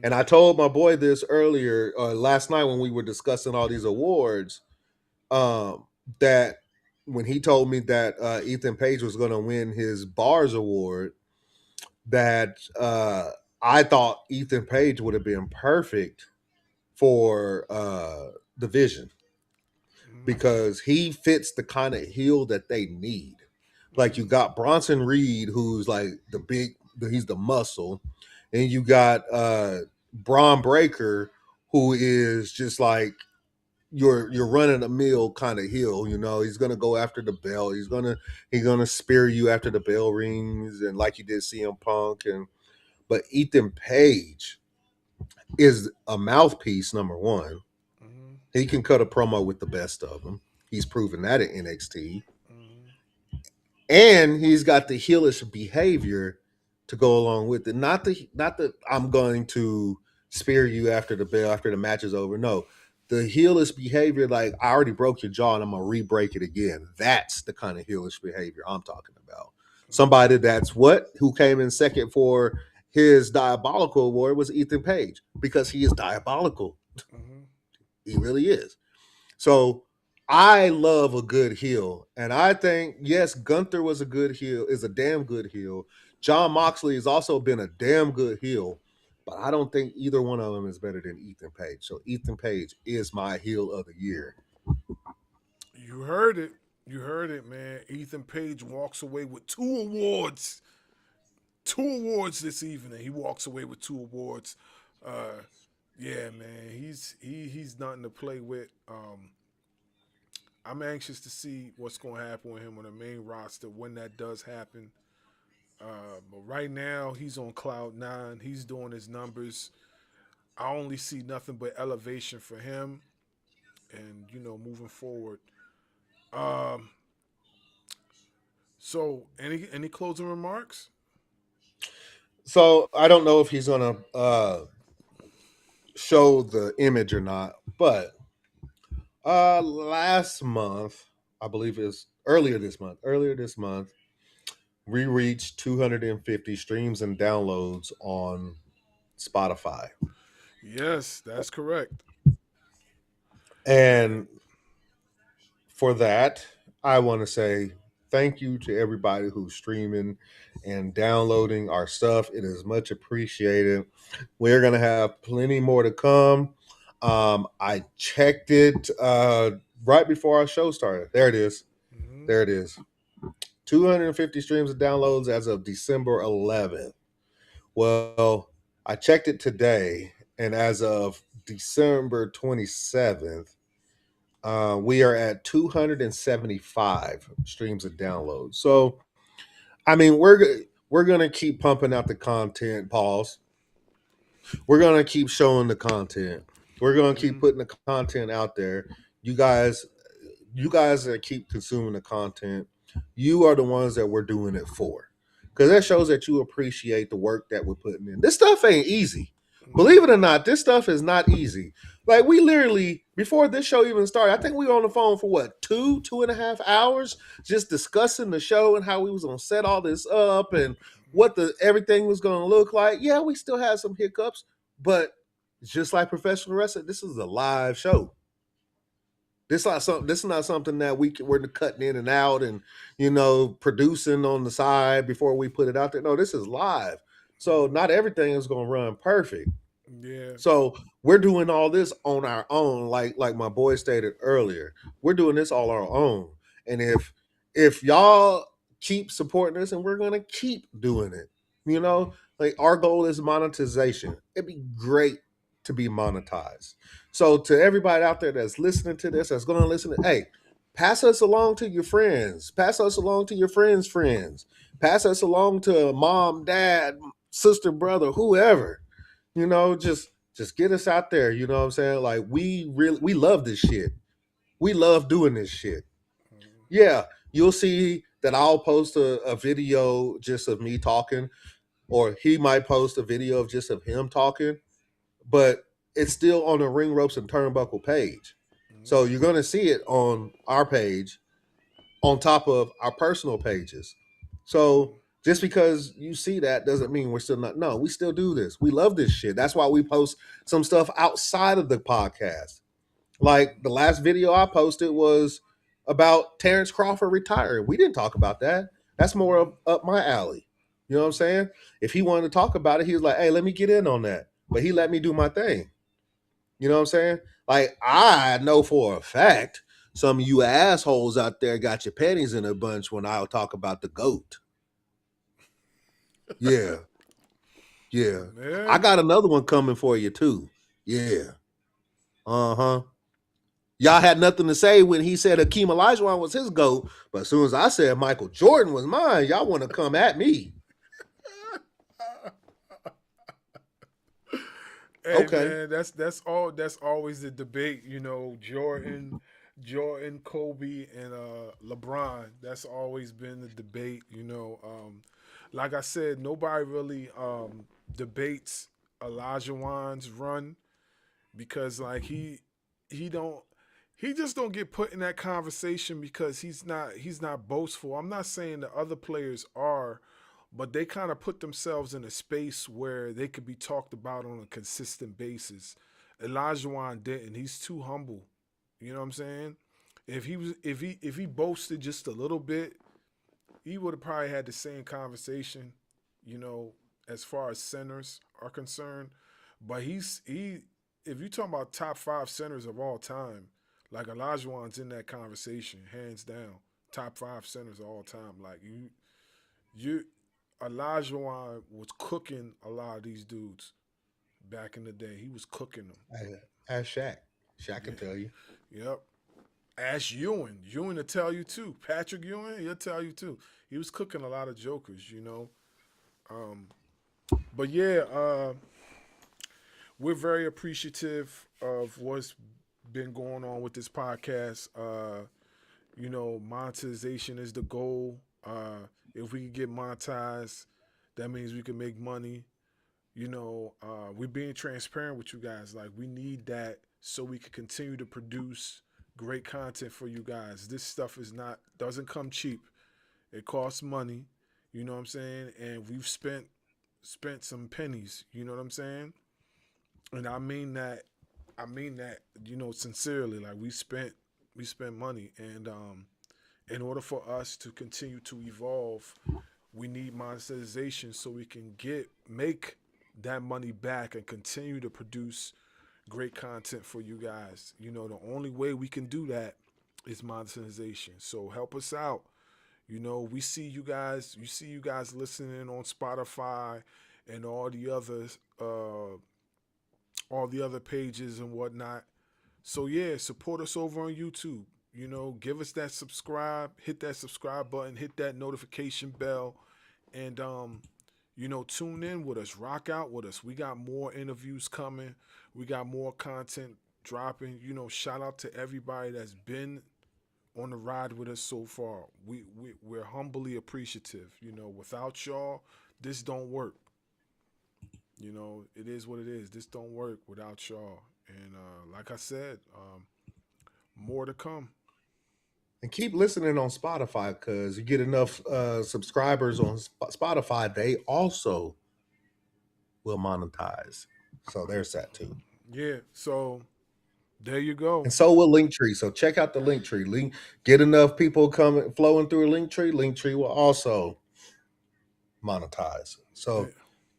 And I told my boy this earlier, last night when we were discussing all these awards, that when he told me that Ethan Page was going to win his Barz award, that I thought Ethan Page would have been perfect for the Vision because he fits the kind of heel that they need. Like, you got Bronson Reed, who's like he's the muscle, and you got Braun Breaker, who is just like your running a mill kind of heel. He's gonna go after the bell. He's gonna spear you after the bell rings, and like you did CM Punk. But Ethan Page is a mouthpiece. Number one, he can cut a promo with the best of them. He's proven that at NXT. And he's got the heelish behavior to go along with it. Not that I'm going to spear you after the bell, after the match is over. No, the heelish behavior, like, I already broke your jaw and I'm going to re-break it again. That's the kind of heelish behavior I'm talking about. Somebody who came in second for his Diabolical award was Ethan Page, because he is diabolical. He really is. So I love a good heel. And I think, yes, Gunther was a good heel, is a damn good heel. Jon Moxley has also been a damn good heel. But I don't think either one of them is better than Ethan Page. So Ethan Page is my heel of the year. You heard it. You heard it, man. Ethan Page walks away with 2 awards. 2 awards this evening. He walks away with 2 awards. Yeah, man. He's nothing to play with. I'm anxious to see what's going to happen with him on the main roster when that does happen. But right now, he's on cloud 9. He's doing his numbers. I only see nothing but elevation for him and, moving forward. So, any closing remarks? So, I don't know if he's going to show the image or not, but last month, I believe it's earlier this month, we reached 250 streams and downloads on Spotify. Yes, that's correct. And for that, I want to say thank you to everybody who's streaming and downloading our stuff. It is much appreciated. We're going to have plenty more to come. I checked it right before our show started. There it is. There it is. 250 streams and downloads as of December 11th. Well, I checked it today, and as of December 27th, we are at 275 streams and downloads. So, I mean, we're gonna keep pumping out the content. Pause. We're gonna keep showing the content. We're gonna keep putting the content out there. You guys that keep consuming the content, you are the ones that we're doing it for. because that shows that you appreciate the work that we're putting in. This stuff ain't easy. Believe it or not, this stuff is not easy. Like, we literally, before this show even started, I think we were on the phone for what, 2.5 hours, just discussing the show and how we was gonna set all this up and what everything was gonna look like. Yeah, we still had some hiccups, but just like professional wrestling, this is a live show. This is not something that we're cutting in and out and producing on the side before we put it out there. No, this is live. So not everything is gonna run perfect. Yeah. So we're doing all this on our own, like my boy stated earlier. We're doing this all our own. And if y'all keep supporting us, and we're gonna keep doing it, like our goal is monetization. It'd be great to be monetized. So to everybody out there that's listening to this, that's gonna listen to, hey, pass us along to your friends, pass us along to your friends' friends, pass us along to mom, dad, sister, brother, whoever. Just get us out there. You know what I'm saying? Like, we love this shit. We love doing this shit. Yeah, you'll see that I'll post a video just of me talking, or he might post a video of just of him talking, but it's still on the Ring Ropes and Turnbuckle page. So you're gonna see it on our page, on top of our personal pages. So just because you see that doesn't mean we're still not. No, we still do this. We love this shit. That's why we post some stuff outside of the podcast. Like the last video I posted was about Terrence Crawford retiring. We didn't talk about that. That's more up my alley. You know what I'm saying? If he wanted to talk about it, he was like, hey, let me get in on that. But he let me do my thing. You know what I'm saying? Like, I know for a fact some of you assholes out there got your panties in a bunch when I'll talk about the GOAT. Yeah. Yeah. Man. I got another one coming for you too. Yeah. Uh-huh. Y'all had nothing to say when he said Hakeem Olajuwon was his GOAT, but as soon as I said Michael Jordan was mine, y'all want to come at me. Hey, Okay. man, that's always the debate, Jordan, Kobe, and LeBron. That's always been the debate, Like I said, nobody really debates Olajuwon's run because like he just don't get put in that conversation because he's not boastful. I'm not saying the other players are, but they kind of put themselves in a space where they could be talked about on a consistent basis. Olajuwon didn't. He's too humble. You know what I'm saying? If he boasted just a little bit, he would have probably had the same conversation, as far as centers are concerned. But if you're talking about top 5 centers of all time, like Olajuwon's in that conversation, hands down. Top 5 centers of all time. Like Olajuwon was cooking a lot of these dudes back in the day. He was cooking them. Ask Shaq. Shaq can tell you. Yep. Ask Ewing. Ewing will tell you too. Patrick Ewing, he'll tell you too. He was cooking a lot of jokers, But yeah, we're very appreciative of what's been going on with this podcast. Monetization is the goal. If we can get monetized, that means we can make money. We're being transparent with you guys. Like, we need that so we can continue to produce great content for you guys. This stuff doesn't come cheap. It costs money. You know what I'm saying? And we've spent some pennies. You know what I'm saying? And I mean that, sincerely. Like, we spent money, and in order for us to continue to evolve, we need monetization so we can make that money back and continue to produce great content for you guys. The only way we can do that is monetization. So help us out. We see you guys. You see you guys listening on Spotify and all the other pages and whatnot. So yeah, support us over on YouTube. Give us that subscribe, hit that subscribe button, hit that notification bell, and tune in with us, rock out with us. We got more interviews coming. We got more content dropping. Shout out to everybody that's been on the ride with us so far. We're humbly appreciative. You know, without y'all, this don't work. You know, it is what it is. This don't work without y'all. And like I said, more to come. And keep listening on Spotify because you get enough subscribers on Spotify. They also will monetize. So there's that too. Yeah. So there you go. And so will Linktree. So check out the Linktree. Get enough people coming flowing through a Linktree. Linktree will also monetize. So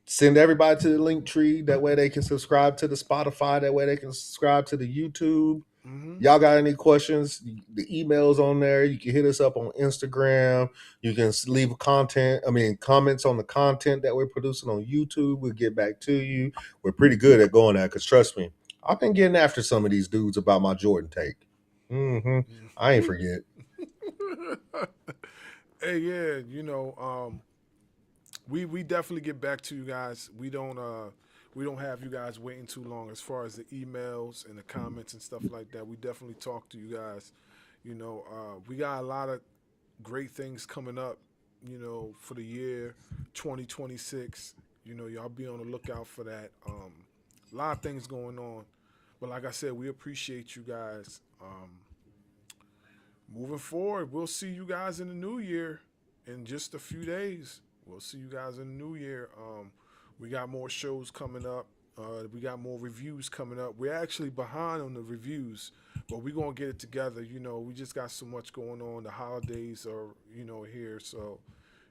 send everybody to the Linktree. That way they can subscribe to the Spotify. That way they can subscribe to the YouTube. Mm-hmm. Y'all got any questions? The email's on there. You can hit us up on Instagram. You can leave comments on the content that we're producing on YouTube. We'll get back to you. We're pretty good at going that because trust me, I've been getting after some of these dudes about my Jordan take. I ain't forget. Hey, yeah, you know, we definitely get back to you guys. We don't have you guys waiting too long as far as the emails and the comments and stuff like that. We definitely talk to you guys. You know, we got a lot of great things coming up, you know, for the year 2026. You know, y'all be on the lookout for that. A lot of things going on. But like I said, we appreciate you guys. Moving forward, we'll see you guys in the new year in just a few days. We'll see you guys in the new year. We got more shows coming up. We got more reviews coming up. We're actually behind on the reviews, but we're going to get it together. You know, we just got so much going on. The holidays are, you know, here. So,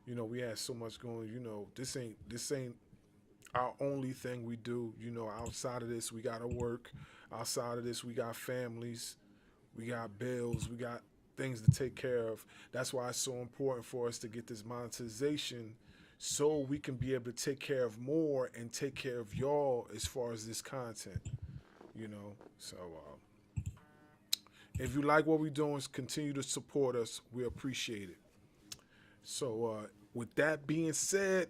you know, we had so much going. You know, this ain't our only thing we do. You know, outside of this, we got to work. Outside of this, we got families. We got bills. We got things to take care of. That's why it's so important for us to get this monetization so we can be able to take care of more and take care of y'all as far as this content, you know. So if you like what we're doing, continue to support us. We appreciate it. So with that being said,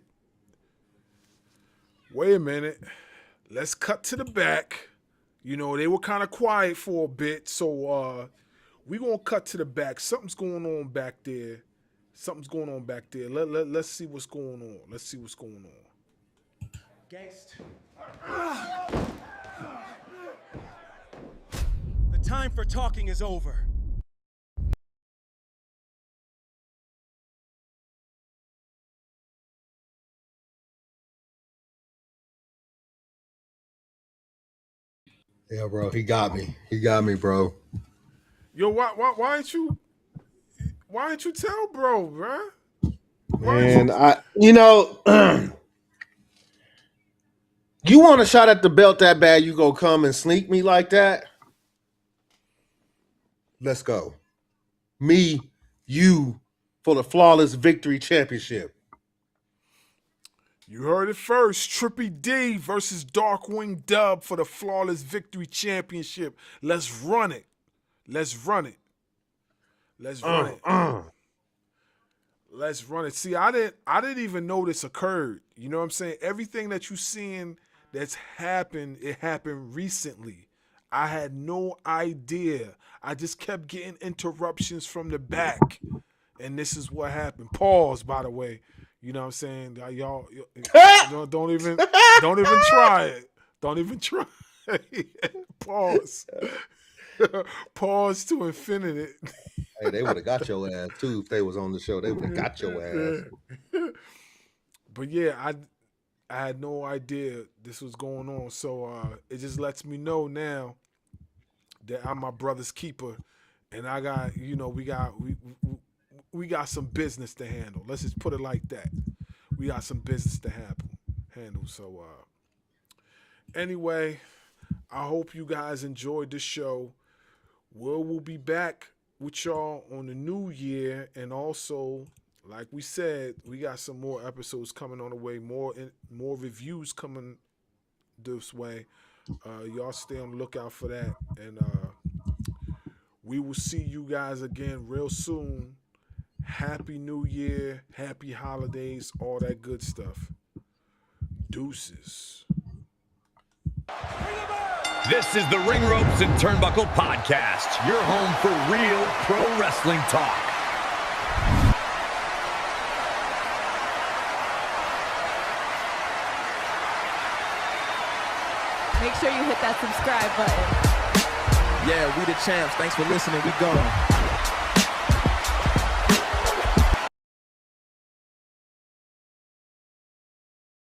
wait a minute. Let's cut to the back. You know, they were kind of quiet for a bit, so we're going to cut to the back. Something's going on back there. Let's see what's going on. Gangsta. The time for talking is over. Yeah, bro. He got me, bro. Yo, why ain't you tell bro, bruh? Man, you want a shot at the belt that bad, you go come and sneak me like that? Let's go. Me, you, for the Flawless Victory Championship. You heard it first. Trippy D versus Darkwing Dub for the Flawless Victory Championship. Let's run it. Let's run it. See, I didn't even know this occurred. You know what I'm saying? Everything that you seeing that's happened, it happened recently. I had no idea. I just kept getting interruptions from the back. And this is what happened. Pause, by the way. You know what I'm saying? Y'all don't even try it. Don't even try. Pause. Pause to infinity. Hey, they would have got your ass too if they was on the show. They would have got your ass. But yeah, I had no idea this was going on. So it just lets me know now that I'm my brother's keeper, and I got, you know, we got some business to handle. Let's just put it like that. We got some business to handle. So anyway, I hope you guys enjoyed the show. We'll be back with y'all on the new year, and also, like we said, we got some more episodes coming on the way, more reviews coming this way. Y'all stay on the lookout for that, and we will see you guys again real soon. Happy New Year, happy holidays, all that good stuff. Deuces. Bring him out! This is the Ring Ropes and Turnbuckle Podcast, your home for real pro wrestling talk. Make sure you hit that subscribe button. Yeah, we the champs. Thanks for listening. We gone.